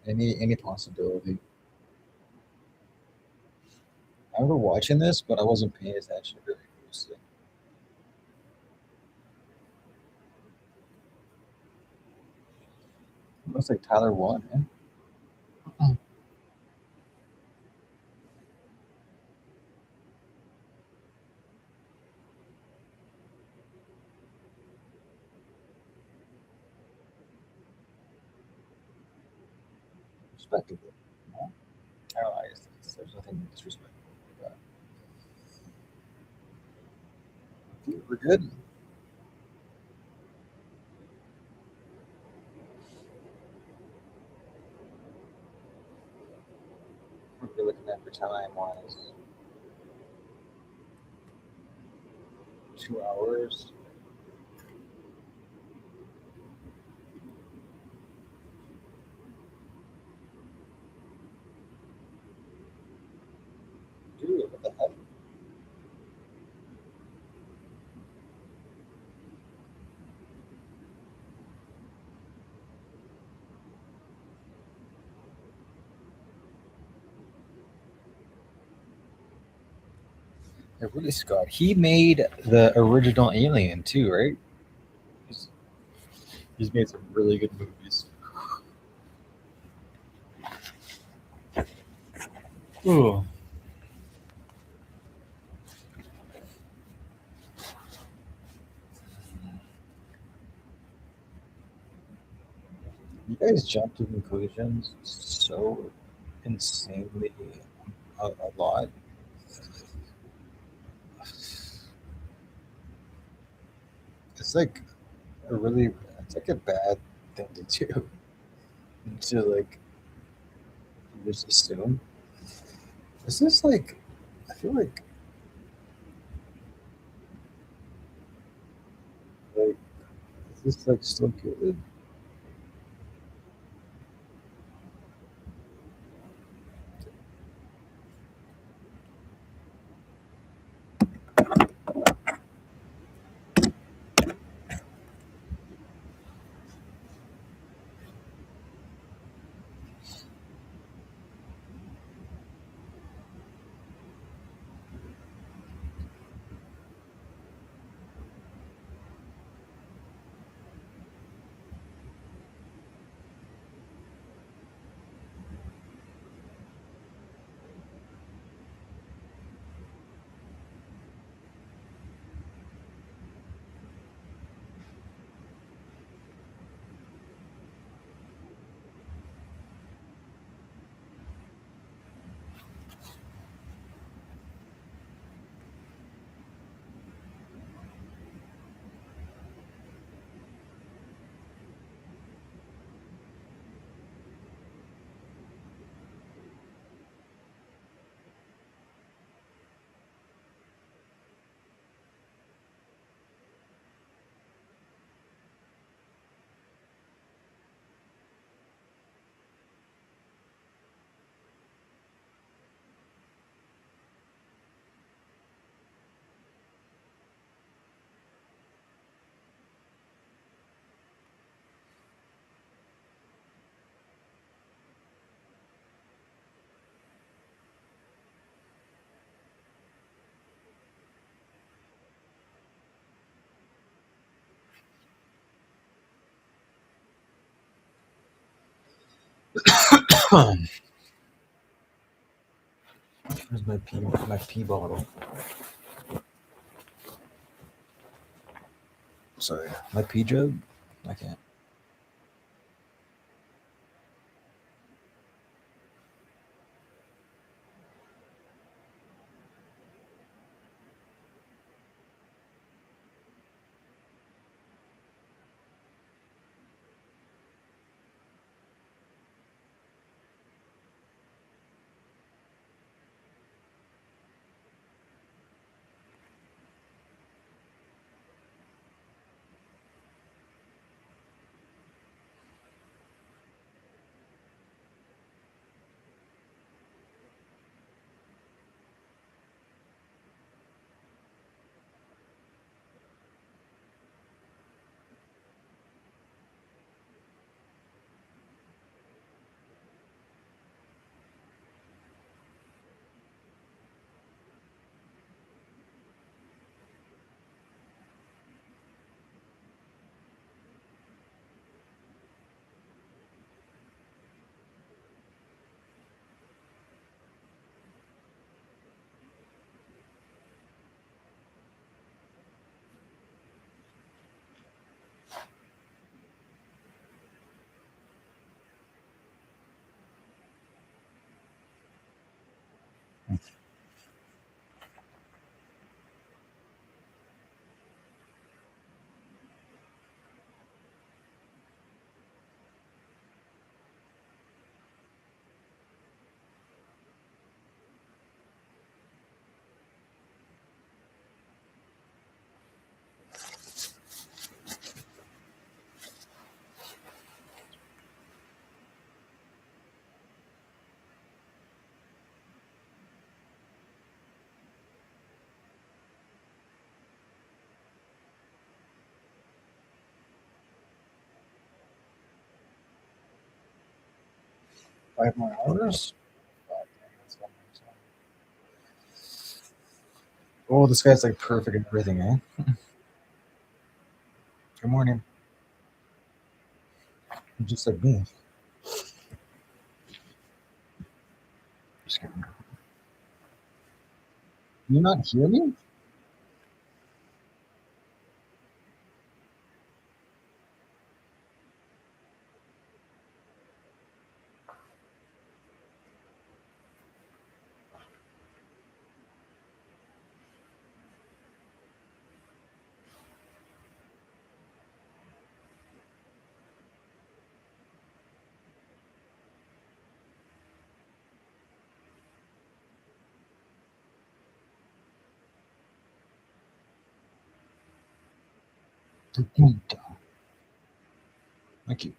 Any possibility. I remember watching this, but I wasn't paying attention very closely. Looks like Tyler won, man. Respectable. No? I don't know. There's nothing disrespectful about that. We're good. What we're looking at for time wise, 2 hours. Dude, what the heck? Yeah, Ridley Scott. He made the original Alien too, right? He's made some really good movies. Ooh. You guys jump to conclusions so insanely a lot. It's like it's like a bad thing to do. To like just assume. Is this like, I feel like, is this like still good? Where's my pee bottle? Sorry, my pee jug. I can't. Five more hours? Oh, this guy's like perfect at everything, eh? Good morning. Just like me. Just kidding. You not hear me? Thank you.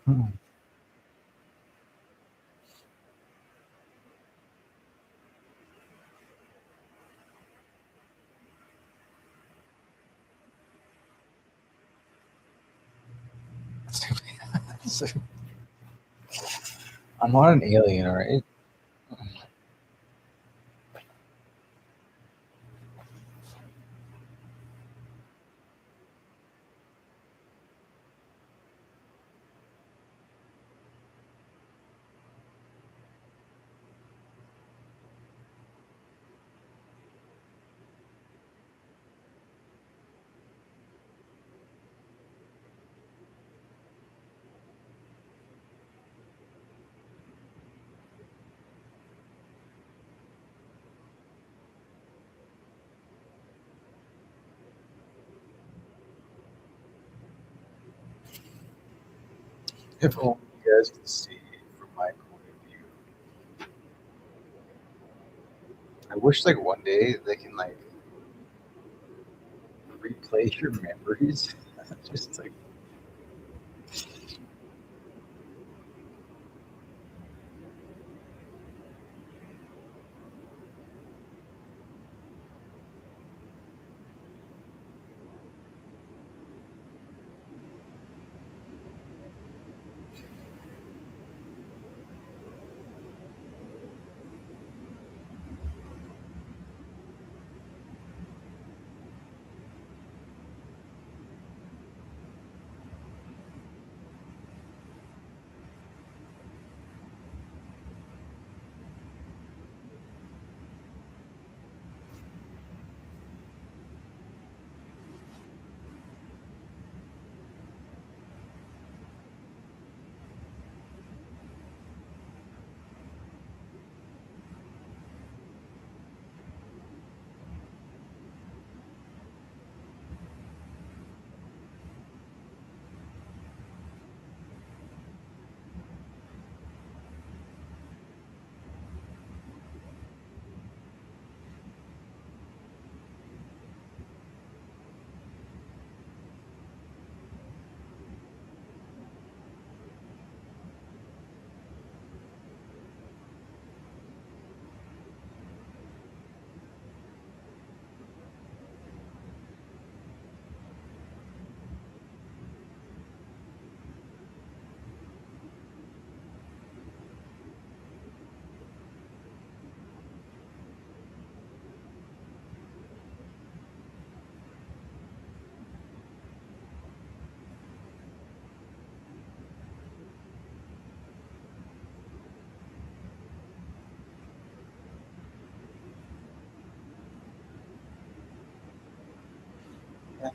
Hmm. So, I'm not an alien, all right? If only you guys could see from my point of view. I wish like one day they can like replay your memories. Just like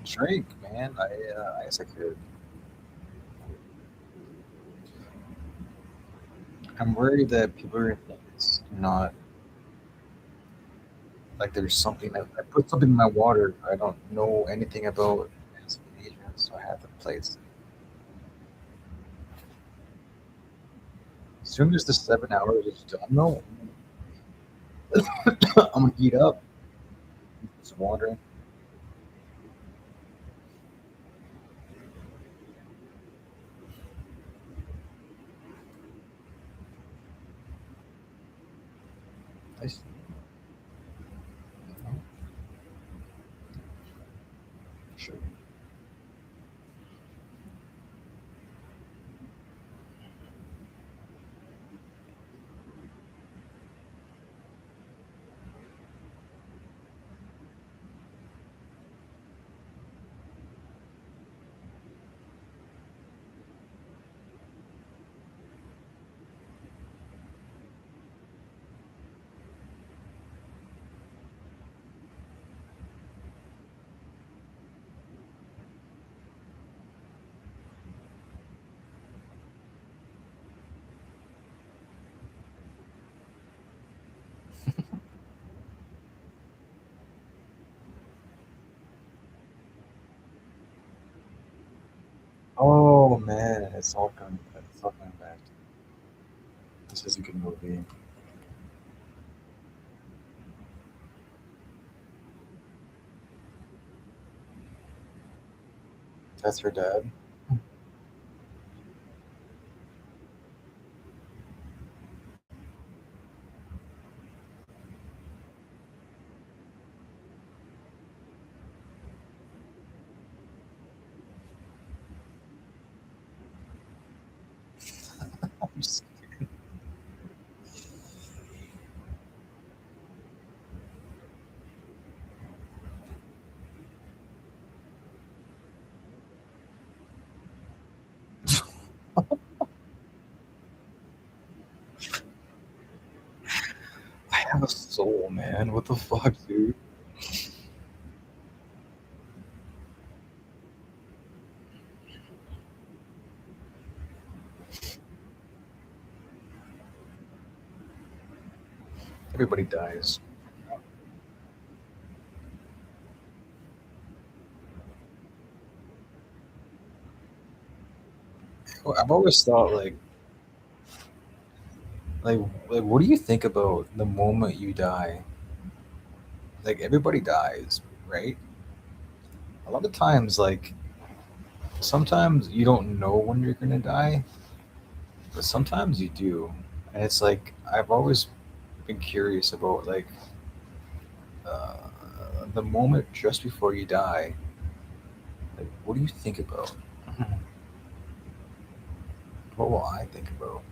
Drink, man. I guess I could. I'm worried that people are gonna think it's not like there's something that I put something in my water I don't know anything about as an agent, so I have to play it. As soon as the 7 hours is done, though, I'm gonna heat up. Some water. Nice. Sure. Oh man, it's all coming back. This is a good movie. That's her dad. I'm just- I have a soul, man. What the fuck, dude? Everybody dies. Well, I've always thought like like what do you think about the moment you die? Like everybody dies, right? A lot of times, like sometimes you don't know when you're gonna die, but sometimes you do. And it's like I've always been curious about uh, the moment just before you die. Like, what do you think about? What will I think about?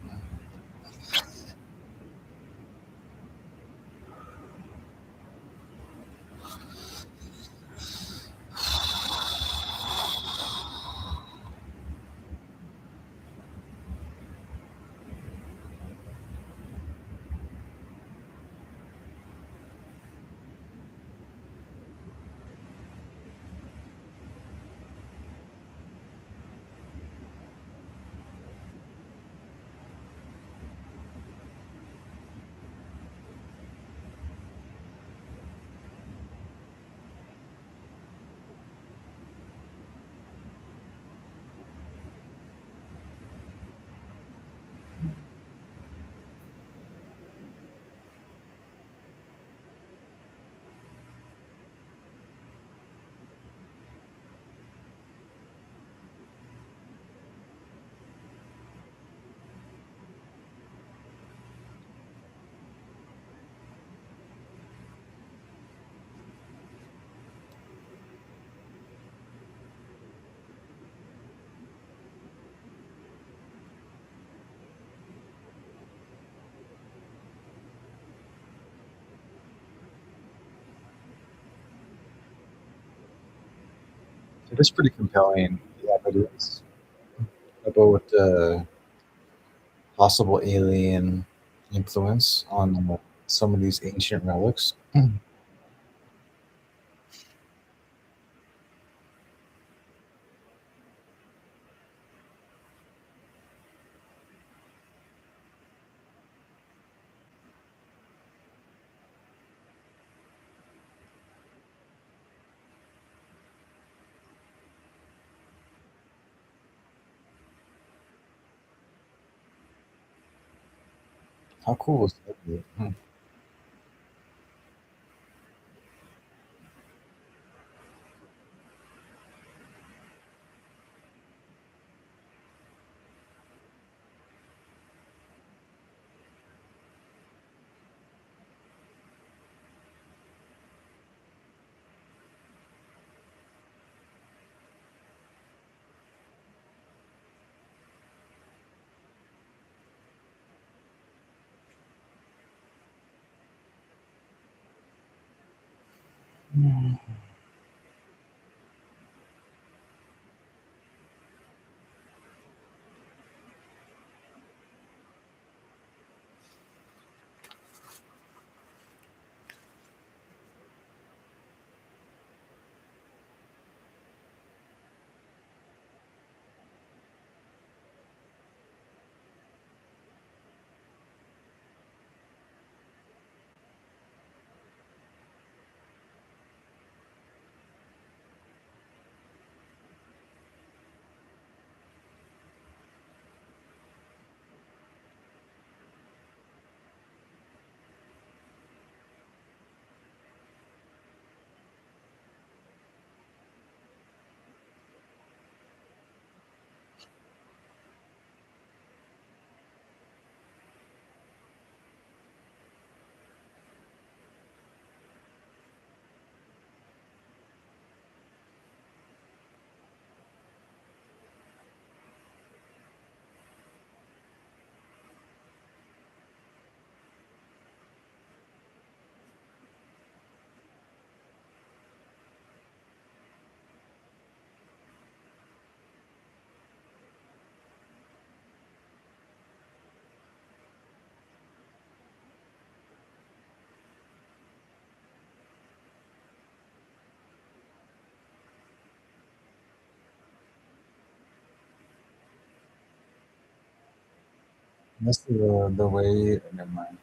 It is pretty compelling, the evidence about possible alien influence on some of these ancient relics. How cool is that? Hmm. That's the way. Never mind.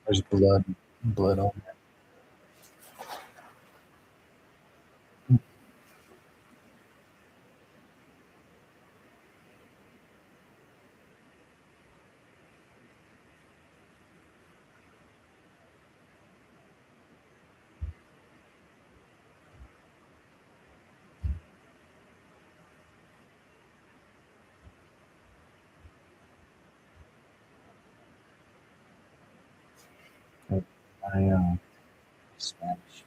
There's blood on there. I Spanish.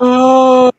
Oh.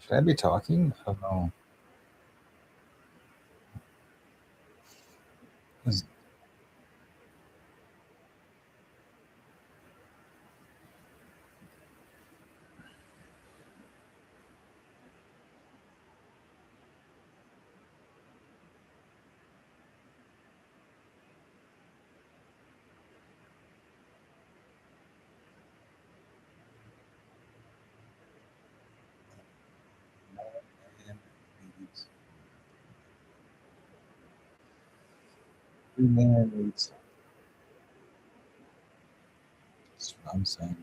Should I be talking? I don't know. That's what I'm saying.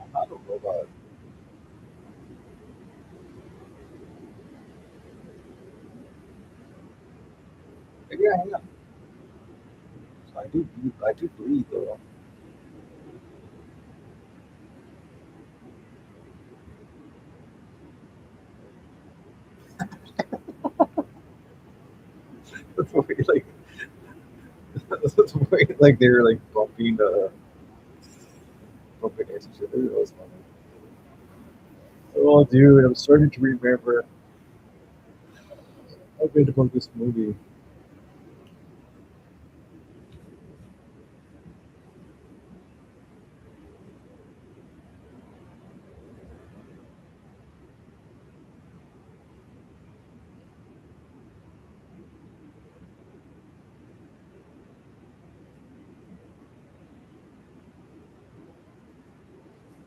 I'm not a robot. Maybe I am. So I do breathe though. That's the way, like, that's the way, like, they were like bumping into each other. That was funny. Oh, dude, I'm starting to remember a bit about this movie.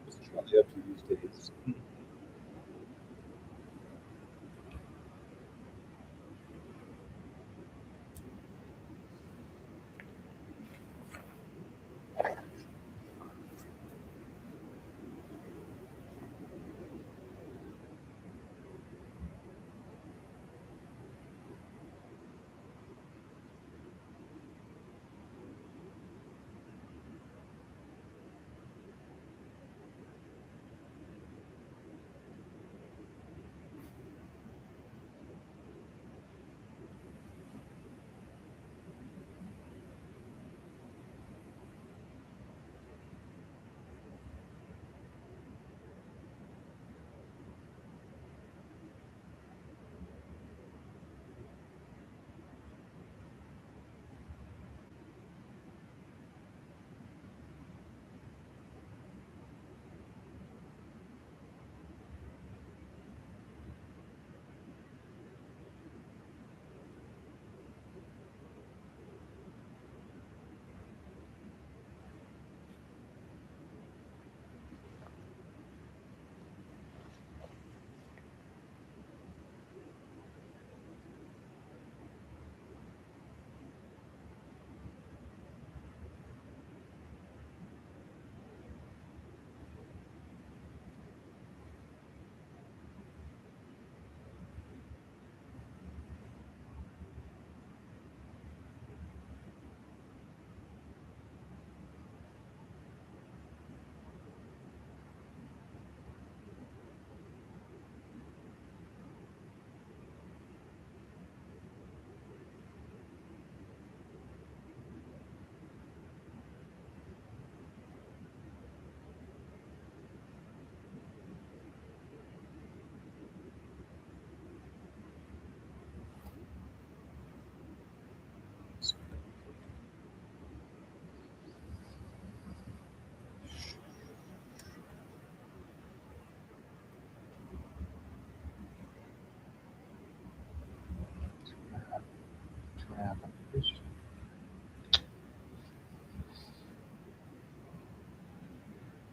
It's really up to these days.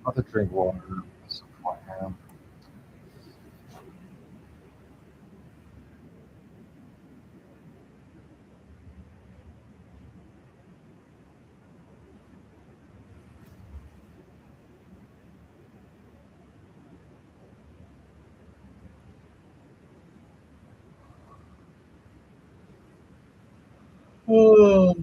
I'll have to drink water. What's the point, man? Oh.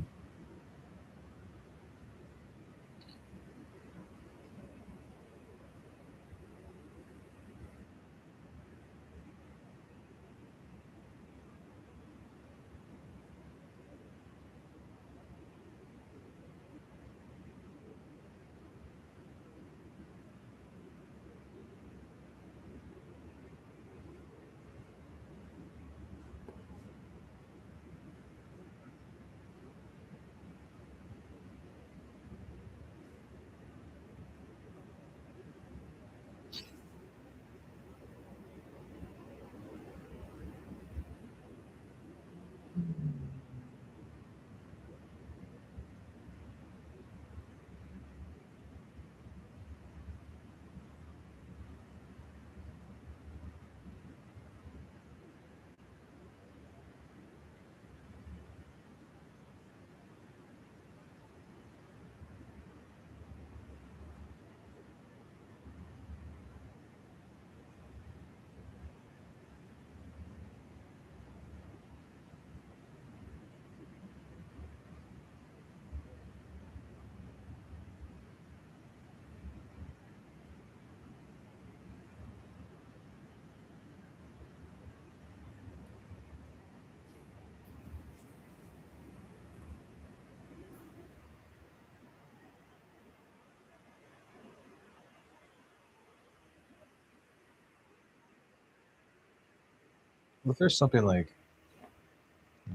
What if there's something like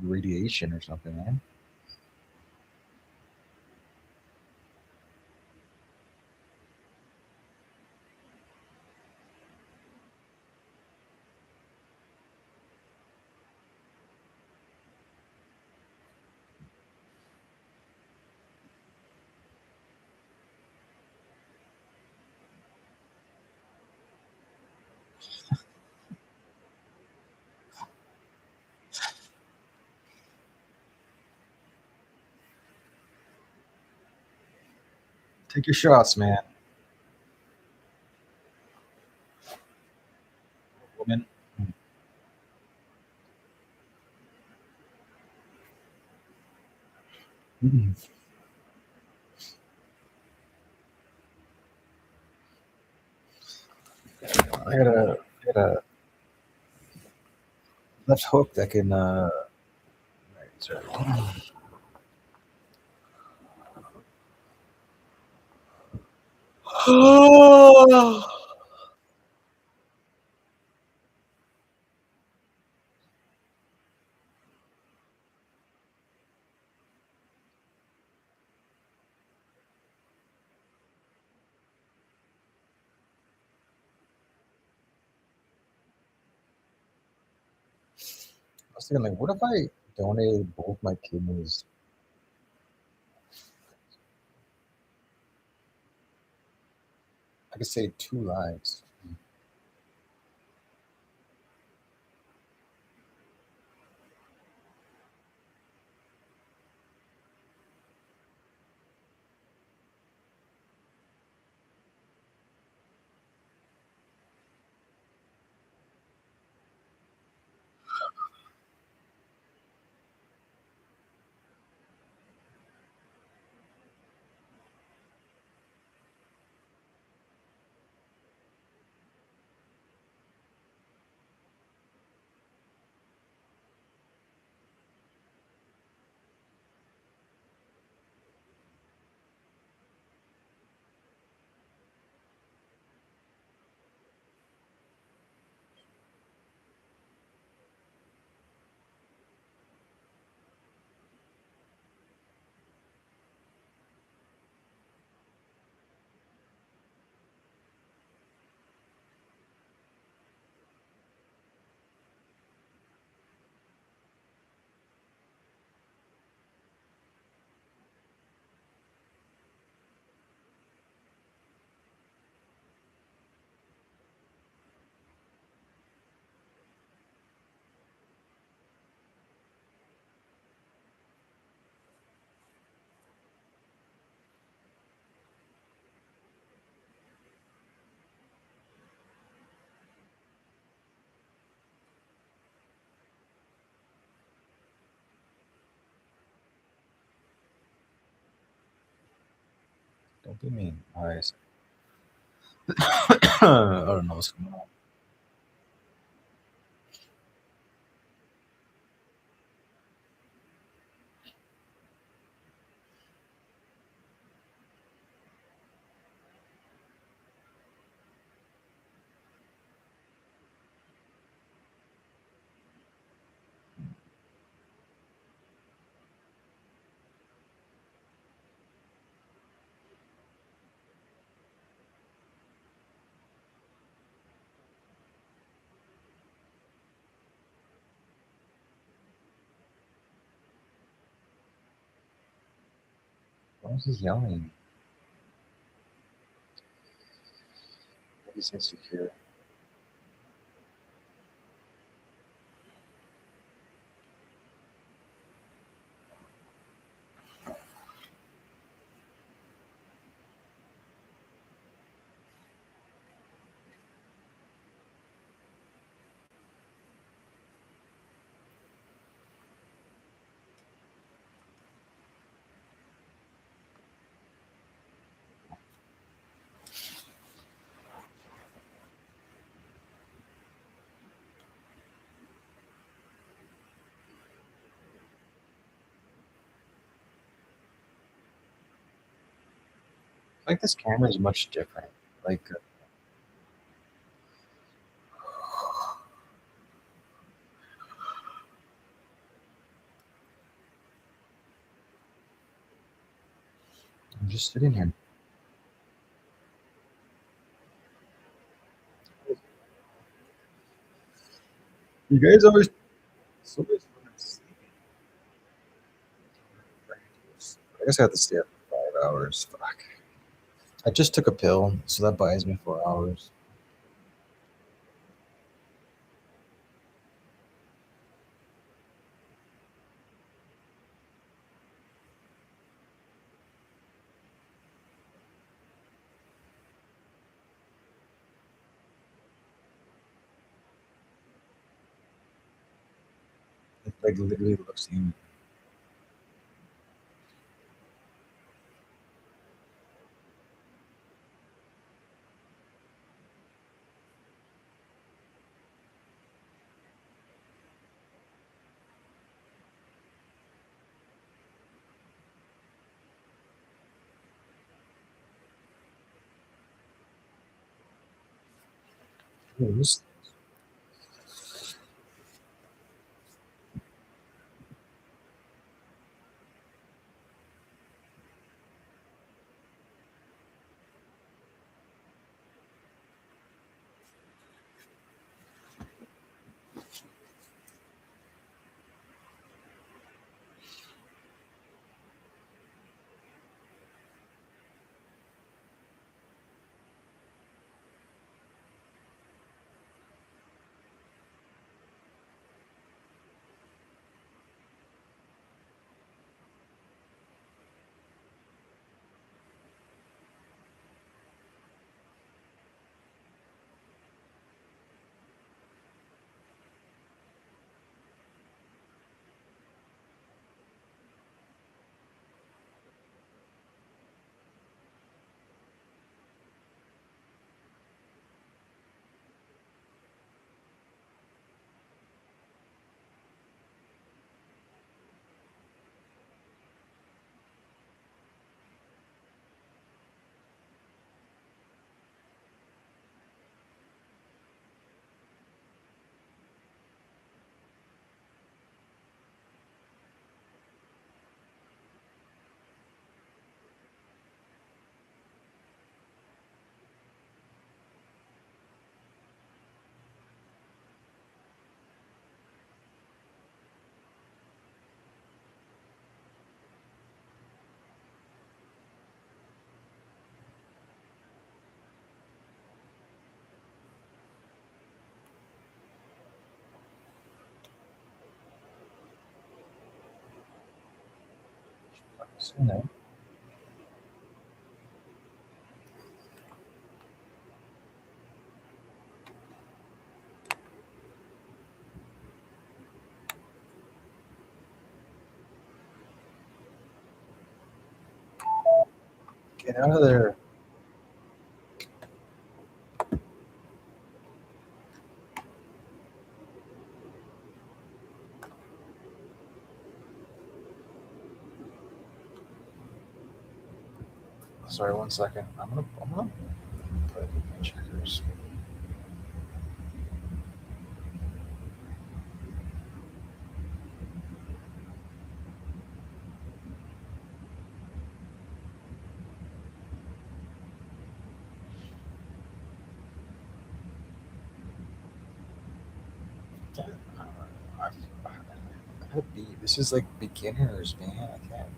radiation or something, man? Take your shots, man. Woman. Mm. I got a left hook that can. Right, sorry. I was thinking, like, what if I donated both my kidneys? I could save 2 lives. What do you mean? All right. I don't know what's going on. Why is he yelling? He's insecure. I think this camera is much different. Like, I'm just sitting here. You guys always. It's always when I'm sleeping. I guess I have to stay up for 5 hours. Fuck. I just took a pill, so that buys me 4 hours. It like literally looks human. Oh, this. So no. Get out of there. Sorry, 1 second. I'm gonna put it in checkers. I gotta be. This is like beginners, man. I can't.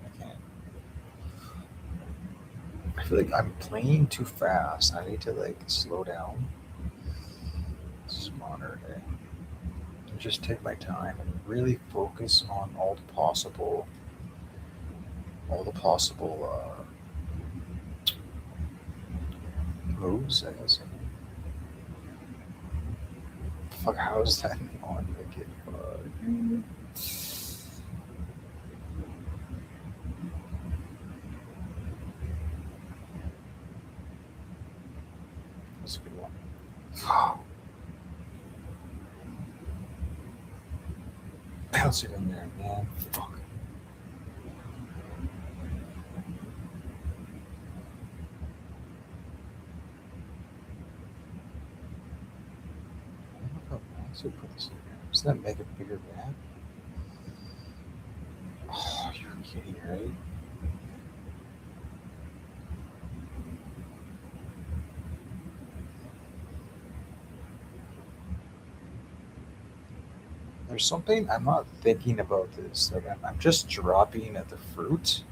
I feel like I'm playing too fast. I need to like slow down. Smarter, eh? And just take my time and really focus on all the possible moves, I guess. Fuck, how is that on wicket? That's a good one. Bounce it in there, man. Fuck. I don't know how bounce it put this in there. Doesn't that make a bigger gap? Oh, you're kidding, right? There's something I'm not thinking about this. Like I'm just dropping at the fruit,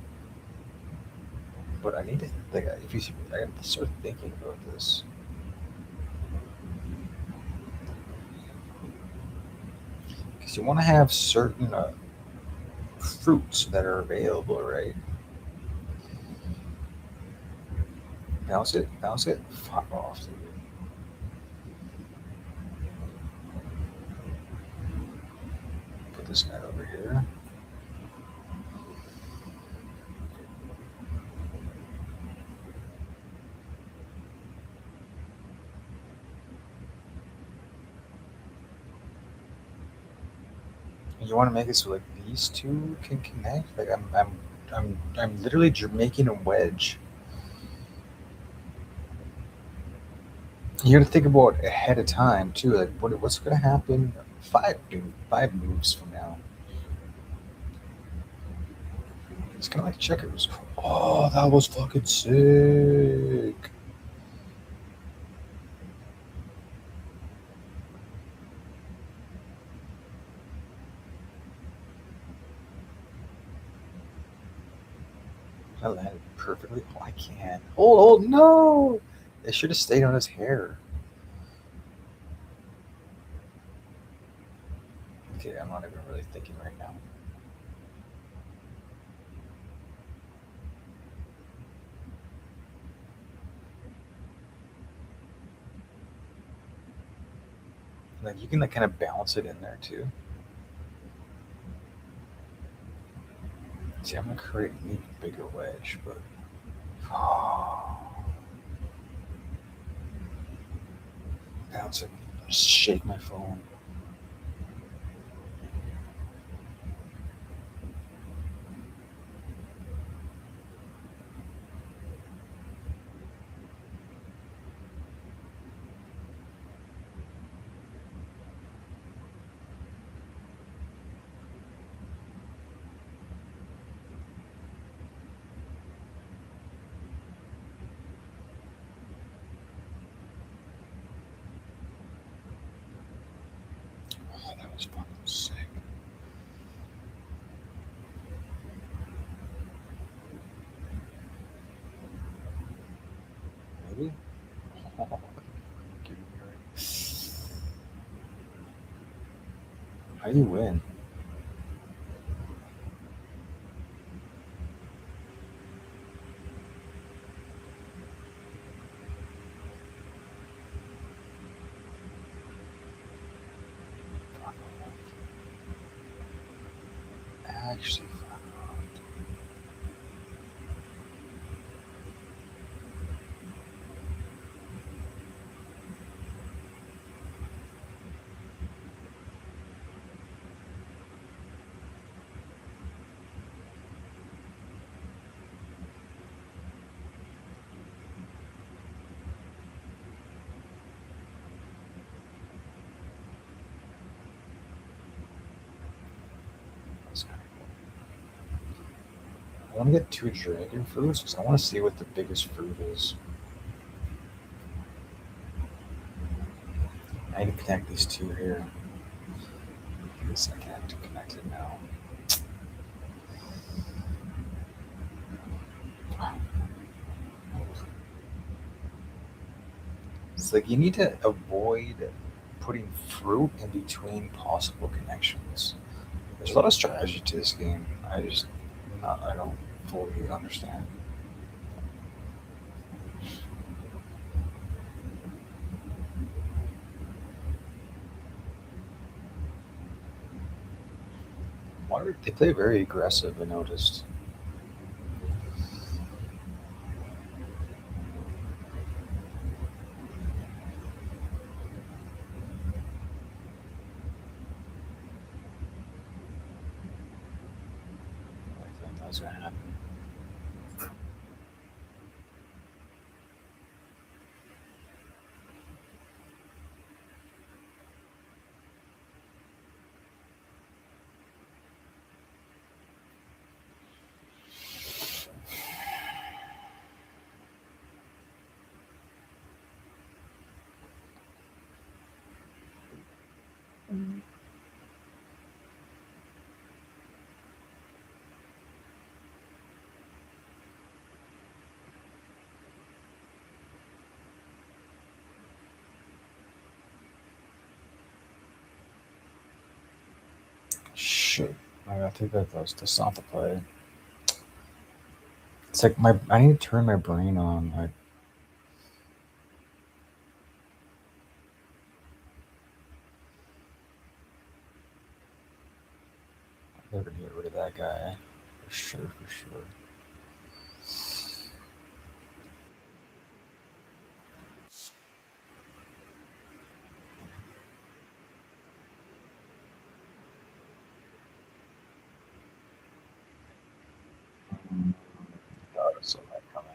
but I need to like if you I have to start thinking about this. Because you want to have certain fruits that are available, right? Bounce it, bounce it. Fuck off, dude. Put this guy over here. You want to make it so like these two can connect. Like I'm literally making a wedge. You got to think about ahead of time too. Like what's going to happen 5 moves from now? It's kind of like checkers. Oh, that was fucking sick. I landed perfectly. Oh, I can't. Oh no! It should have stayed on his hair. Okay, I'm not even really thinking right now. Like you can like kind of bounce it in there too. See, I'm gonna create an even bigger wedge, but bounce it. Just shake my phone. Oh, that was fucking sick. Maybe? Oh, give me right. How do you win? Actually, fuck off. I want to get 2 dragon fruits because I want to see what the biggest fruit is. I need to connect these 2 here. Give me a second to connect it now. It's like you need to avoid putting fruit in between possible connections. There's a lot of strategy to this game. I don't fully understand. They play very aggressive, I noticed. I think that's gonna happen. Shit. I gotta take that's not the play. It's like I need to turn my brain on. They're gonna get rid of that guy. For sure, for sure. God, it's so hard coming.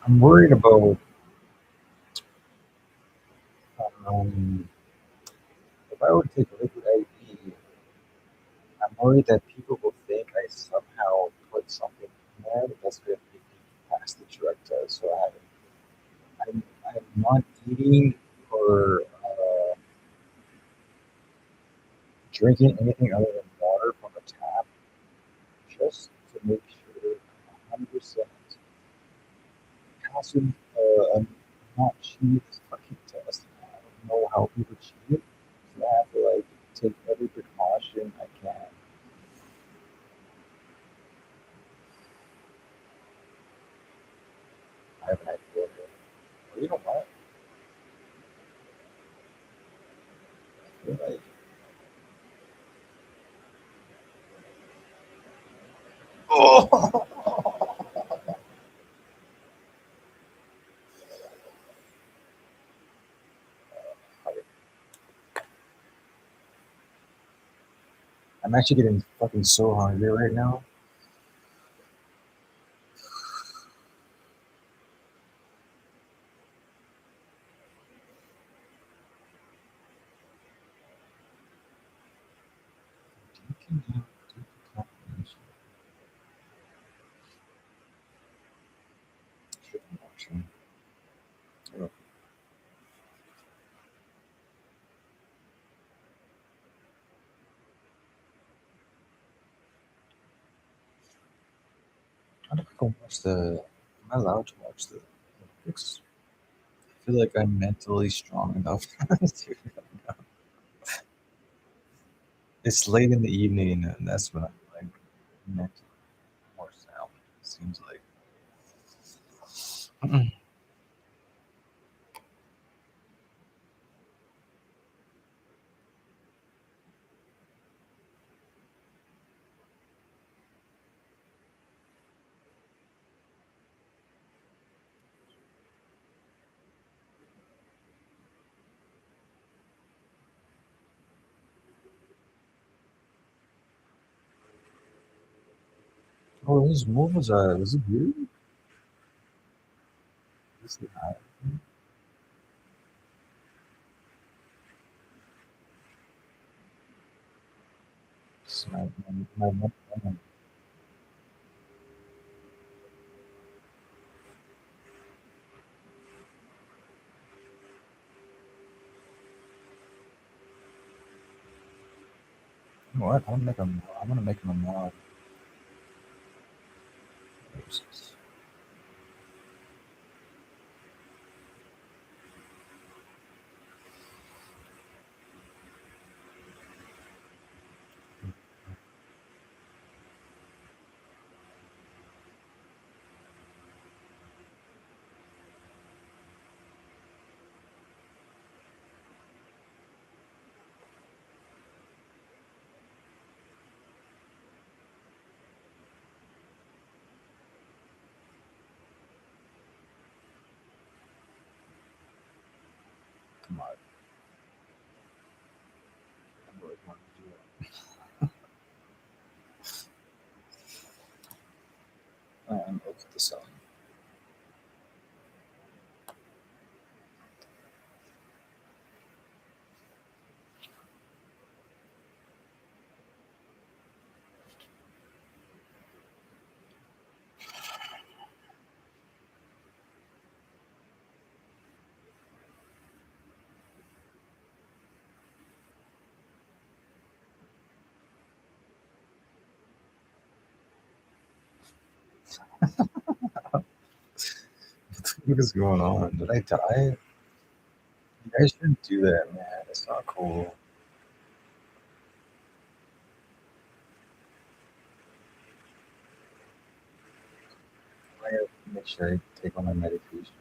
I'm worried about if I were to take liquid IV, I'm worried that people will think I somehow put something in there that's going to make me pass the drug test. So I'm not eating or drinking anything other than water from the tap, just to make sure 100% calcium. I'm not cheating this fucking test. I don't know how people cheat. So I have to like take every precaution I can. I have an idea. Well, you know what? I feel like oh. I'm actually getting fucking so hungry right now. I don't think I watch the. Am I allowed to watch the Olympics? I feel like I'm mentally strong enough to do that now. It's late in the evening, and that's when I'm like mentally more sound. It seems like. Oh, those movies are. Was it you? Is it high? It's my You know what? I'm gonna make him a mod. Come on. I really want to do it. Look at the selling. What is going on? Did I die? You guys shouldn't do that, man. It's not cool. I gotta make sure I take all my medication.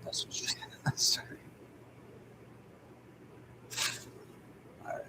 That's what you sorry. Alright.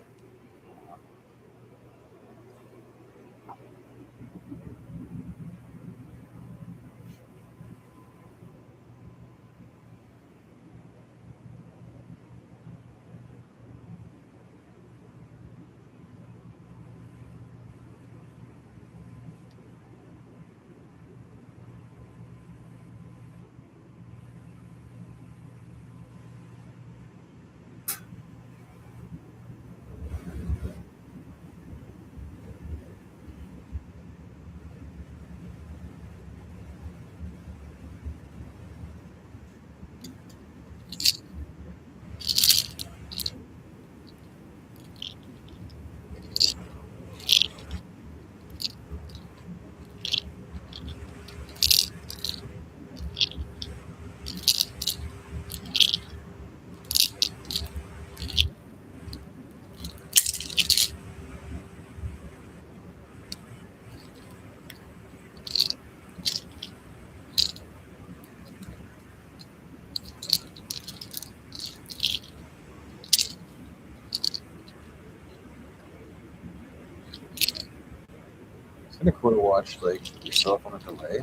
kind of cool to watch like yourself on a delay.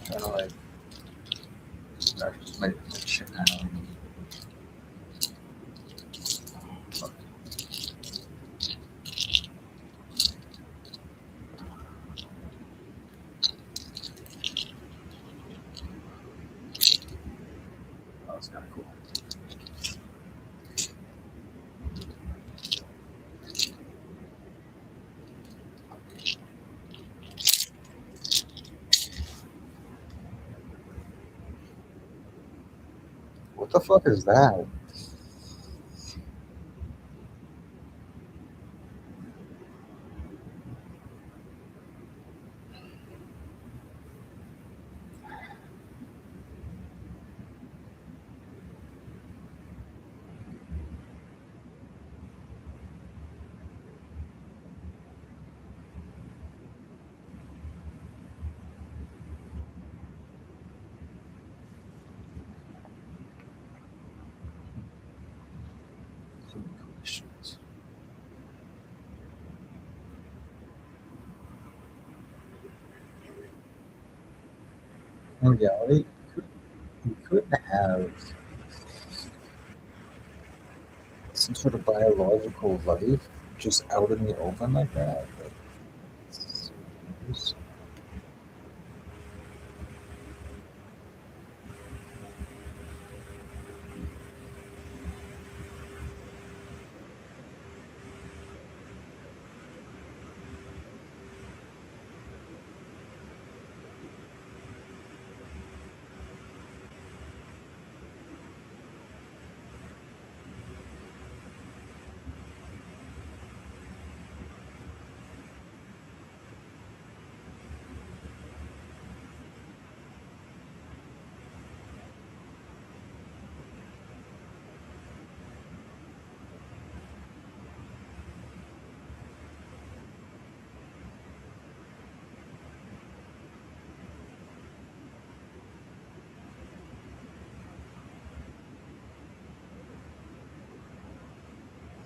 Kind of like my shit now. That was kind of cool. What the fuck is that? Questions. In reality, you couldn't have some sort of biological life just out in the open like that. Like, it's-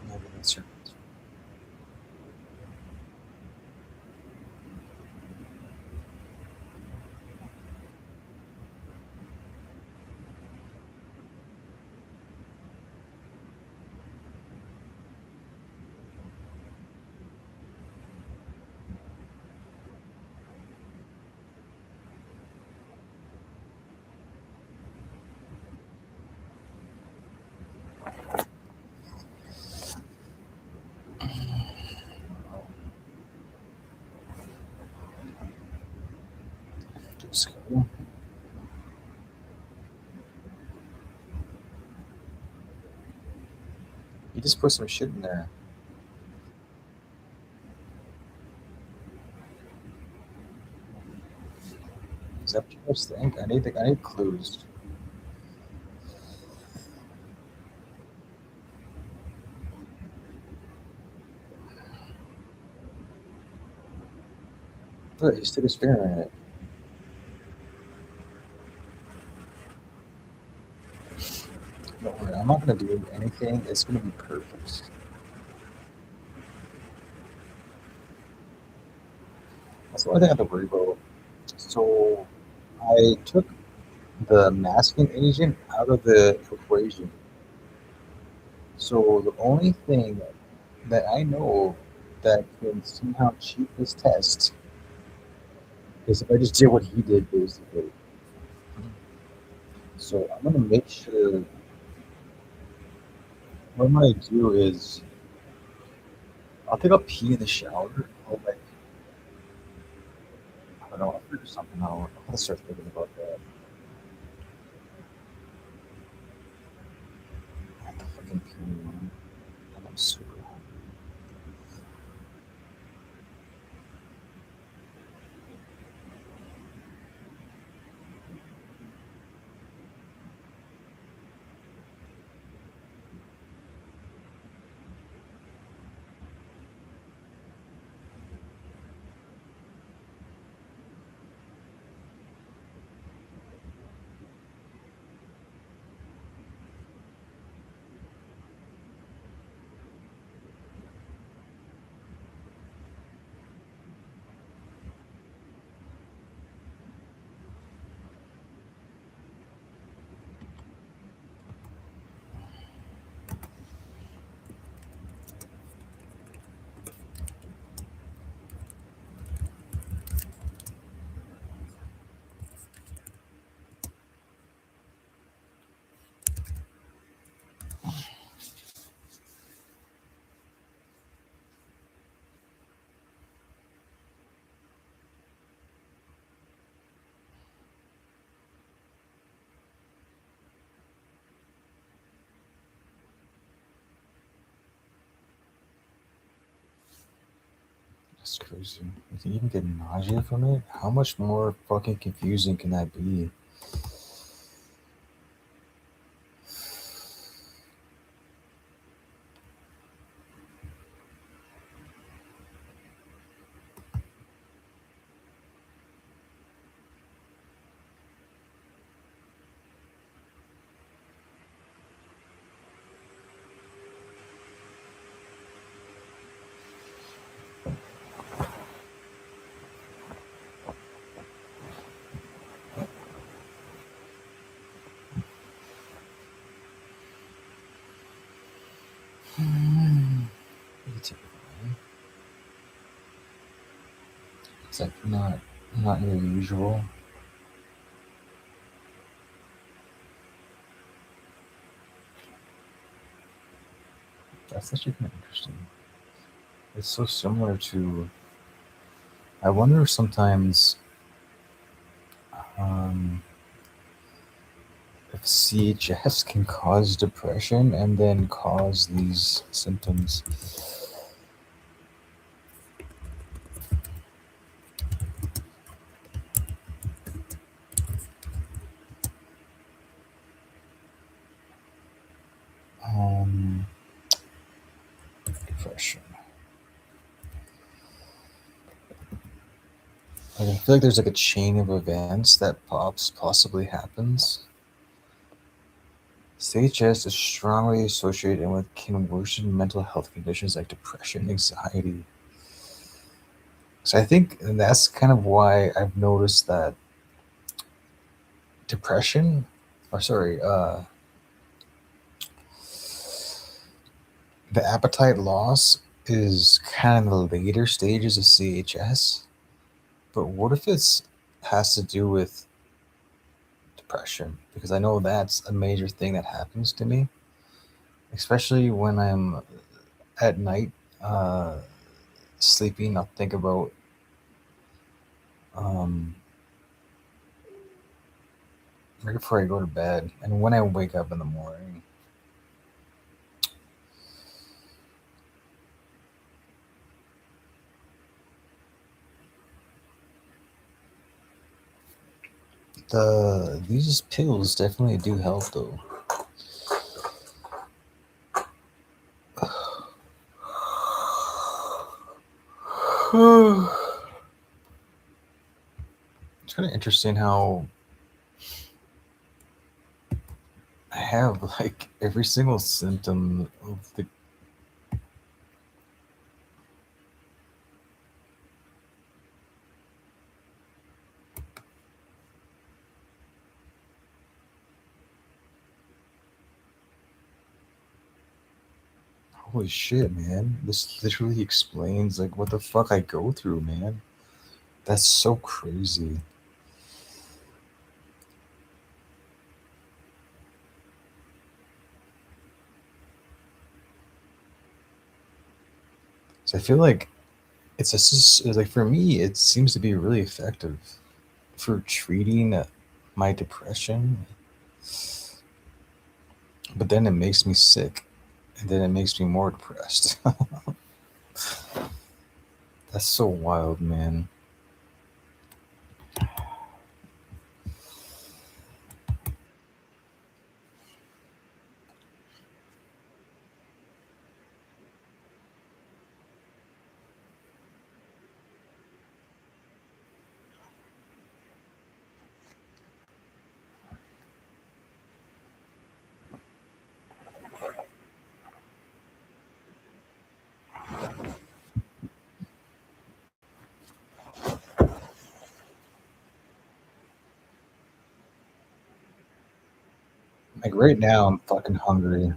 maybe that's your- just go. You just put some shit in there. Is that what you guys think? I need clues. Look, he's still staring at it. Don't worry, I'm not gonna do anything. It's gonna be perfect. That's the only thing I have to worry about. So I took the masking agent out of the equation. So the only thing that I know that can somehow cheat this test is if I just did what he did, basically. So I'm gonna make sure. What I'm gonna do is I'll take a pee in the shower. I'll like I don't know. I'll figure something out. I'll start thinking about that. I have to fucking pee, man. And I'm super hungry. That's crazy. You can even get nausea from it? How much more fucking confusing can that be? It's like not your usual. That's actually kind of interesting. It's so similar to. I wonder sometimes if CHS can cause depression and then cause these symptoms. Depression. Like, I feel like there's like a chain of events that possibly happens. CHS is strongly associated with can worsen mental health conditions like depression, anxiety. So I think that's kind of why I've noticed that depression, or sorry, the appetite loss is kind of the later stages of CHS. But what if it's has to do with depression? Because I know that's a major thing that happens to me, especially when I'm at night sleeping. I'll think about right before I go to bed, and when I wake up in the morning. These pills definitely do help though. It's kind of interesting how I have like every single symptom of the. Holy shit, man. This literally explains like what the fuck I go through, man. That's so crazy. So I feel like it's like for me, it seems to be really effective for treating my depression, but then it makes me sick, and then it makes me more depressed. That's so wild, man. Like right now, I'm fucking hungry.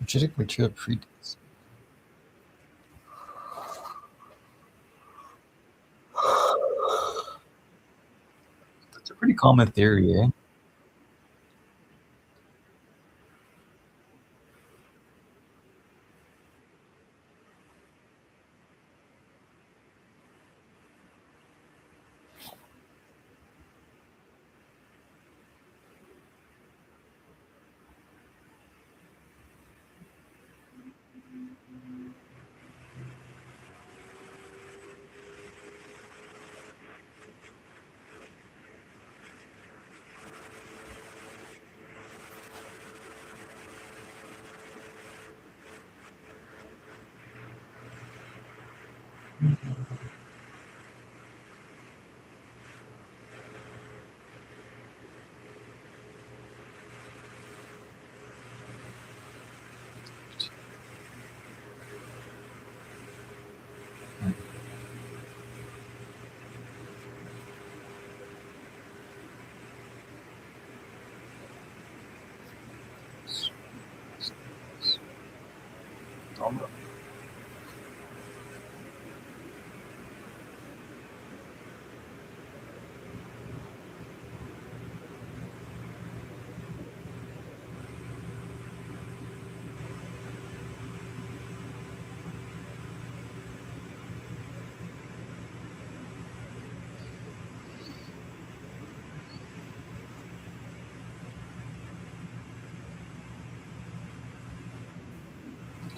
Genetic material predates. That's a pretty common theory, eh?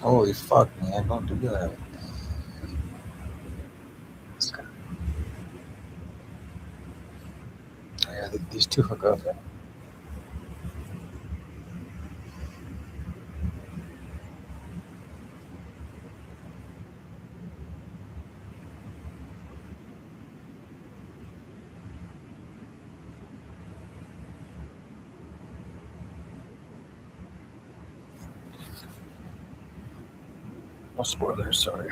Holy fuck, man! Don't do that. Oh, yeah, these two hook up. No spoilers, sorry.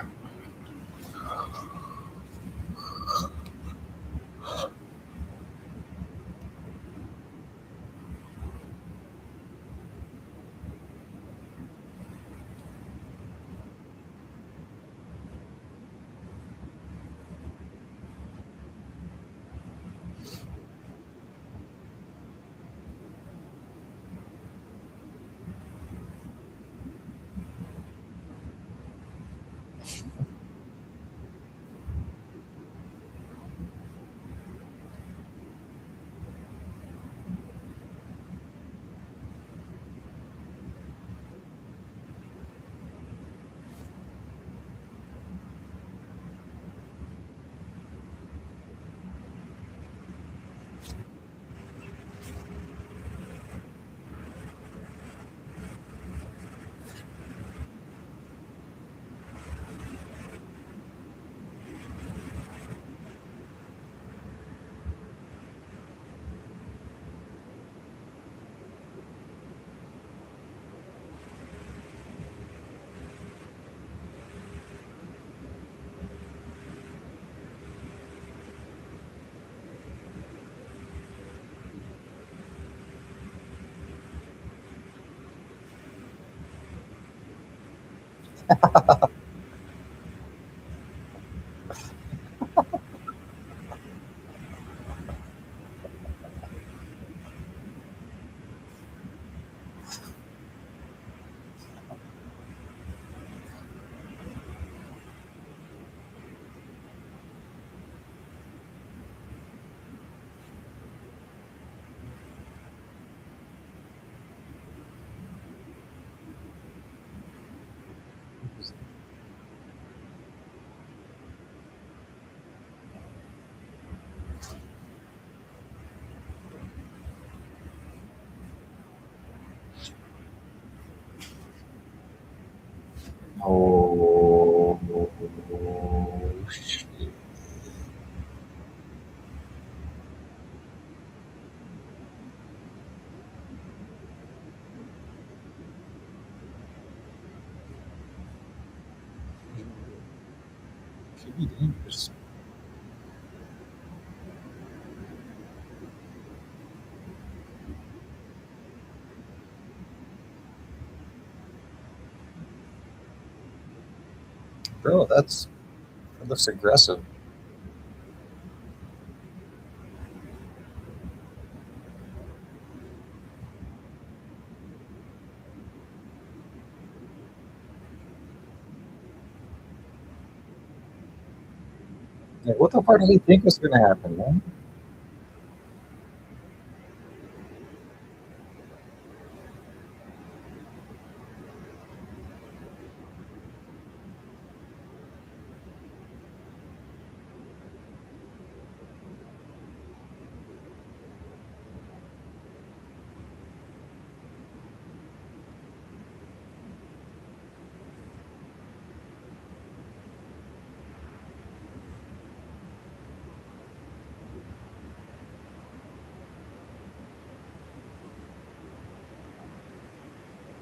Oh, shit. Could be dangerous. Bro, that looks aggressive. Like, what the fuck did he think was gonna happen, man?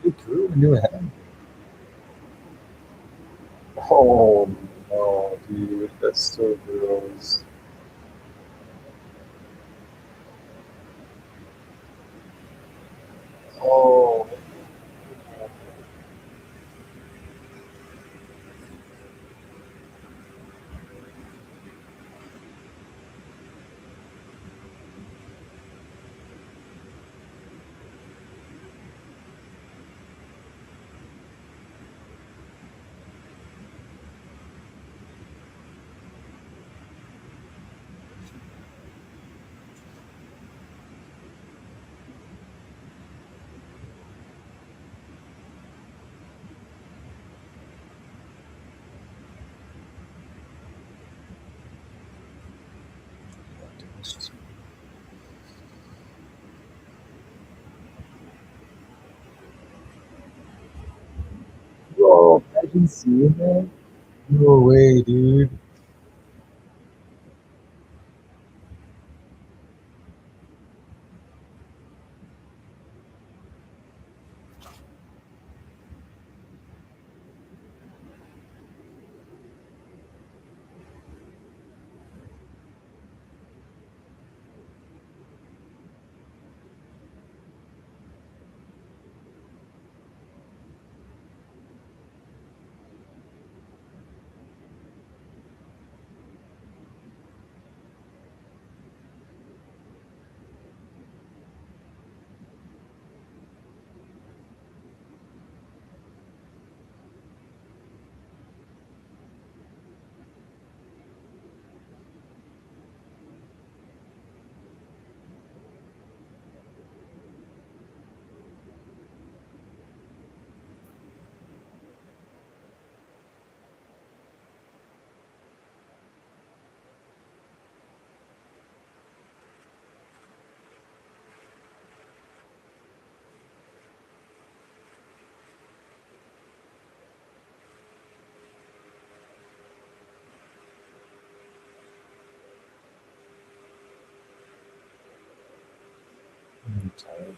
It grew into a head. Oh no, dude, that's so gross. Oh. Bro, imagine seeing that. No way, dude. I'm tired.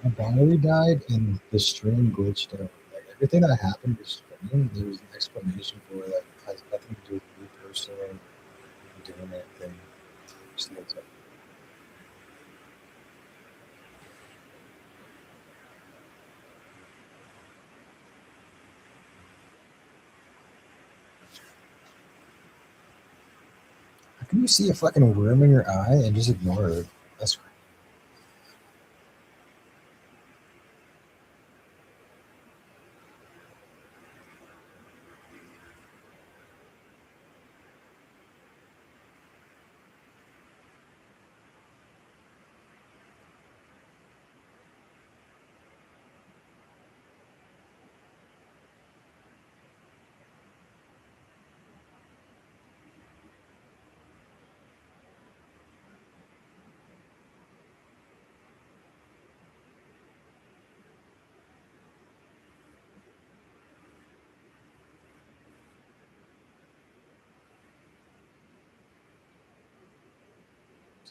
My battery died and the stream glitched out. Like everything that happened with streaming, there was an explanation for it that has nothing to do with me personally doing anything. Just knows that. How can you see a fucking worm in your eye and just ignore it? That's crazy.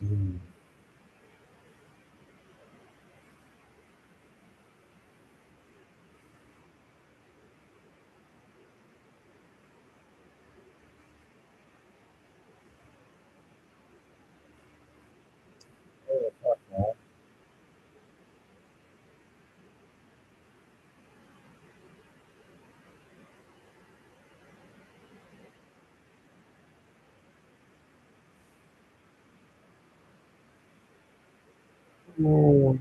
Dude. Oh, fuck, man. Whoa.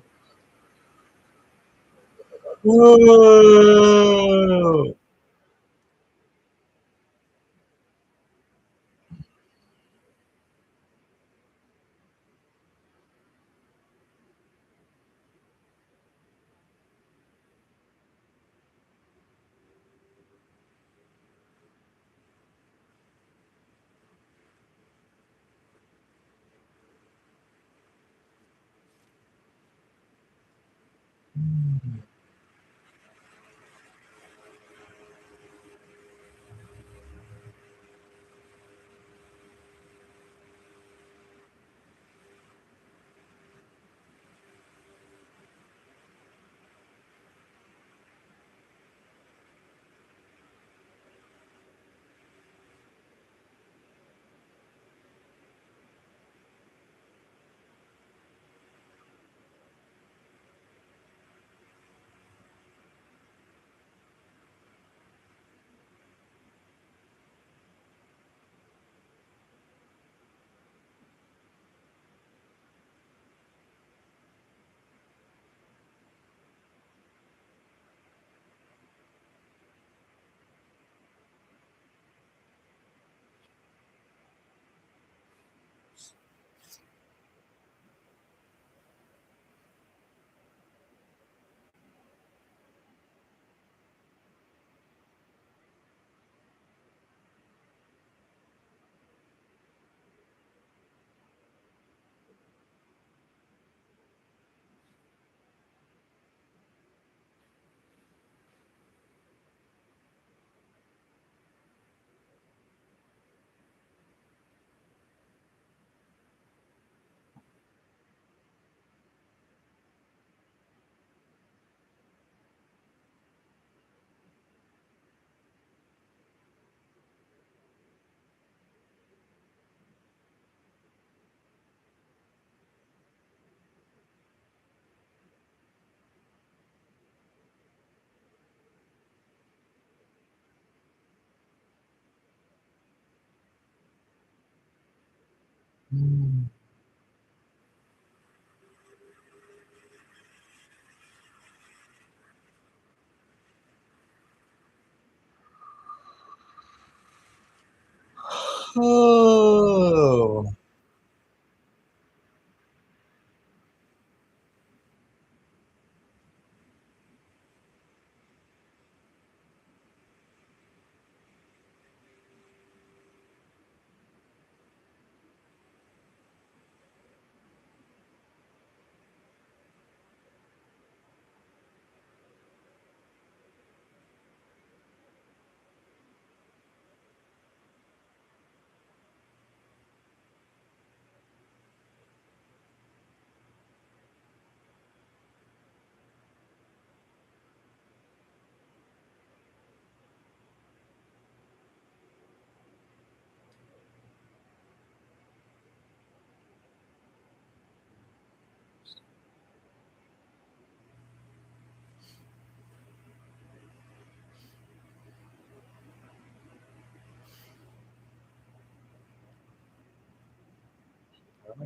Oh.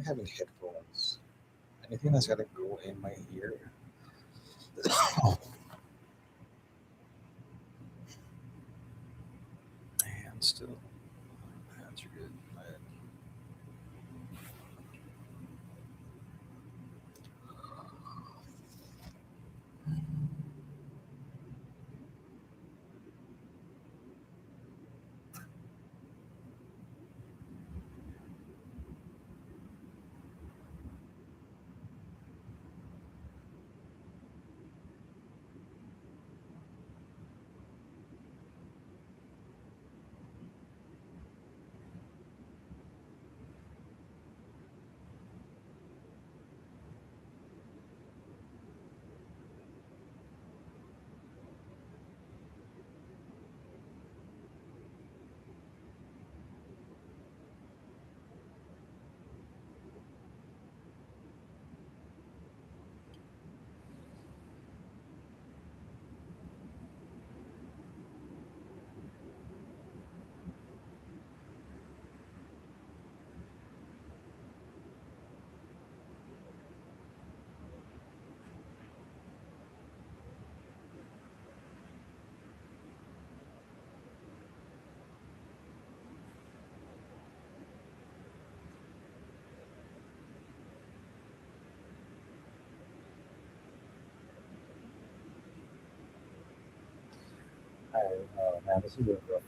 like having headphones. Anything that's gotta go in my ear. Man, still, hands are good. Man, this is a rough.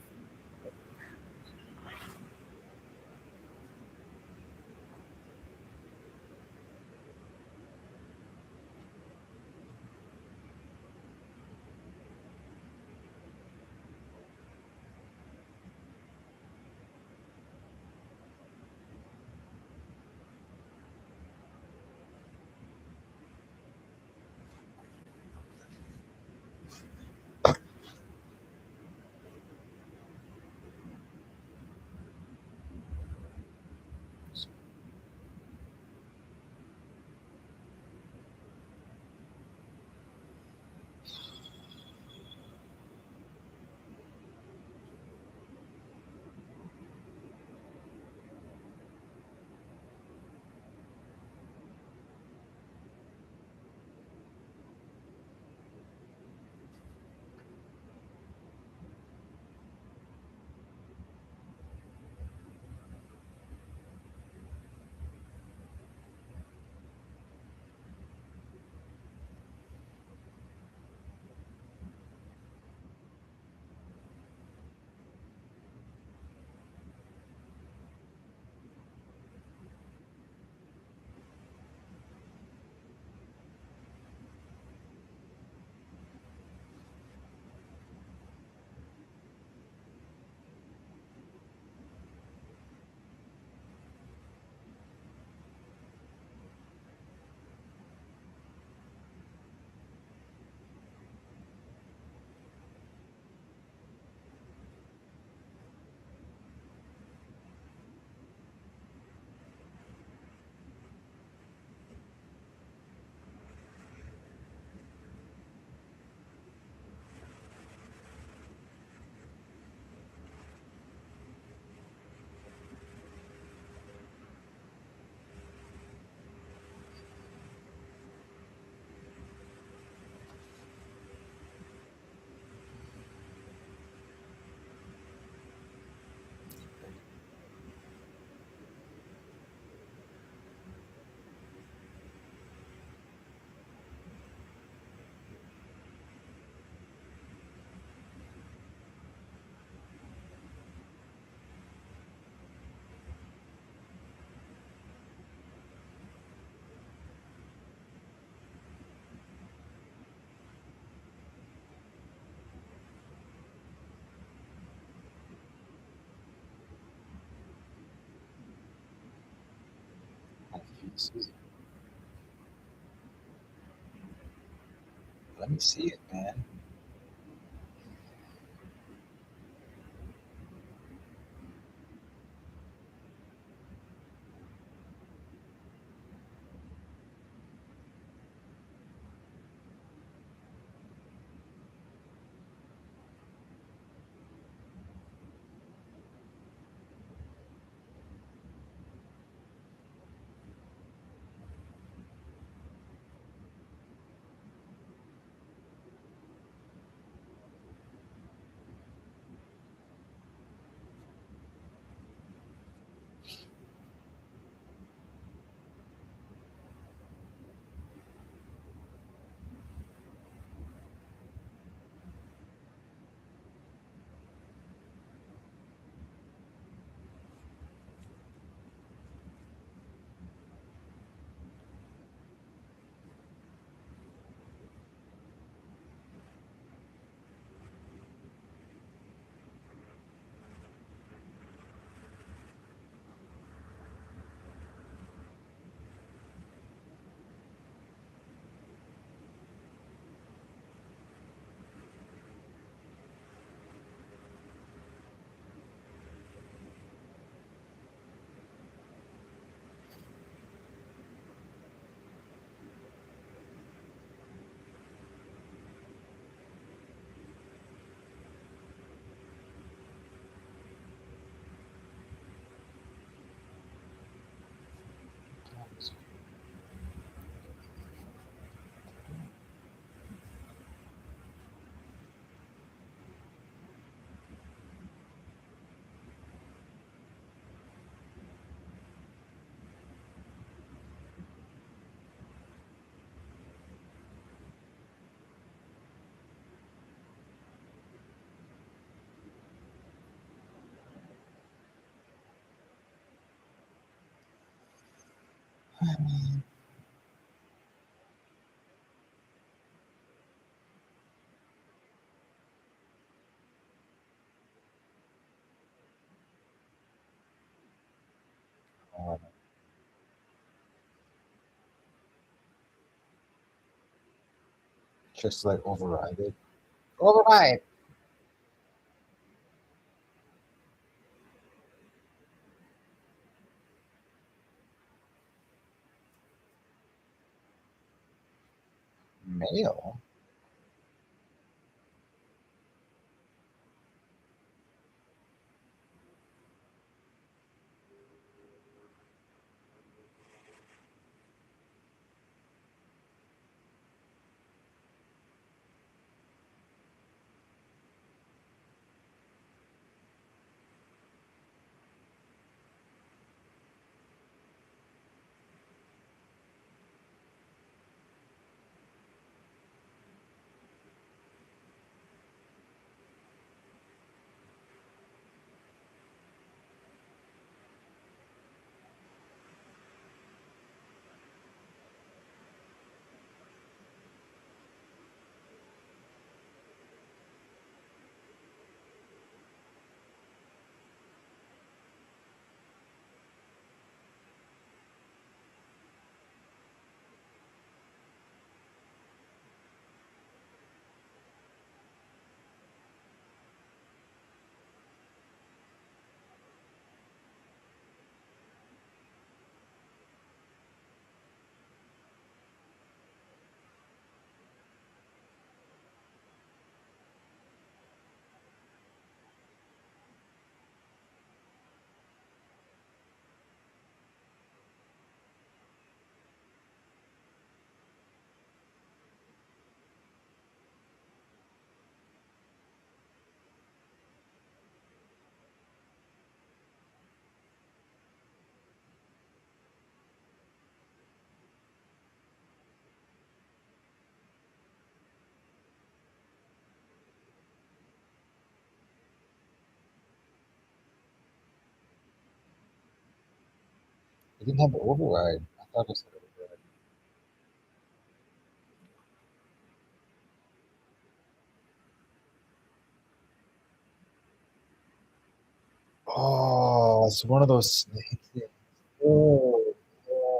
Let me see it, man. Just like override it. Override. Mail. It didn't have the override. I thought it was the override. Oh, it's one of those snake things. Oh, oh.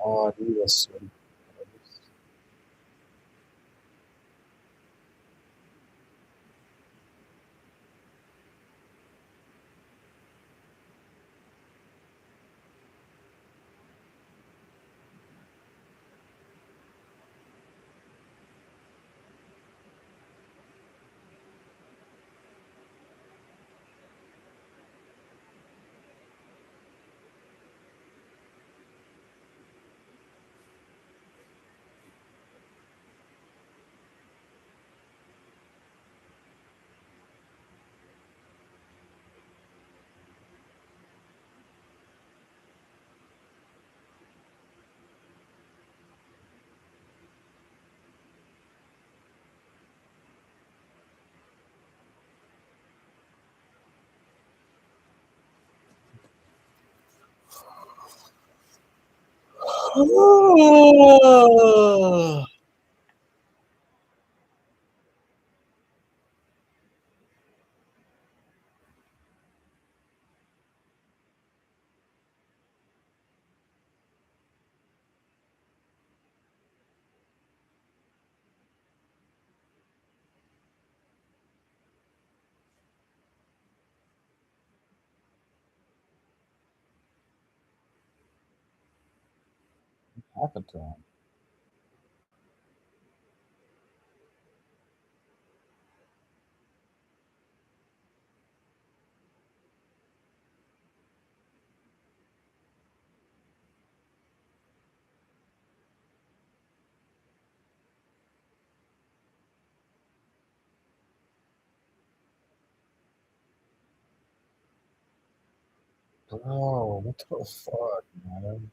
Oh, dude, that's sweaty. Oh. What happened to him? Bro, what the fuck, man?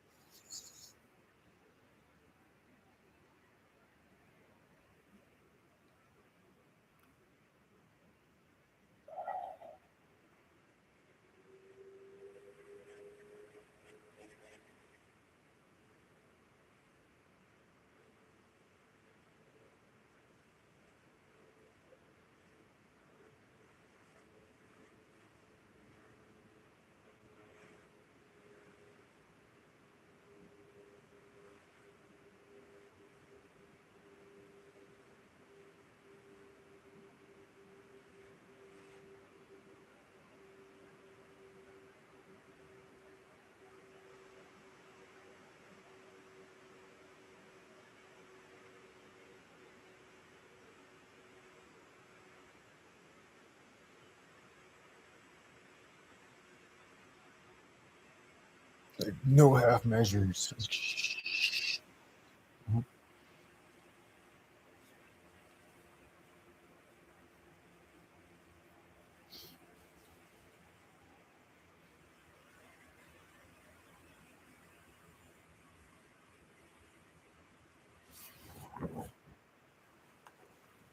Like, no half measures.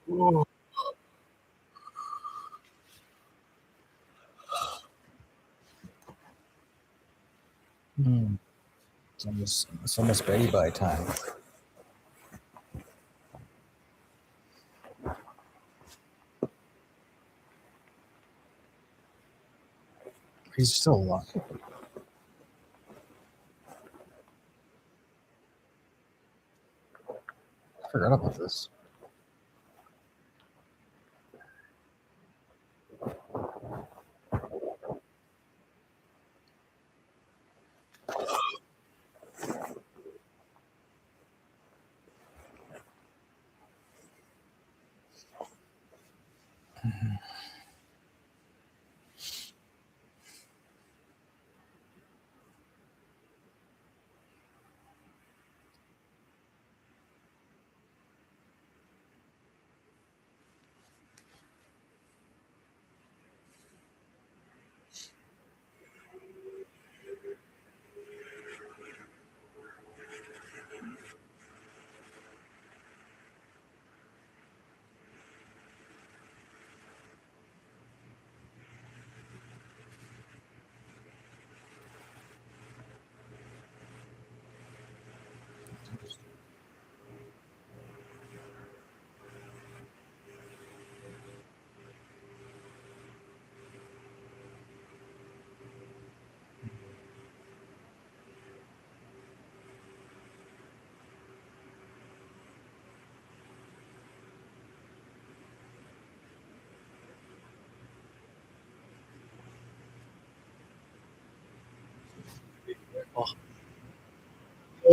Whoa. It's almost Betty by time. He's still alive. I forgot about this.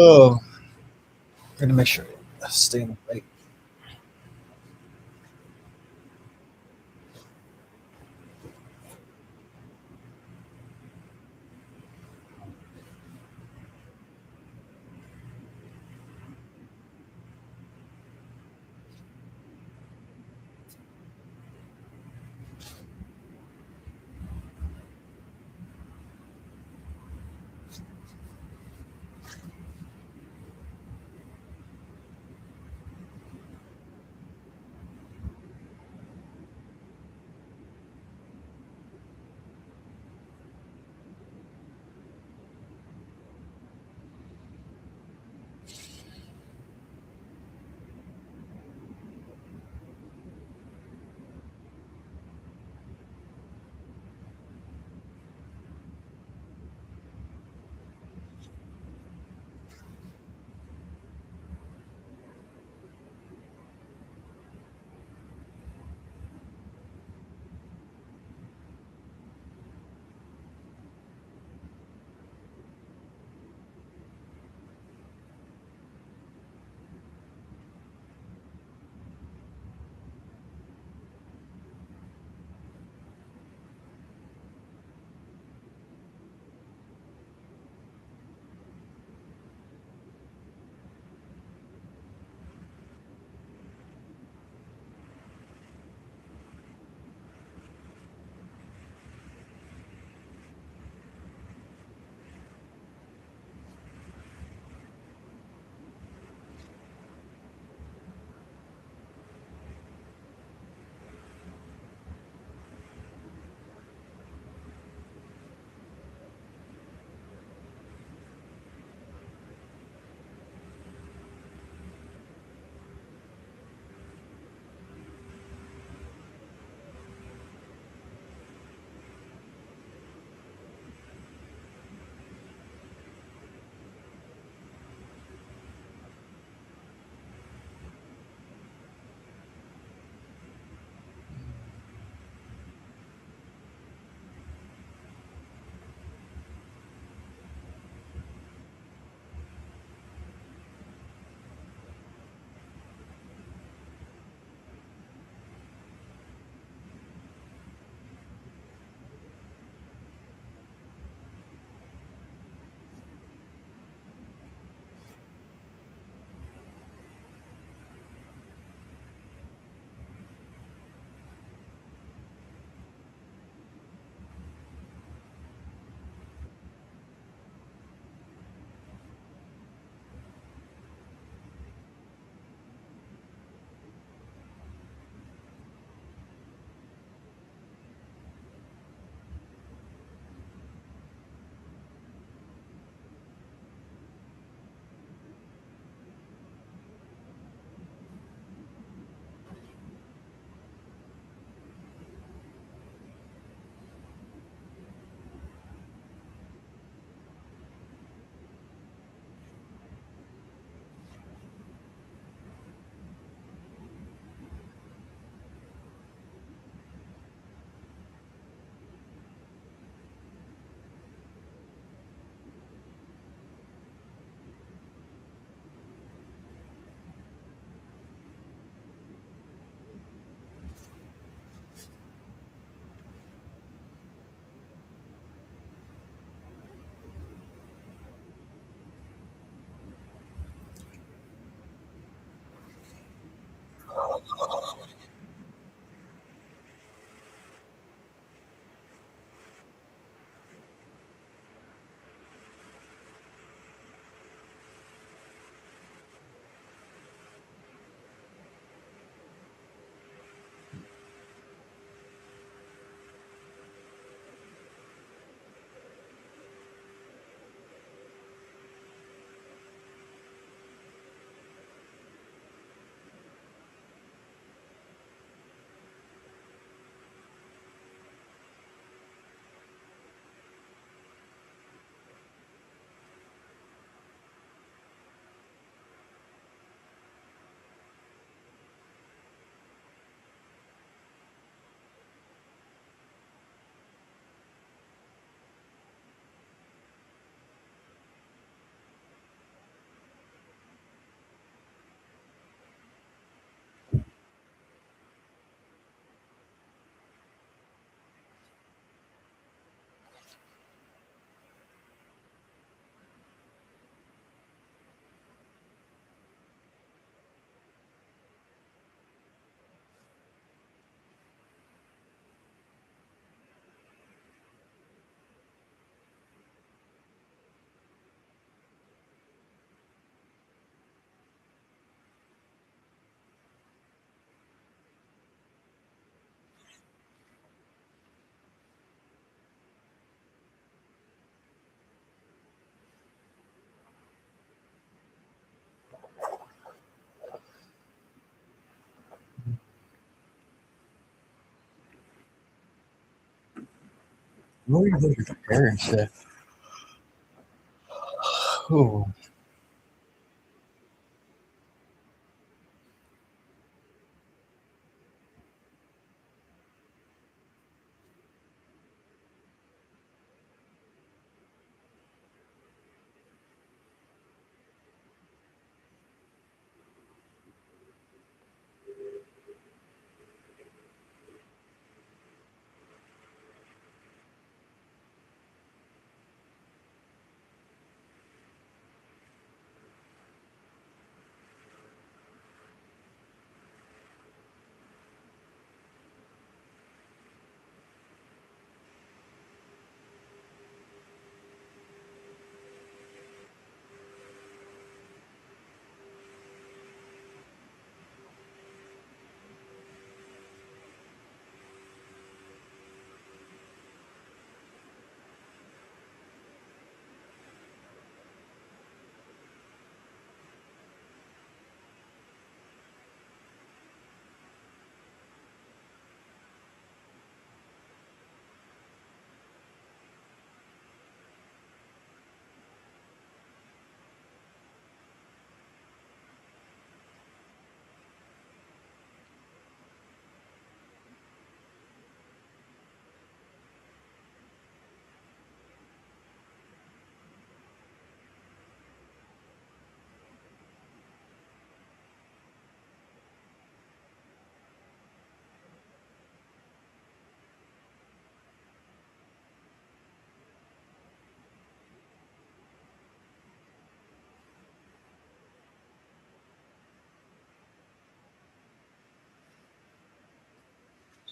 Oh, gotta make sure I stay in the light. What are you looking at the hair and stuff? Oh.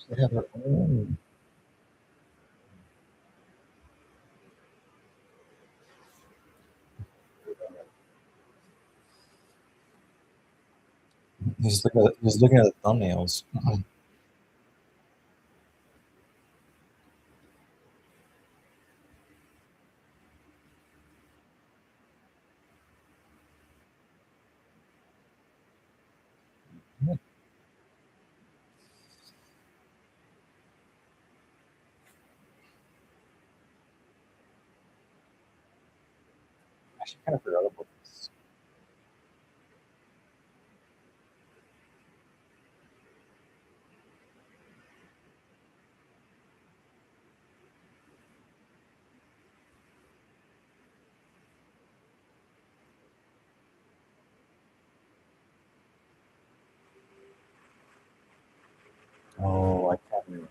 They have their own. He's looking at the thumbnails. Actually, kind of forgot about this. Oh, I can't remember.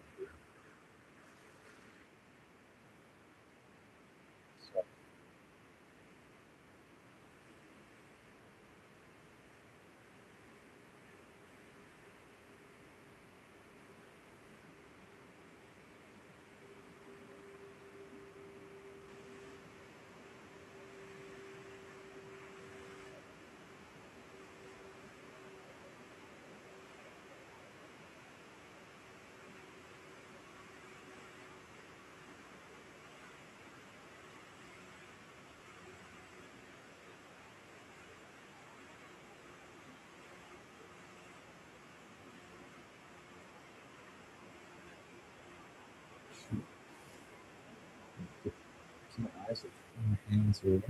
My eyes are my hands are.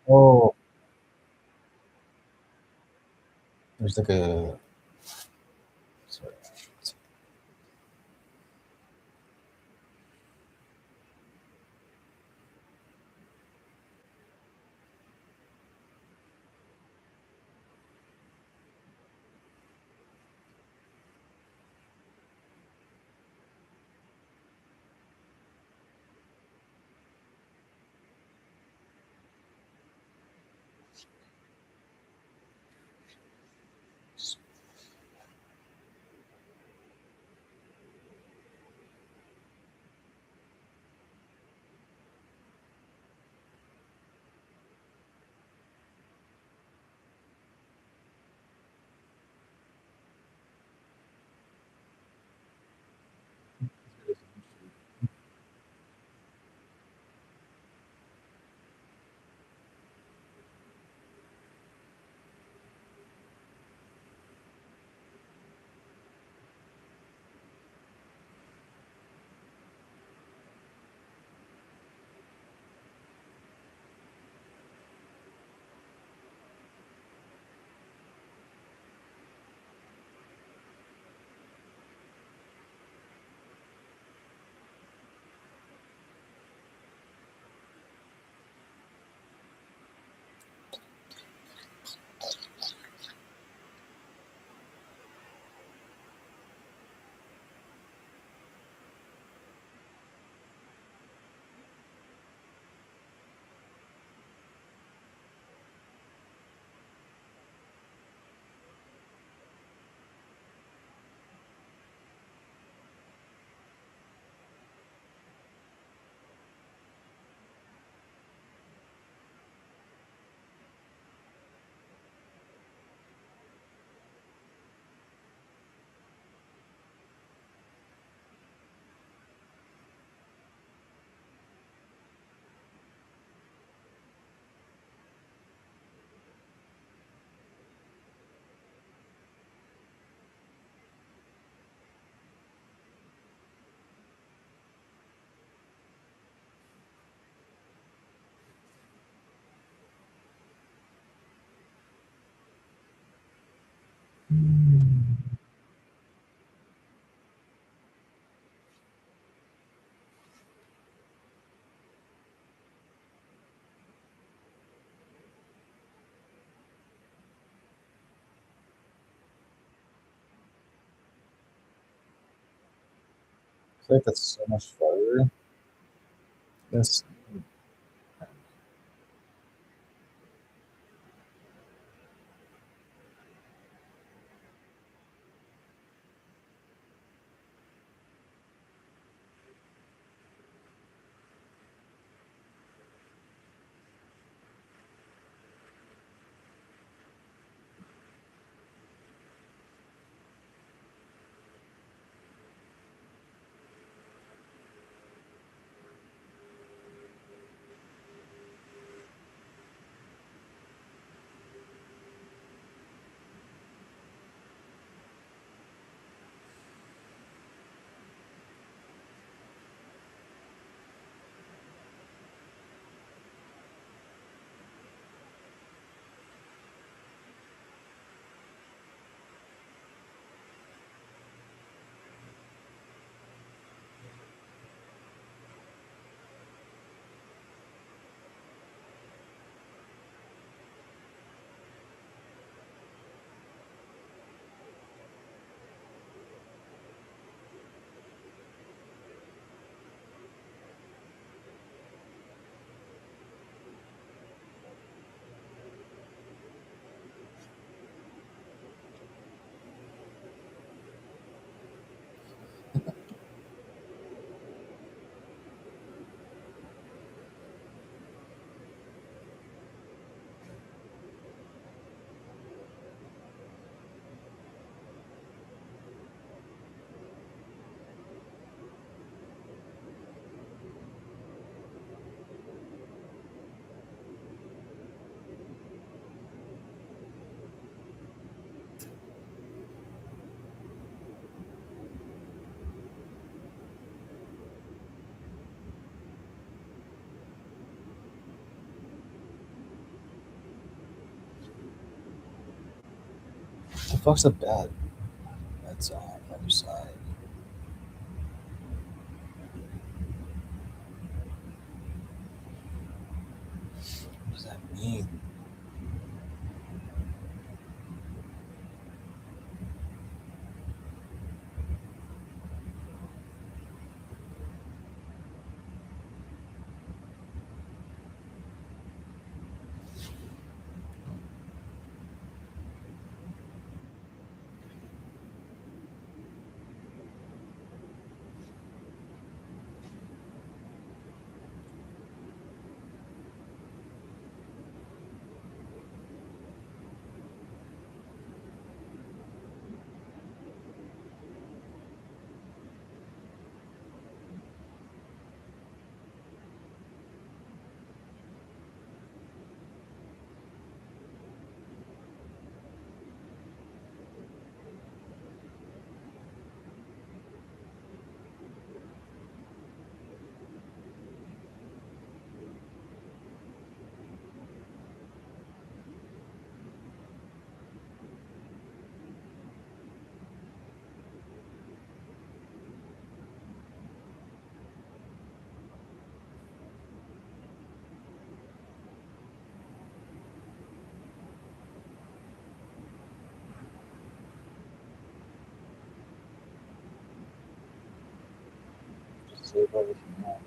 Oh, there's like a. Sorry. feel like that's so much farther. That's the fuck's the bed? That's on the other side. What does that mean? Just save everything now.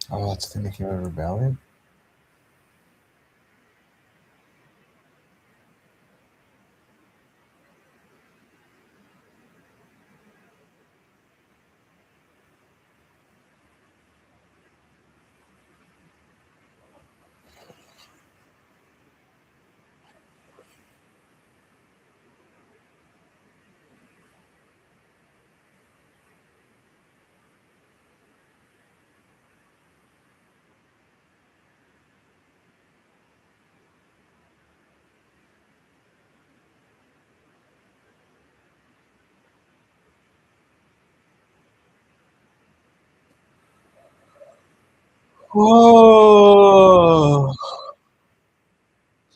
Oh, that's the thing that came out of rebellion. Whoa!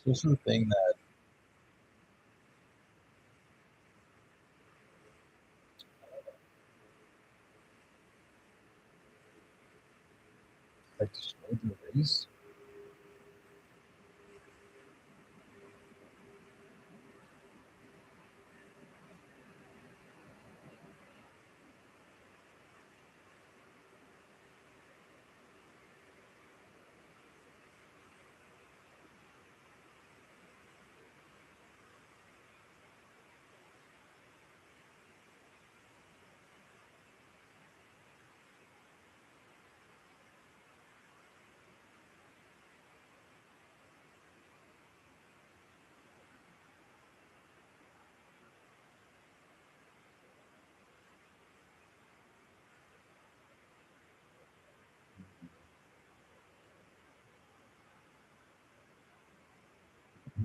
So something that like destroyed the race.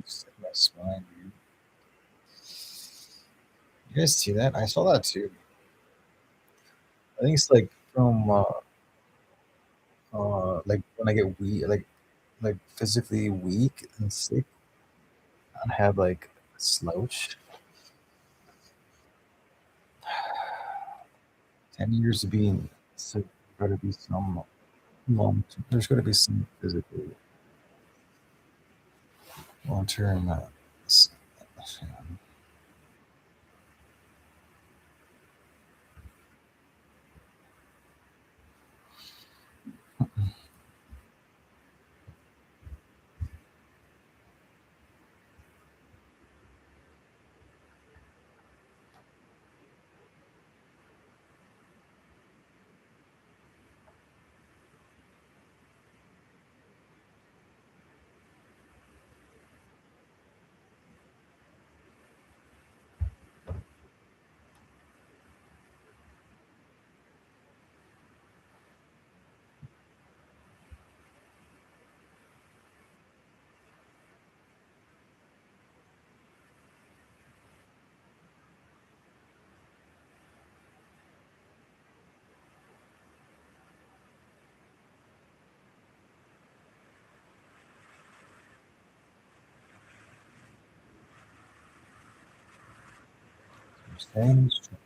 Just like my spine, dude. You guys see that? I saw that too. I think it's like from like when I get weak, like physically weak and sick, I have like a slouch. 10 years of being sick, gotta be some long. There's gotta be some physical long term. Staying strong.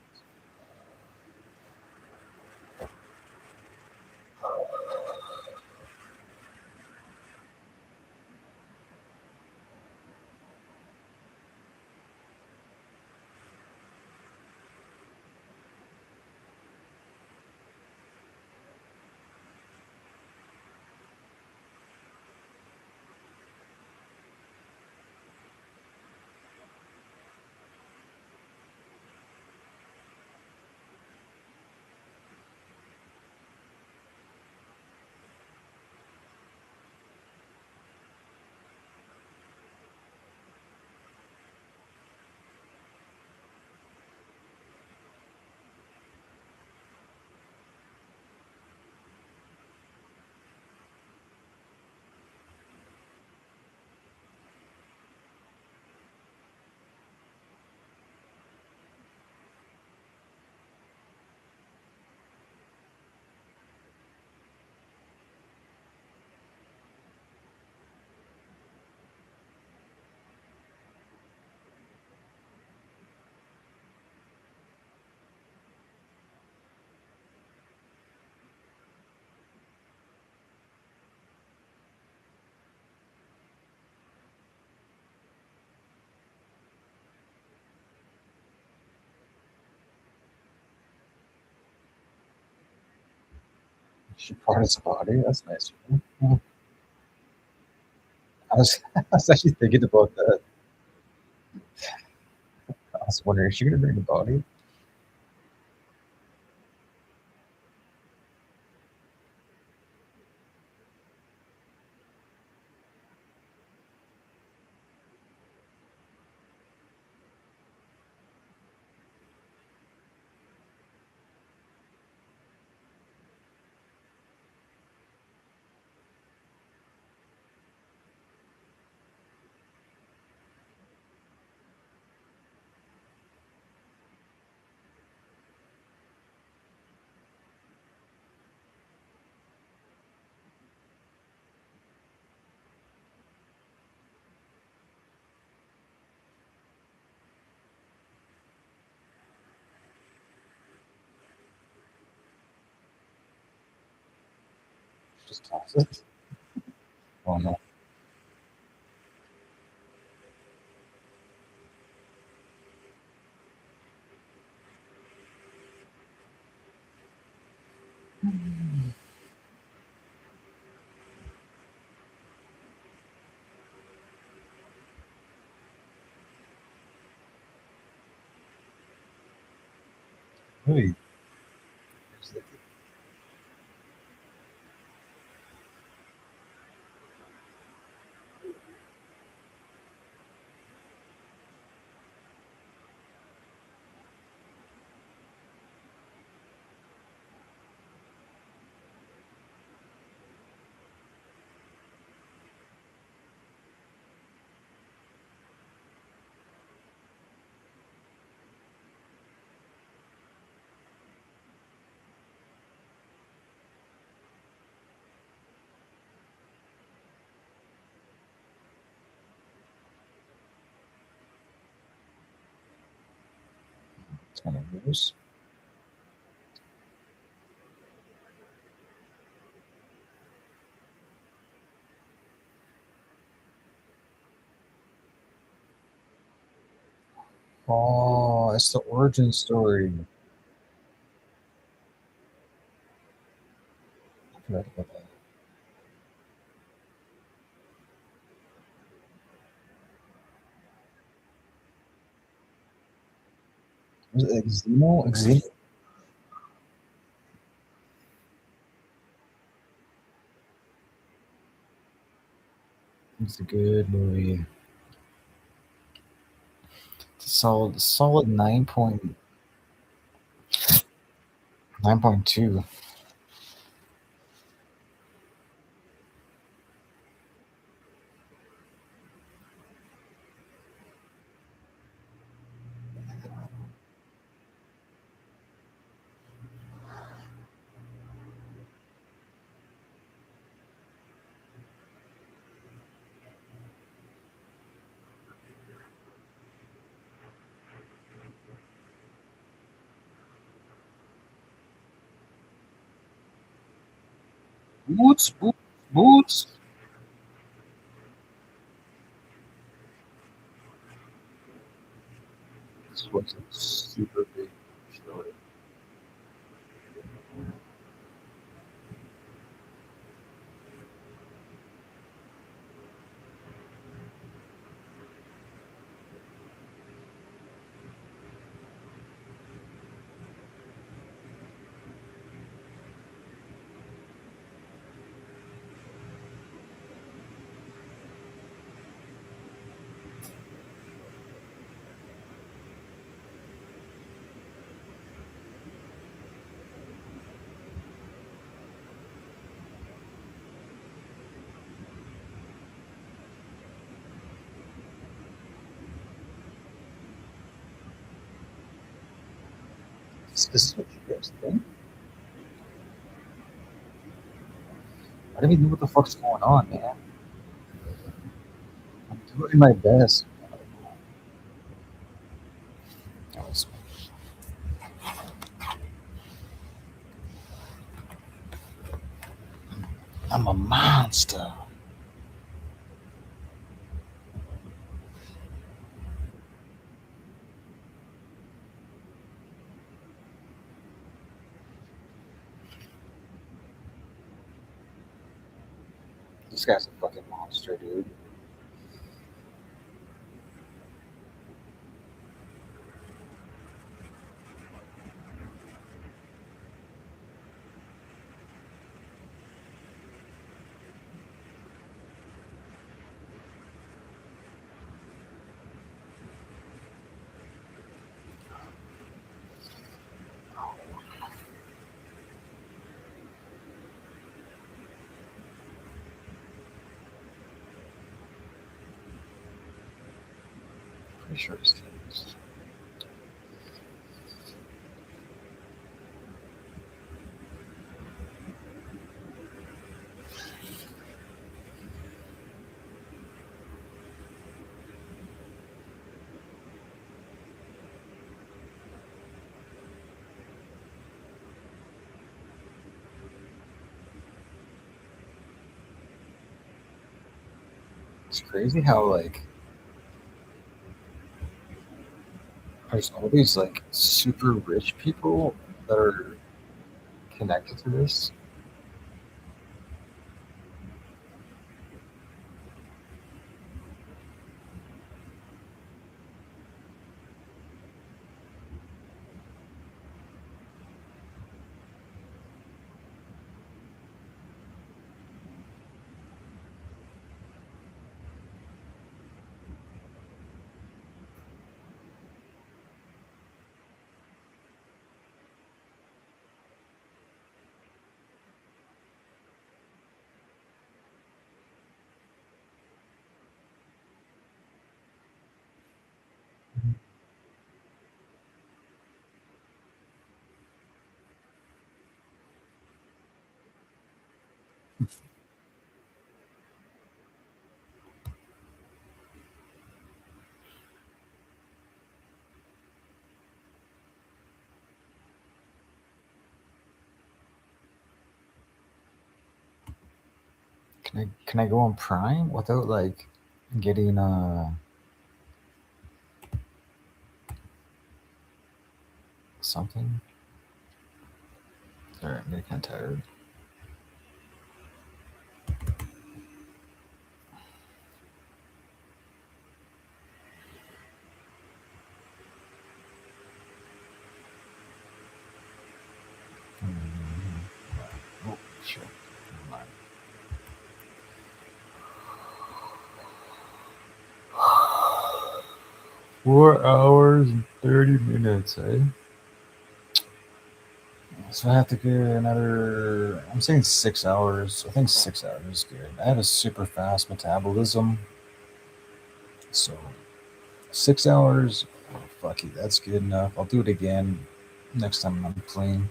She part his body. That's nice. I was actually thinking about that. I was wondering, is she gonna bring the body? Just toss it. Oh no. Hey. It's kind of gross. Oh, it's the origin story. I forgot about that. Was it Xeno? Xeno? It's a good movie. It's a solid 9.2. Boots, boots, boots. This was a super big story. This is what you guys think? I don't even know what the fuck's going on, man. I'm doing my best. I'm a monster. This guy's a fucking monster, dude. Pretty sure it's kids. It's crazy how like there's all these like super rich people that are connected to this. Can I go on Prime without like getting something? Alright, I'm getting kind of tired. Oh shit. Never mind. 4 hours and 30 minutes, eh? So I have to get another. I'm saying 6 hours. I think 6 hours is good. I have a super fast metabolism, so 6 hours. Oh, fuck it, that's good enough. I'll do it again next time I'm clean.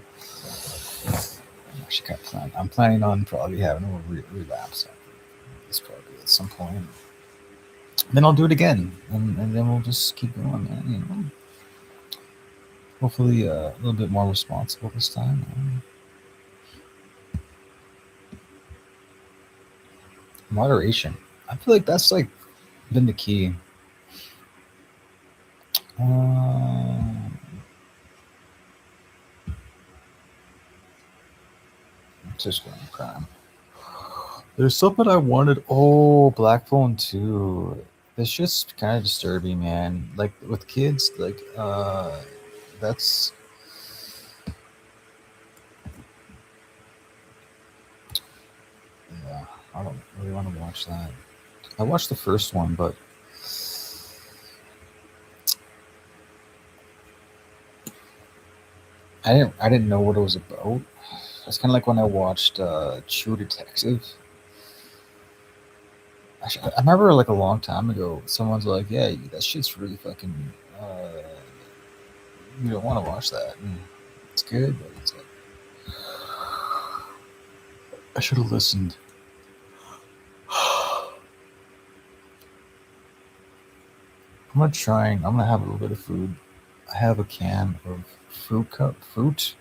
I'm actually kind of planning. I'm planning on probably having a relapse after this, probably at some point. Then I'll do it again, and then we'll just keep going, man. You know. Hopefully, a little bit more responsible this time. Moderation. I feel like that's like been the key. Just going Prime. There's something I wanted. Oh, Black Phone 2. It's just kind of disturbing, man. Like with kids, like that's yeah. I don't really want to watch that. I watched the first one, but I didn't know what it was about. It's kind of like when I watched True Detective. I remember like a long time ago, someone's like, "Yeah, that shit's really fucking. You don't want to watch that. And it's good, but it's like I should have listened." I'm gonna have a little bit of food. I have a can of fruit.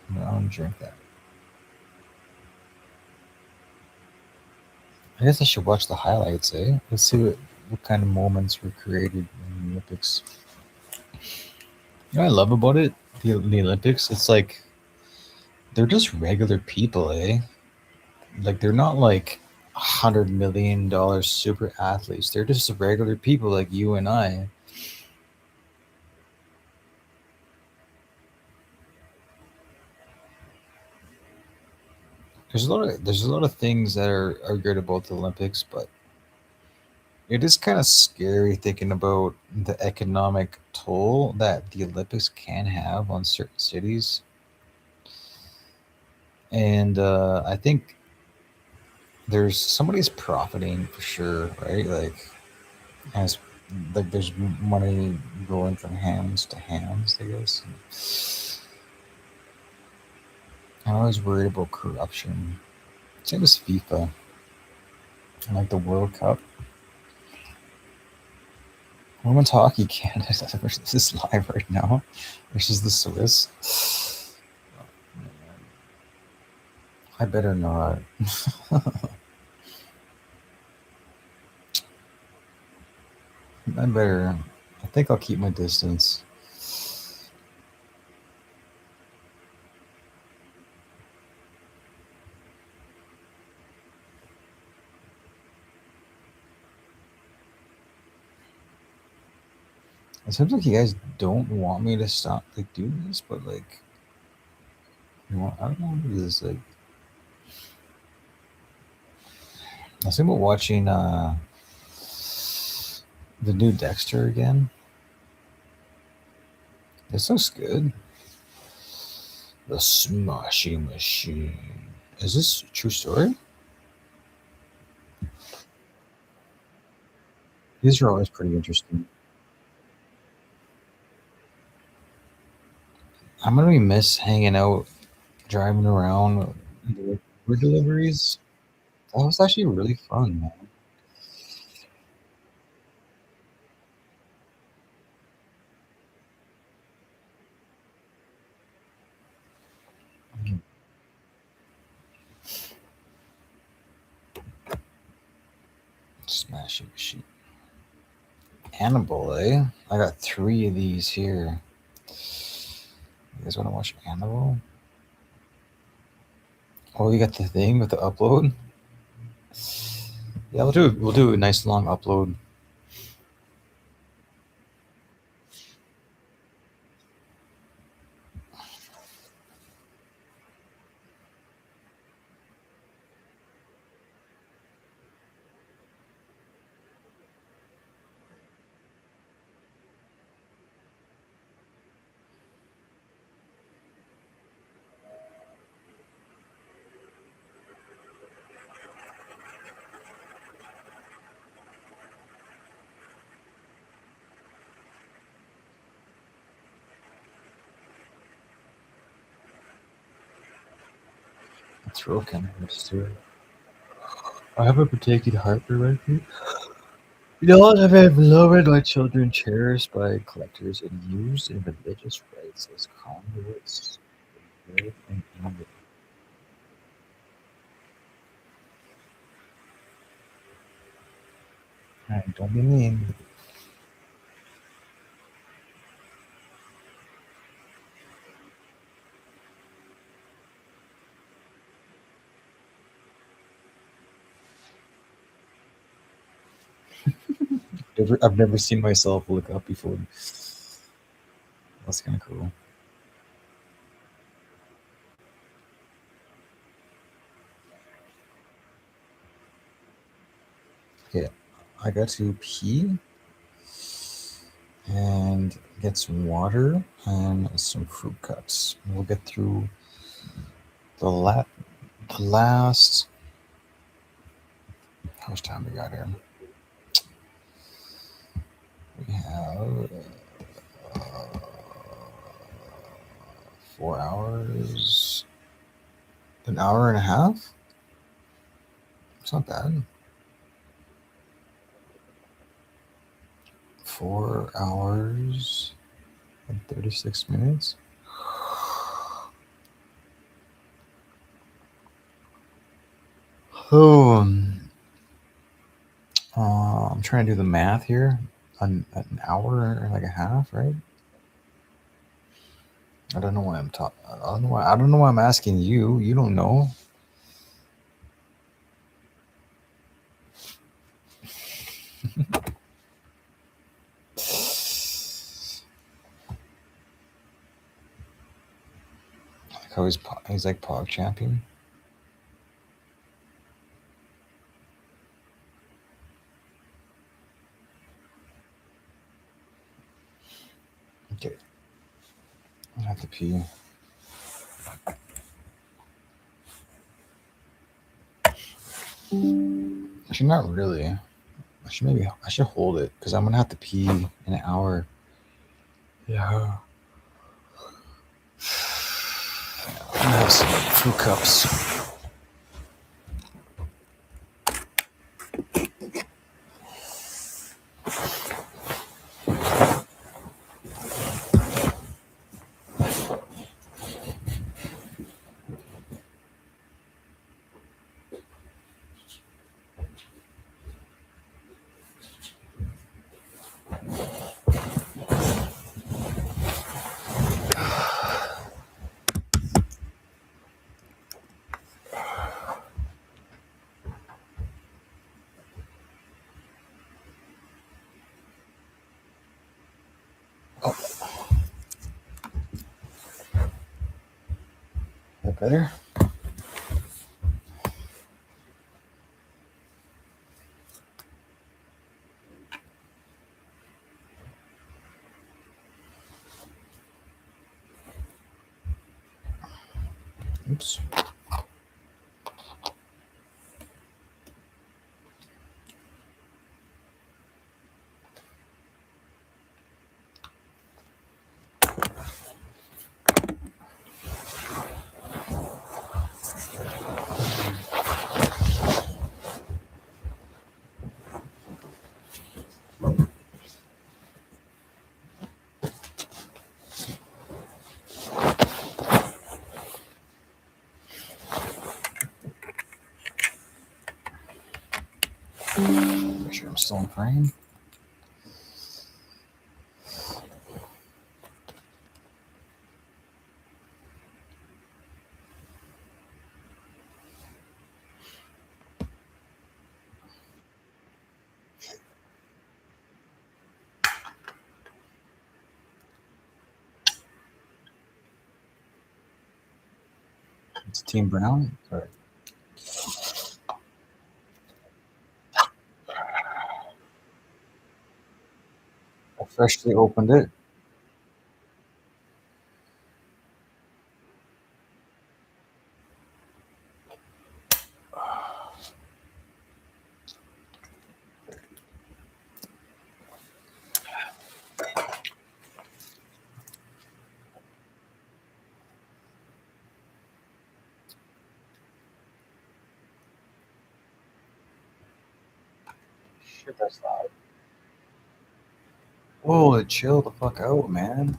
I'm gonna drink that. I guess I should watch the highlights, eh? Let's see what kind of moments were created in the Olympics. You know what I love about it? The Olympics, it's like they're just regular people, eh? like they're not like $100 million super athletes. They're just regular people like you and I. There's a lot of things that are good about the Olympics, but it is kind of scary thinking about the economic toll that the Olympics can have on certain cities. And I think there's somebody's profiting for sure, right? As like there's money going from hands to hands, I guess. I'm always worried about corruption. Same as FIFA and like the World Cup. Women's hockey Canada versus this live right now versus the Swiss. I better not. I better. I think I'll keep my distance. It seems like you guys don't want me to stop like doing this, but like, I don't know what it is. Like, I was thinking about watching the new Dexter again. This looks good. The Smashing Machine. Is this a true story? These are always pretty interesting. I'm gonna miss hanging out, driving around, the food deliveries. That was actually really fun, man. Smashing Machine. Hannibal, eh? I got 3 of these here. You guys want to watch Hannibal? Oh, you got the thing with the upload? Yeah, we'll do a nice long upload. My throat kind of hurts too. I have a particular heartburn right here. You know what? I've lowered my children cherished by collectors and used in religious rites as conduits. of good and evil. Alright, don't be mean. I've never seen myself look up before. That's kind of cool. Okay, I got to pee and get some water and some fruit cuts. We'll get through the last. How much time we got here? We have 4 hours, an hour and a half. It's not bad. 4 hours and 36 minutes. Oh, I'm trying to do the math here. An hour and like a half, right? I don't know why I'm talking. I don't know why I'm asking you. You don't know. Like how he's like Pog champion. Okay. I have to pee. Actually, not really. I should hold it because I'm gonna have to pee in an hour. Yeah. I'm gonna have some fruit cups. That better? Oops. Make sure I'm still in frame. It's Team Brown. Sorry. I freshly opened it. Shit, that's loud. Whoa, chill the fuck out, man.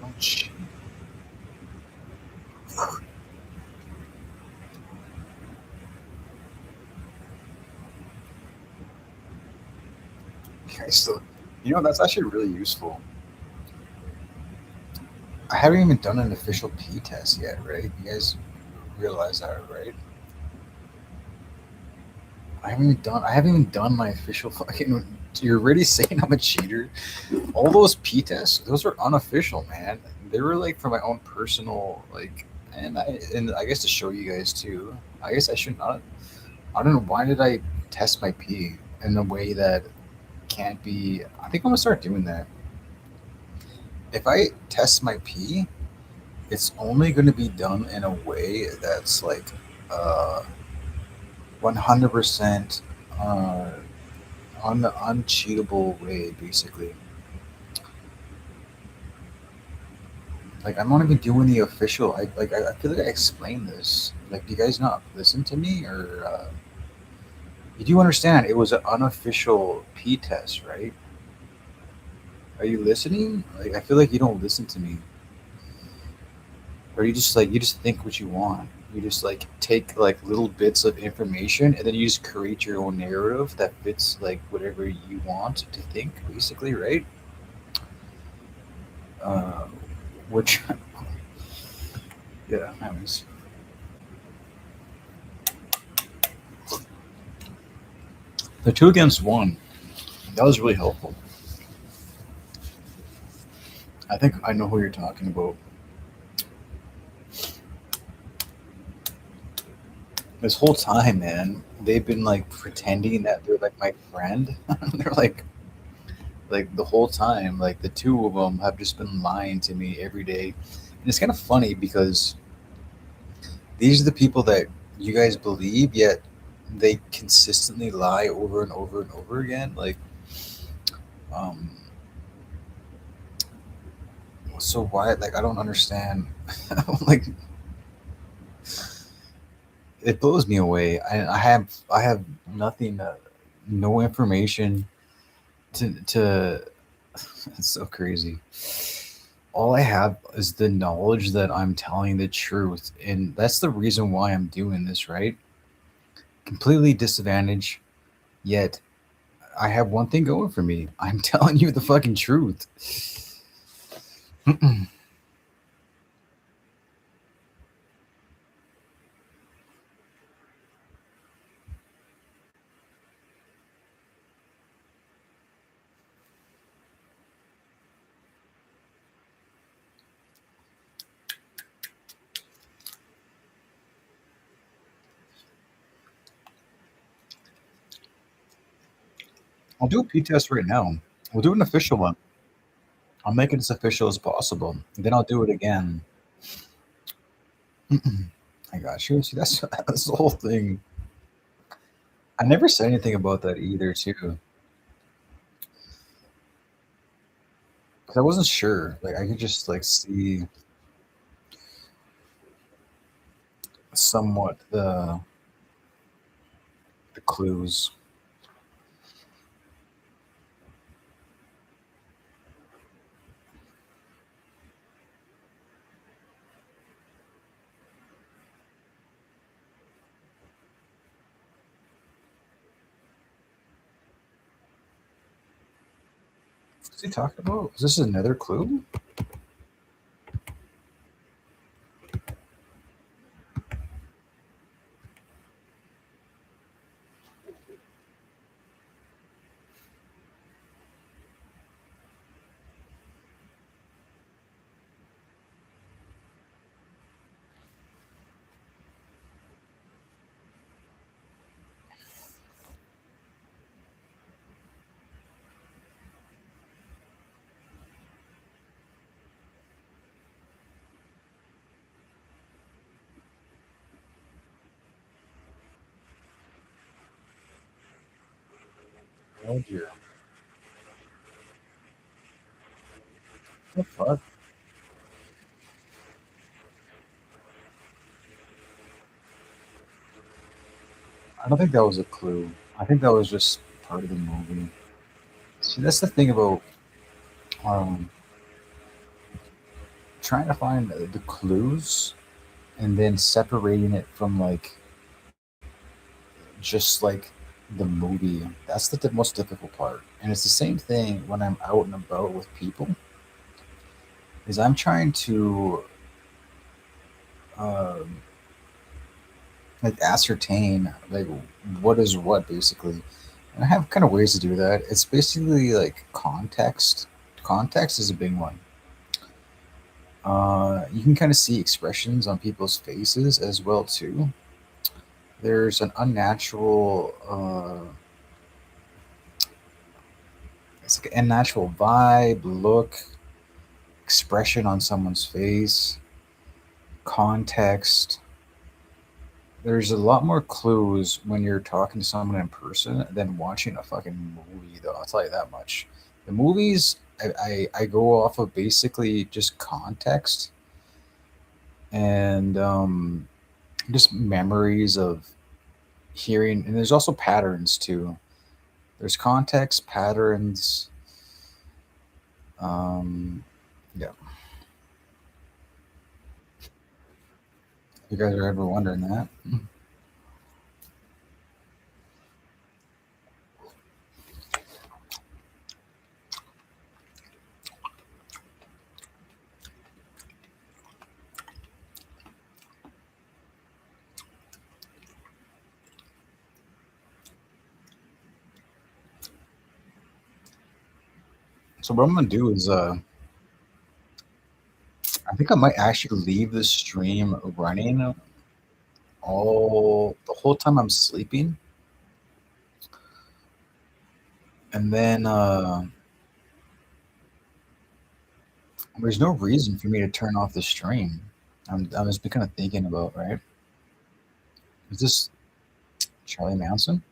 Ouch. Okay, so that's actually really useful. I haven't even done an official P test yet, right? You guys realize that, right? I haven't even done my official fucking. You're already saying I'm a cheater. All those P tests, those are unofficial, man. They were like for my own personal and I guess to show you guys too. I guess I should not. I don't know why did I test my P in a way that can't be. I think I'm gonna start doing that. If I test my P, it's only going to be done in a way that's like 100% uh, on the uncheatable way, basically. Like I'm not even doing the official. I feel like I explained this. Like, do you guys not listen to me, or you do understand it was an unofficial P test, right? Are you listening? Like, I feel like you don't listen to me, or you just think what you want. You just like take like little bits of information, and then you just create your own narrative that fits like whatever you want to think, basically, right? Uh, which, yeah, anyways. The two against one. That was really helpful. I think I know who you're talking about. This whole time, man, they've been like pretending that they're like my friend. They're like the whole time, like the two of them have just been lying to me every day, and it's kind of funny because these are the people that you guys believe, yet they consistently lie over and over and over again. Like, um, so why? Like, I don't understand. Like, it blows me away. I have nothing, no information to. It's so crazy. All I have is the knowledge that I'm telling the truth, and that's the reason why I'm doing this. Right? Completely disadvantaged, yet I have one thing going for me. I'm telling you the fucking truth. I'll do a P test right now. We'll do an official one. I'll make it as official as possible. And then I'll do it again. I got you. See, that's the whole thing. I never said anything about that either, too, because I wasn't sure. Like, I could just like see somewhat the clues. What's he talking about? Is this another clue? Oh dear. What the fuck? I don't think that was a clue. I think that was just part of the movie. See, that's the thing about um, trying to find the clues and then separating it from like just like the movie. That's the most difficult part. And it's the same thing when I'm out and about with people. Is I'm trying to um, like ascertain like what is what basically. And I have kind of ways to do that. It's basically like context. Context is a big one. You can kind of see expressions on people's faces as well too. There's an unnatural, it's like an unnatural vibe, look, expression on someone's face. context. There's a lot more clues when you're talking to someone in person than watching a fucking movie, though. I'll tell you that much. The movies, I go off of basically just context and just memories of hearing, and there's also patterns too. There's context, patterns. Yeah. You guys are ever wondering that? So what I'm gonna do is, I think I might actually leave the stream running all the whole time I'm sleeping, and then there's no reason for me to turn off the stream. I'm just kind of thinking about, right? Is this Charlie Manson?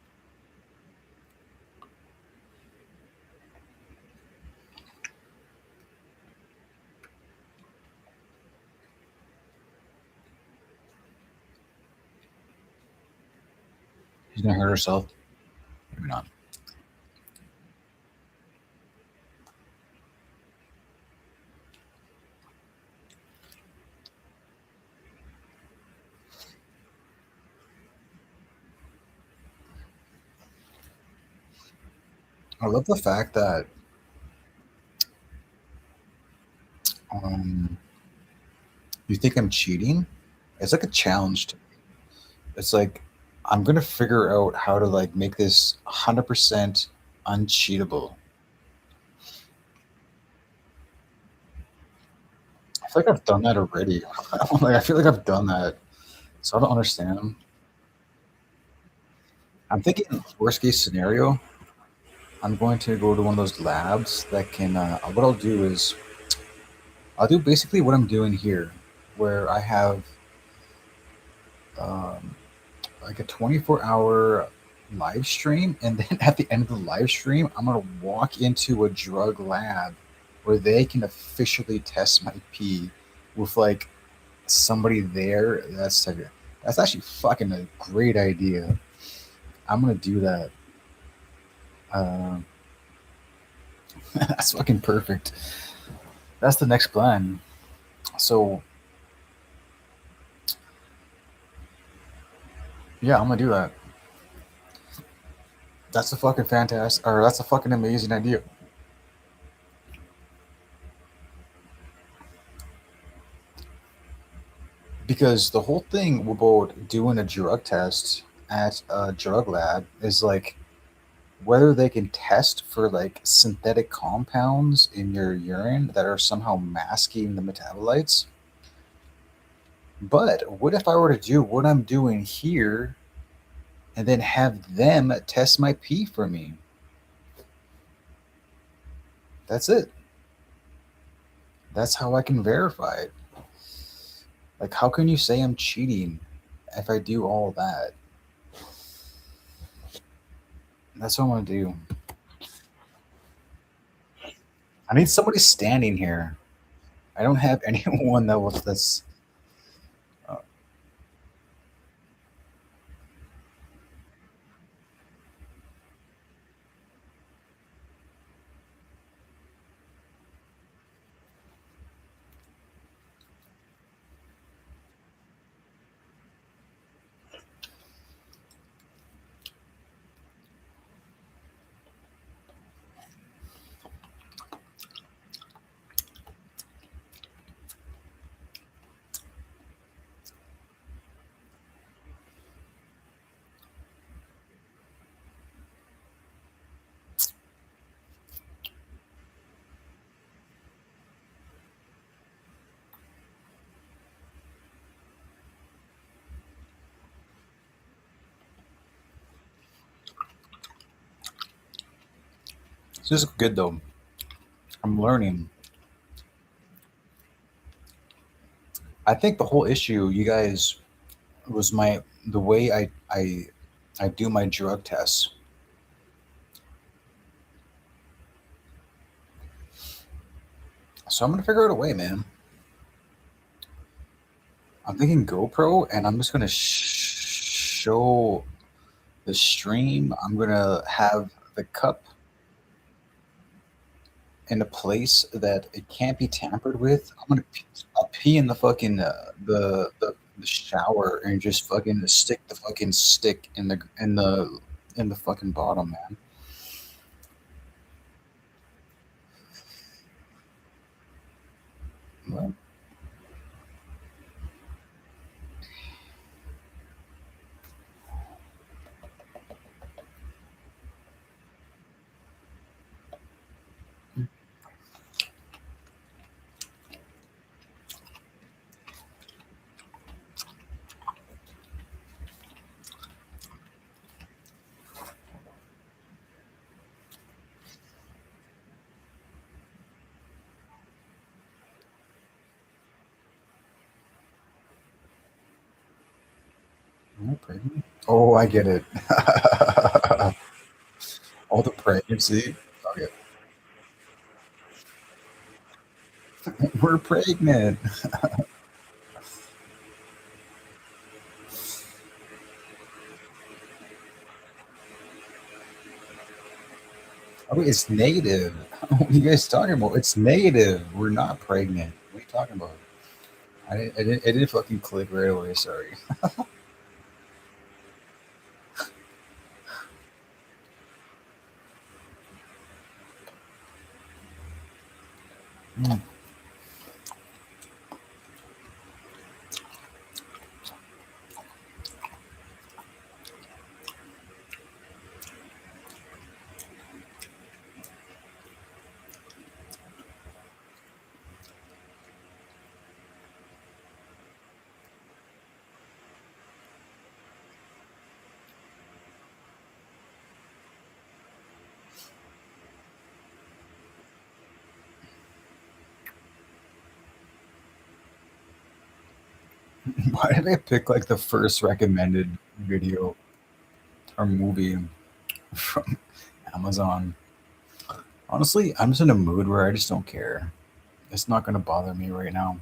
She's gonna hurt herself. Maybe not. I love the fact that you think I'm cheating. It's like a challenge to me. It's like I'm gonna figure out how to like make this 100% uncheatable. I feel like I've done that already. Like I feel like I've done that, so I don't understand. I'm thinking worst case scenario. I'm going to go to one of those labs that can. What I'll do is I'll do basically what I'm doing here, where I have um, like a 24-hour live stream, and then at the end of the live stream, I'm gonna walk into a drug lab where they can officially test my pee with like somebody there. That's actually fucking a great idea. I'm gonna do that. Uh, that's fucking perfect. That's the next plan. So yeah, I'm gonna do that. That's a fucking fantastic, or that's a fucking amazing idea. Because the whole thing about doing a drug test at a drug lab is like whether they can test for like synthetic compounds in your urine that are somehow masking the metabolites. But what if I were to do what I'm doing here and then have them test my pee for me? That's it. That's how I can verify it. Like, how can you say I'm cheating if I do all that? That's what I'm gonna do. I need somebody standing here. I don't have anyone that was this. This is good though. I'm learning. I think the whole issue, you guys, was the way I do my drug tests. So I'm gonna figure out a way, man. I'm thinking GoPro, and I'm just gonna show the stream. I'm gonna have the cup in a place that it can't be tampered with. I'll pee in the fucking the shower and just fucking stick the fucking stick in the fucking bottom, man. What? Am I pregnant? Oh, I get it. All the pregnancy. Okay. We're pregnant. Oh, it's negative. What are you guys talking about? It's negative. We're not pregnant. What are you talking about? It didn't fucking click right away. Sorry. Mm. Why did I pick like the first recommended video or movie from Amazon? Honestly, I'm just in a mood where I just don't care. It's not going to bother me right now.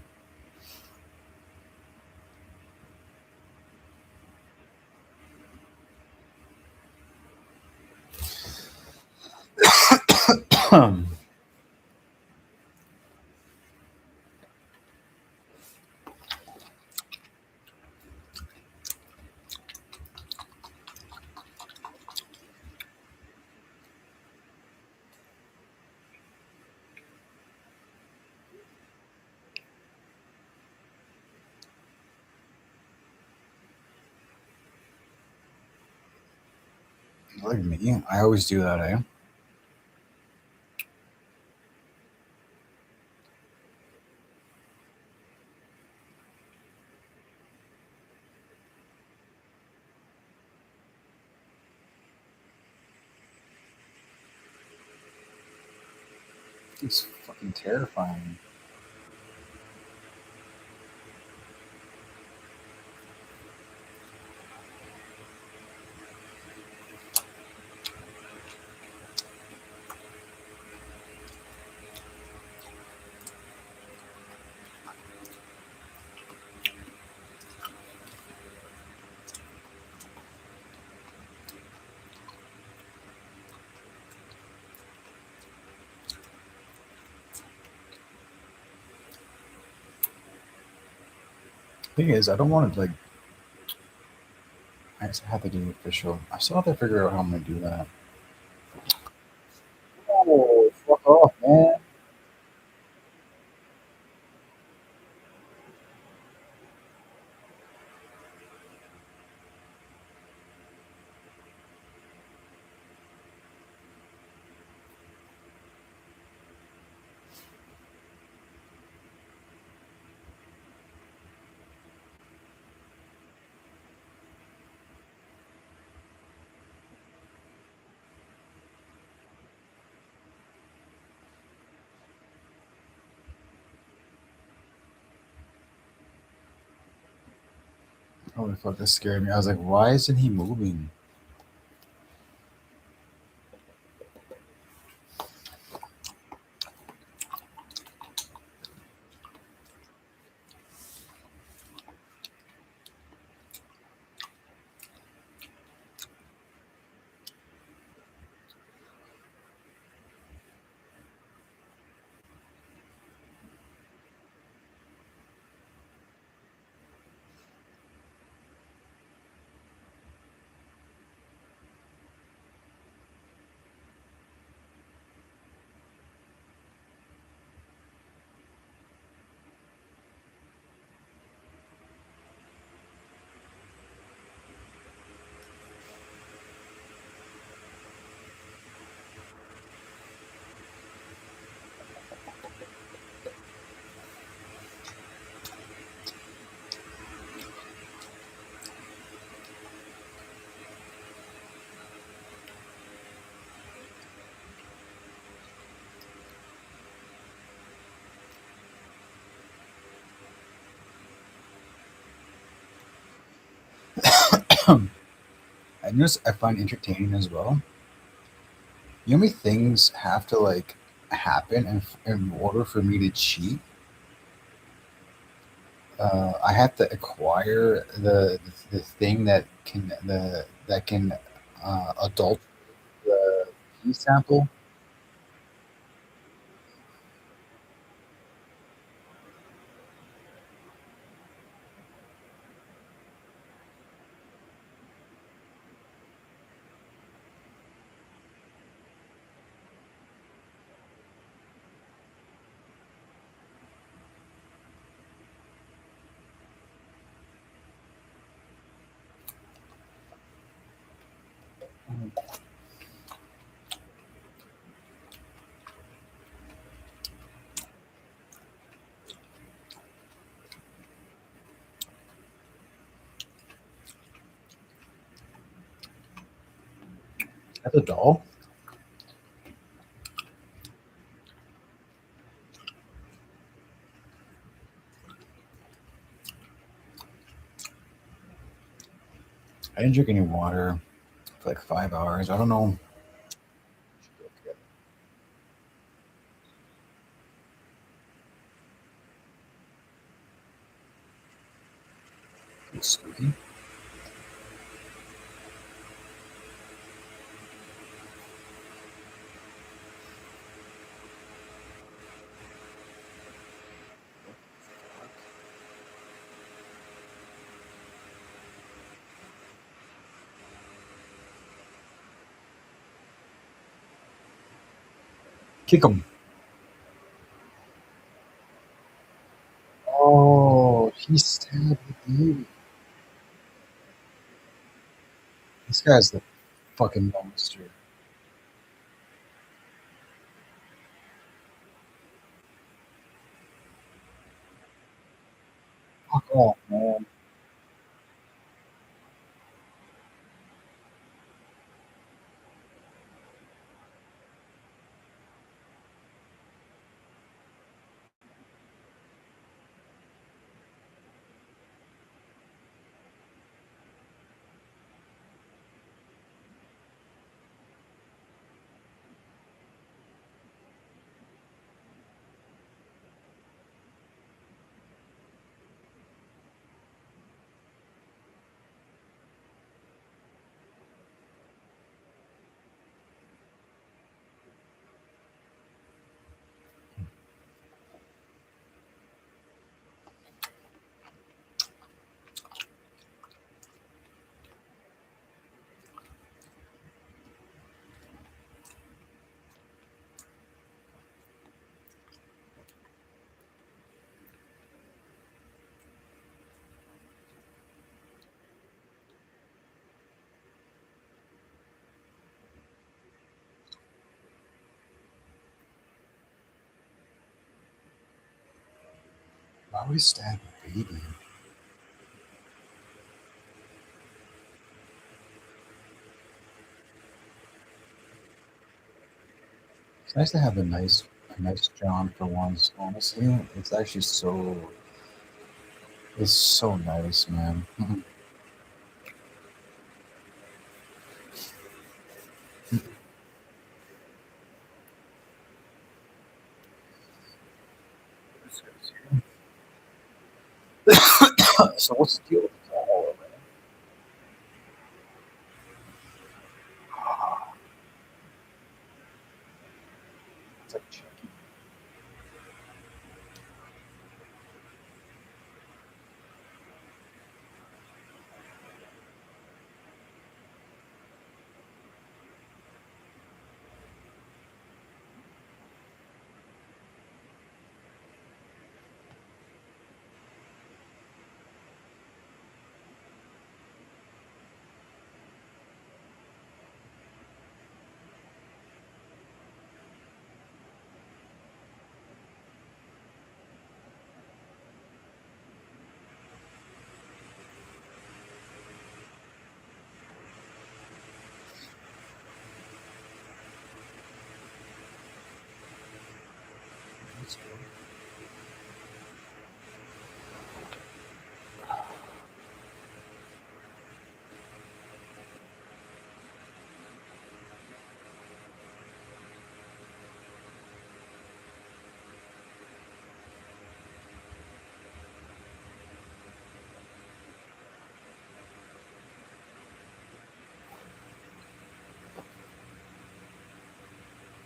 Like me, I always do that, eh? It's fucking terrifying. Thing is, I don't want to like. I just have to do official. I still have to figure out how I'm gonna do that. Oh, fuck off, man! Holy fuck, that scared me. I was like, why isn't he moving? I notice I find entertaining as well. You know how many things have to like happen in order for me to cheat? I have to acquire the thing that can adult the pee sample. That's a doll. I didn't drink any water for like 5 hours. I don't know. It's spooky. Kick him. Oh, he stabbed the baby. This guy's the fucking monster. Fuck off, man. Why would he stab a baby? It's nice to have a nice John for once. Honestly, it's actually it's so nice, man. So what's the deal with the call, man? It's like chunky. That's good.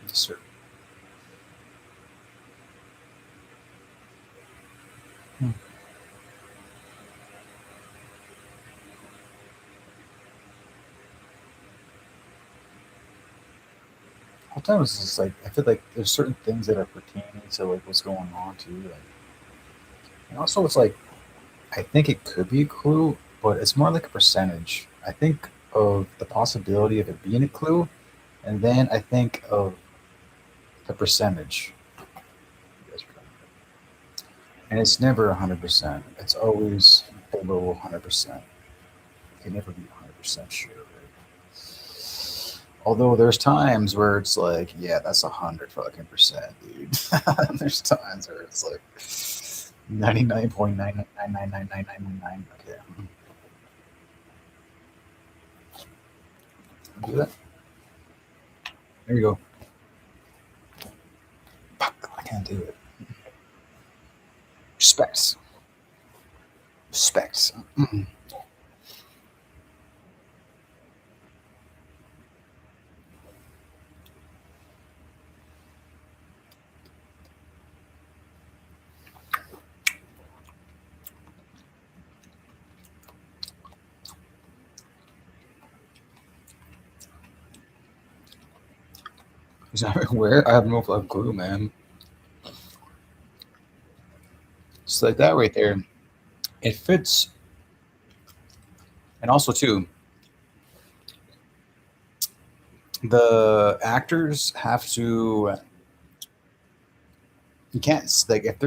Yes, sir. Hmm. Sometimes it's just like I feel like there's certain things that are pertaining to like what's going on too. Like, and also it's like I think it could be a clue, but it's more like a percentage. I think of the possibility of it being a clue, and then I think of the percentage. And it's never 100%. It's always below 100%. You can never be 100% sure. Right? Although there's times where it's like, yeah, that's 100 fucking %, dude. There's times where it's like 99.9999999. Okay. Do that. There you go. Fuck, I can't do it. Respects. Respects. Mm-mm. Is that where? I have no fucking clue, man. It's like that right there. It fits. And also, too, the actors have to. You can't, like, if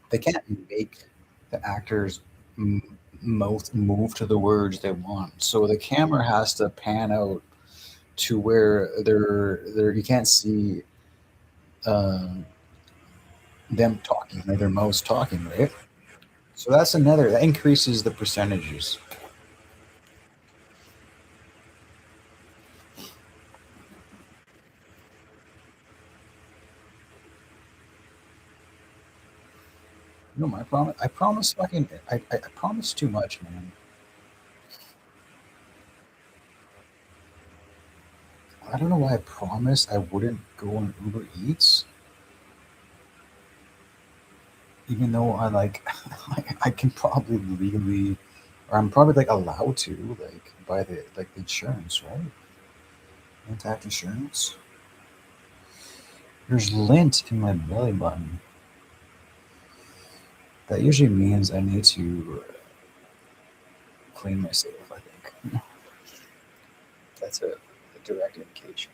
they can't make the actors move to the words they want. So the camera has to pan out to where they're you can't see um, them talking or their mouths talking, right? So that's another that increases the percentages. You know my promise. I promise fucking. I promise too much, man. I don't know why I promised I wouldn't go on Uber Eats, even though I like, I can probably legally, or I'm probably like allowed to, like by the insurance, right? Intact insurance. There's lint in my belly button. That usually means I need to clean myself. I think that's a direct indication.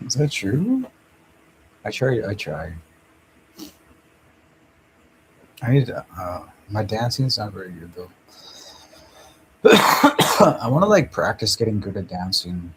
Is that true? I try. I need to, my dancing's not very good though. I want to like practice getting good at dancing.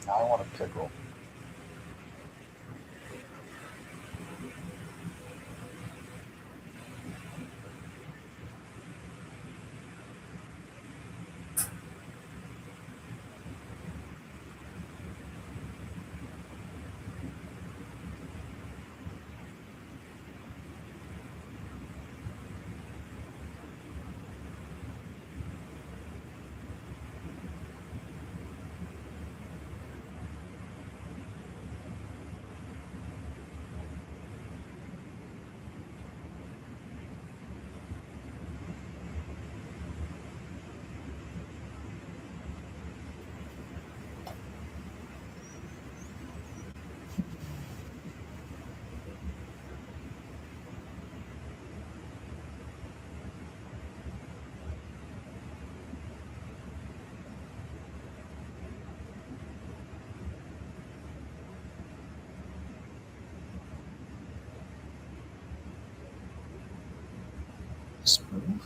Now I want a pickle. Smooth.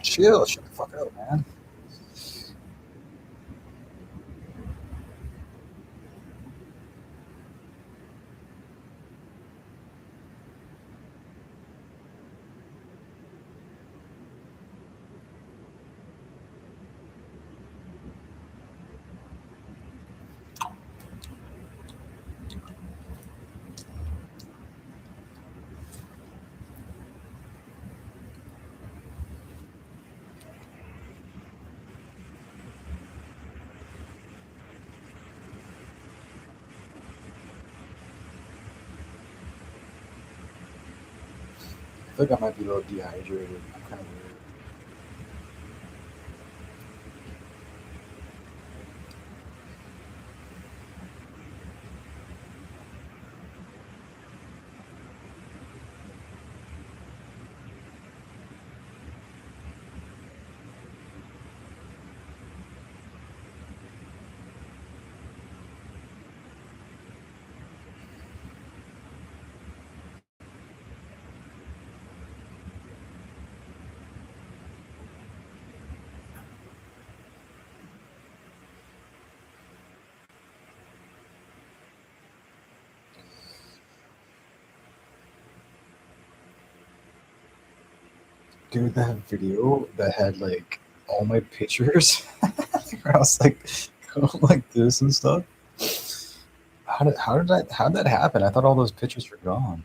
Chill. Shut the fuck up, man. I think I might be a little dehydrated. I'm kind of weird. Dude, that video that had like all my pictures, where I was like going like this and stuff. How did that happen? I thought all those pictures were gone.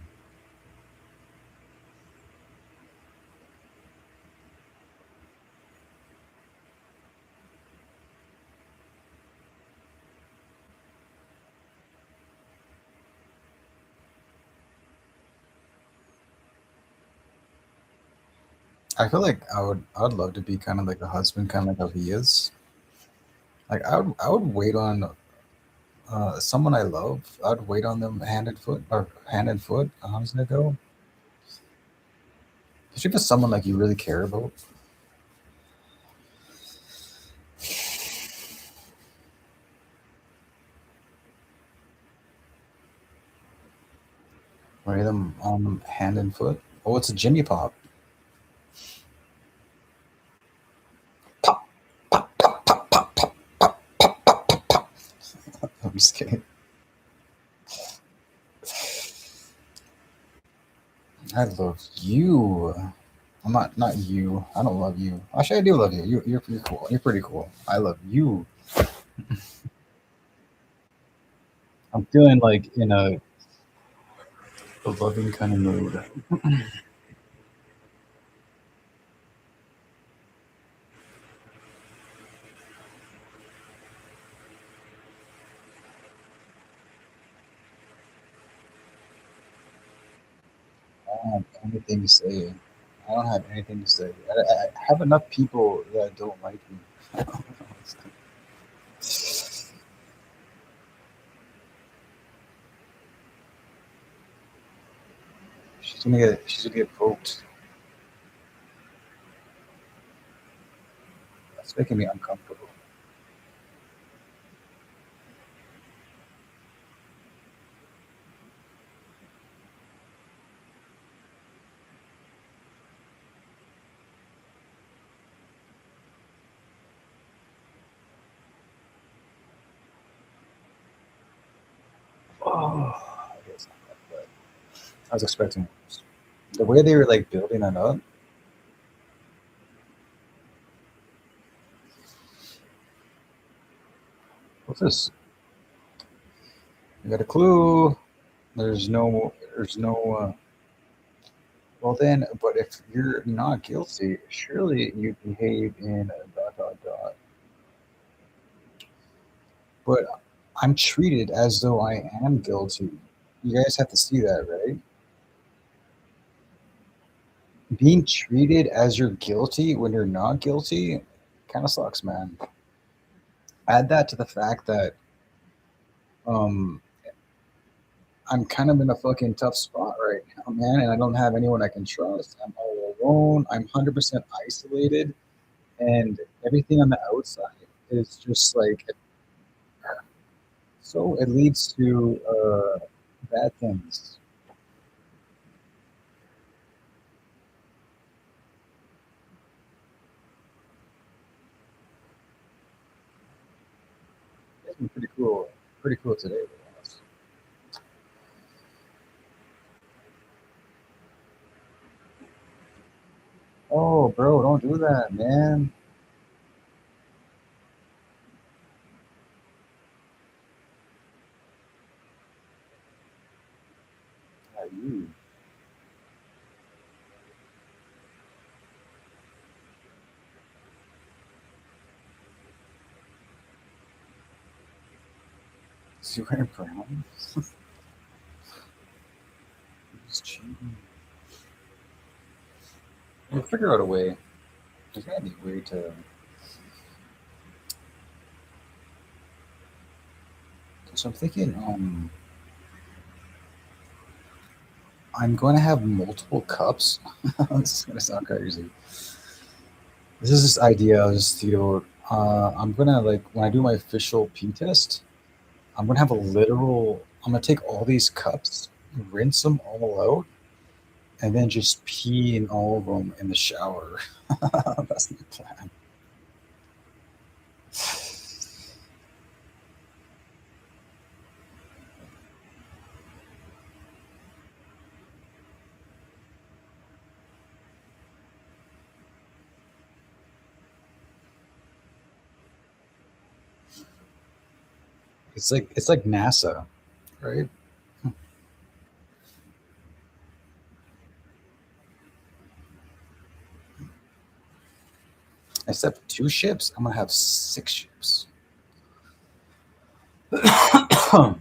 I feel like I would love to be kind of like a husband, kind of like how he is. Like I would wait on someone I love. I'd wait on them hand and foot or hand and foot. How does that go? Especially if it's someone like you really care about. Wait them on hand and foot. Oh, it's a Jimmy Pop. I'm just kidding. I love you. I'm not you. I don't love you. Actually, I do love you. You're pretty cool. You're pretty cool. I love you. I'm feeling like in a loving kind of mood. I don't have anything to say. I don't have anything to say. I have enough people that don't like me. She's gonna get poked. That's making me uncomfortable. Oh, I guess not that bad. I was expecting worse. The way they were like building that up. What's this? You got a clue. There's no. Well then, but if you're not guilty, surely you behave in a dot dot dot. But I'm treated as though I am guilty. You guys have to see that, right? Being treated as you're guilty when you're not guilty kind of sucks, man. Add that to the fact that um, I'm kind of in a fucking tough spot right now, man, and I don't have anyone I can trust. I'm all alone. I'm 100% isolated, and everything on the outside is just like so. It leads to bad things. It's been pretty cool today. To be honest. Oh, bro, don't do that, man. Not you. Is he wearing brown? He's cheating. We'll figure out a way. There's gotta be a way to. So I'm thinking, I'm going to have multiple cups. This is gonna sound crazy. This is this idea I was just thinking about. I'm gonna like when I do my official pee test. I'm gonna have a literal. I'm gonna take all these cups, rinse them all out, and then just pee in all of them in the shower. That's my plan. It's like NASA, right? Instead of 2 ships, I'm gonna have 6 ships. I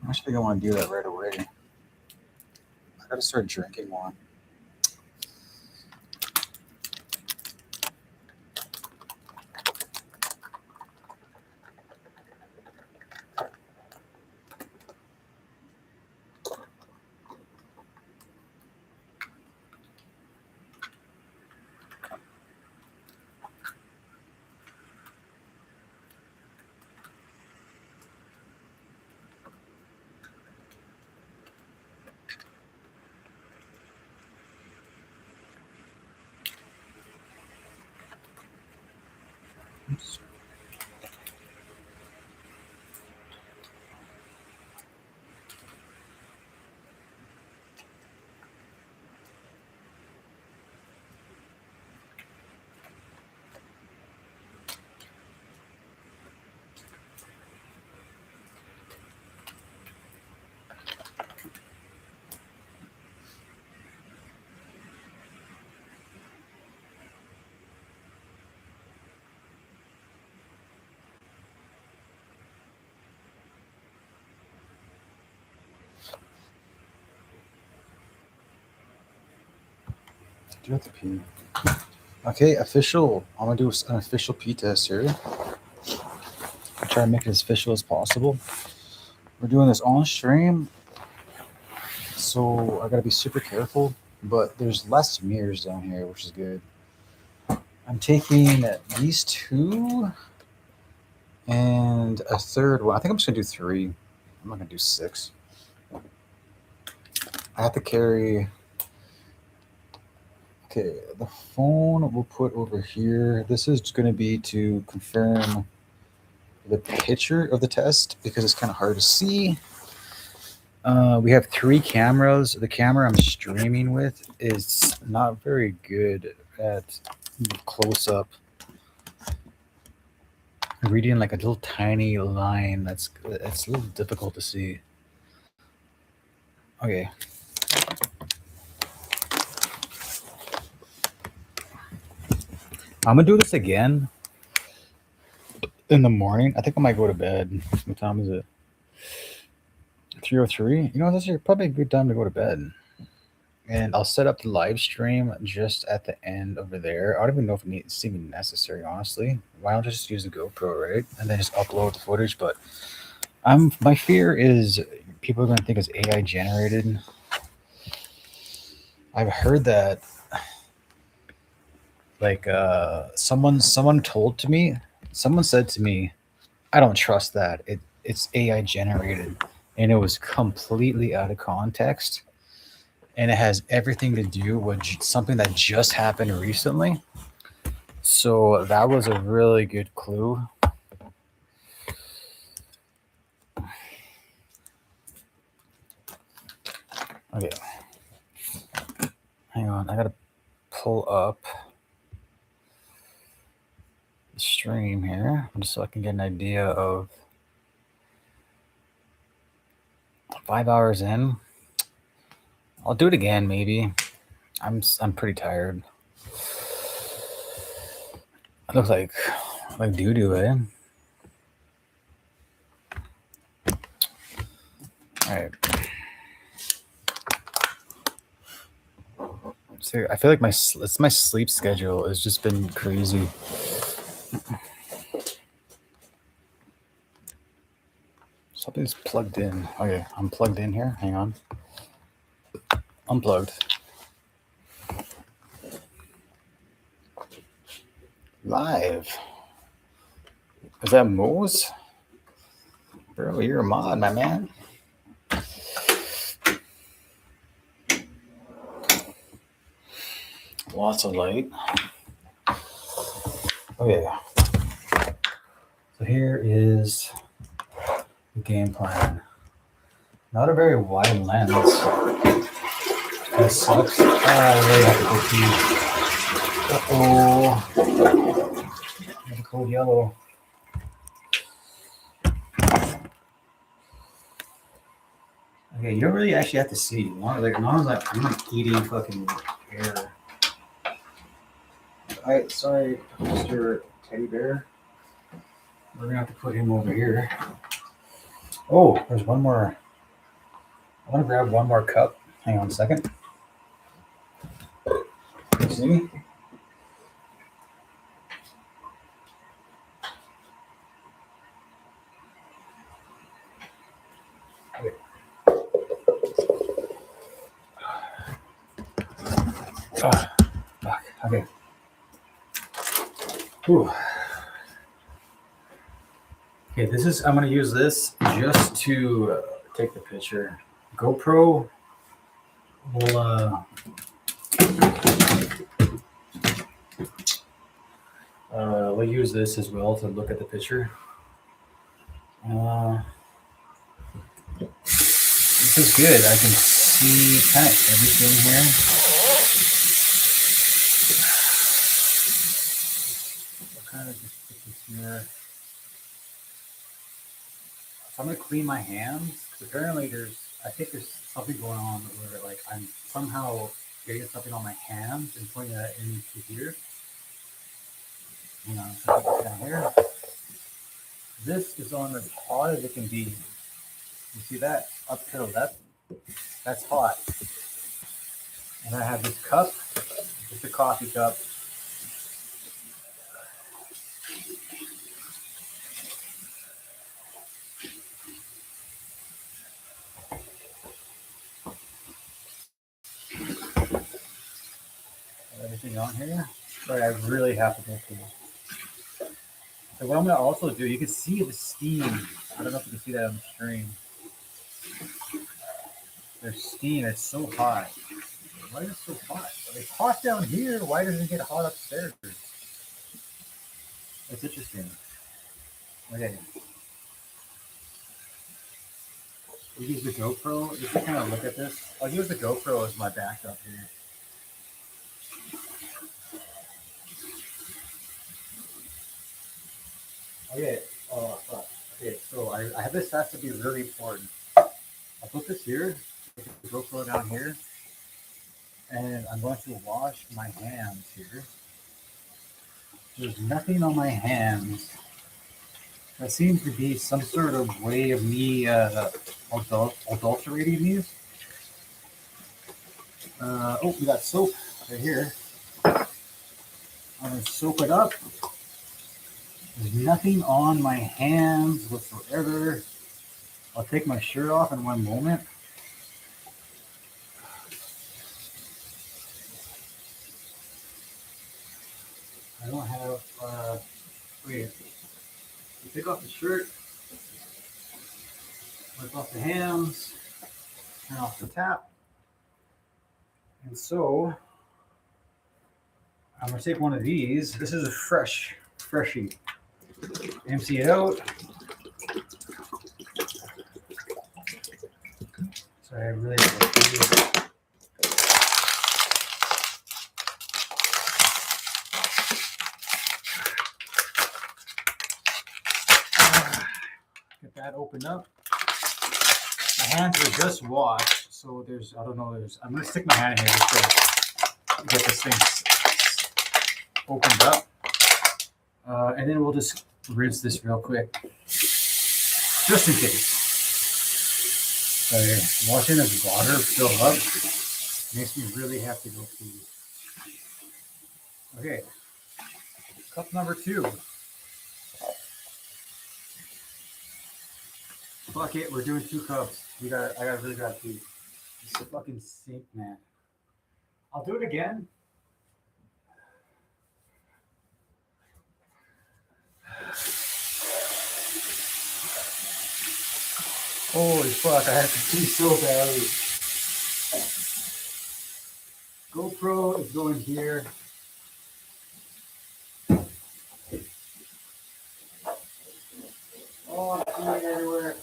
actually think I want to do that right away. I gotta start drinking more. Do you have to pee? Okay, official. I'm gonna do an official pee test here. I'll try to make it as official as possible. We're doing this on stream, so I gotta be super careful. But there's less mirrors down here, which is good. I'm taking these two and a third one. I think I'm just gonna do 3. I'm not gonna do 6. I have to carry. Okay, the phone we'll put over here. This is going to be to confirm the picture of the test because it's kind of hard to see. We have 3 cameras. The camera I'm streaming with is not very good at close up. Reading like a little tiny line. It's a little difficult to see. Okay. I'm gonna do this again in the morning. I think I might go to bed. What time is it? 3:03. You know, this is probably a good time to go to bed. And I'll set up the live stream just at the end over there. I don't even know if it's even necessary, honestly. Why don't I just use the GoPro, right? And then just upload the footage. But my fear is people are gonna think it's AI generated. I've heard that like someone said to me, I don't trust that. It's AI generated. And it was completely out of context. And it has everything to do with something that just happened recently. So that was a really good clue. Okay. Hang on. I got to pull up the stream here just so I can get an idea of 5 hours in. I'll do it again, maybe. I'm pretty tired. It looks like doo-doo, eh? All right. So I feel like my sleep schedule has just been crazy. Something's plugged in. Okay, I'm plugged in here. Hang on. Unplugged. Live. Is that Moose? Bro, you're a mod, my man. Lots of light. Okay. So here is the game plan. Not a very wide lens. That sucks. I really have to go pee. Uh-oh. Cold yellow. Okay, you don't really actually have to see. As long as I'm not eating fucking air. Alright, sorry, Mr. Teddy Bear. We're gonna have to put him over here. Oh, there's one more. I want to grab one more cup. Hang on a second. See me? Okay. Oh, fuck. Okay. Whew. Okay, I'm going to use this just to take the picture. GoPro will We'll use this as well to look at the picture. This is good. I can see kind of everything here. I'll kind of just put this here. So I'm gonna clean my hands because apparently I think there's something going on where like I'm somehow getting something on my hands and putting that into here. Hang on, so put this down here. This is on as hot as it can be. You see that up to the left? That's hot. And I have this cup, just a coffee cup. Everything on here. But I really have to go through. So what I'm gonna also do, you can see the steam. I don't know if you can see that on the screen. There's steam. It's so hot. Why is it so hot? It's hot down here. Why doesn't it get hot upstairs? That's interesting. Okay. We use the GoPro just to kind of look at this. I'll use the GoPro as my backup here. Okay. Oh, fuck. Okay, so I have this has to be really important. I'll put this here, put the GoPro down here, and I'm going to wash my hands here. There's nothing on my hands. That seems to be some sort of way of me adulterating these. Oh, we got soap right here. I'm going to soap it up. There's nothing on my hands whatsoever. I'll take my shirt off in one moment. I don't have, wait. Take off the shirt. Wipe off the hands. Turn off the tap. And so, I'm going to take one of these. This is a freshie. Empty it out. So I really have to get that opened up. My hands were just washed, so I don't know, I'm going to stick my hand in here just to get this thing opened up. And then we'll just rinse this real quick, just in case. So washing this water fill up makes me really have to go pee. Okay, cup number 2. Fuck it, we're doing 2 cups. I really gotta pee. It's a fucking sink, man. I'll do it again. Holy fuck, I have to pee so badly. GoPro is going here. Oh, I'm peeing everywhere.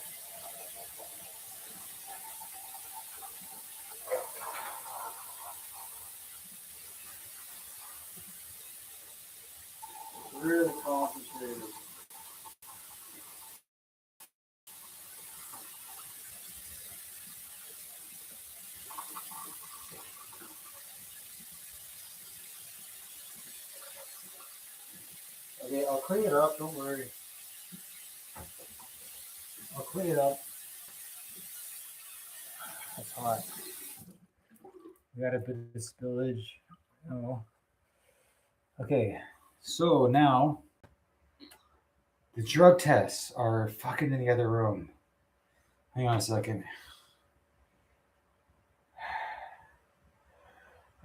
Really concentrated. Okay, I'll clean it up, don't worry. I'll clean it up. That's hot. We got a bit of spillage. Oh. Okay, so now the drug tests are fucking in the other room. Hang on a second.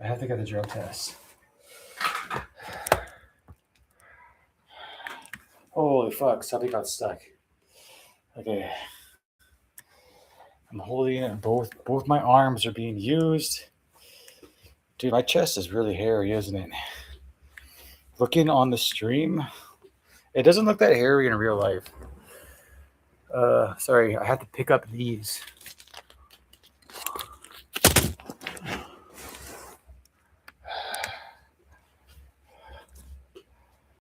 I have to get the drug test. Holy fuck, something got stuck. Okay. I'm holding it, both my arms are being used. Dude, my chest is really hairy, isn't it? looking on the stream, it doesn't look that hairy in real life. Sorry, I have to pick up these.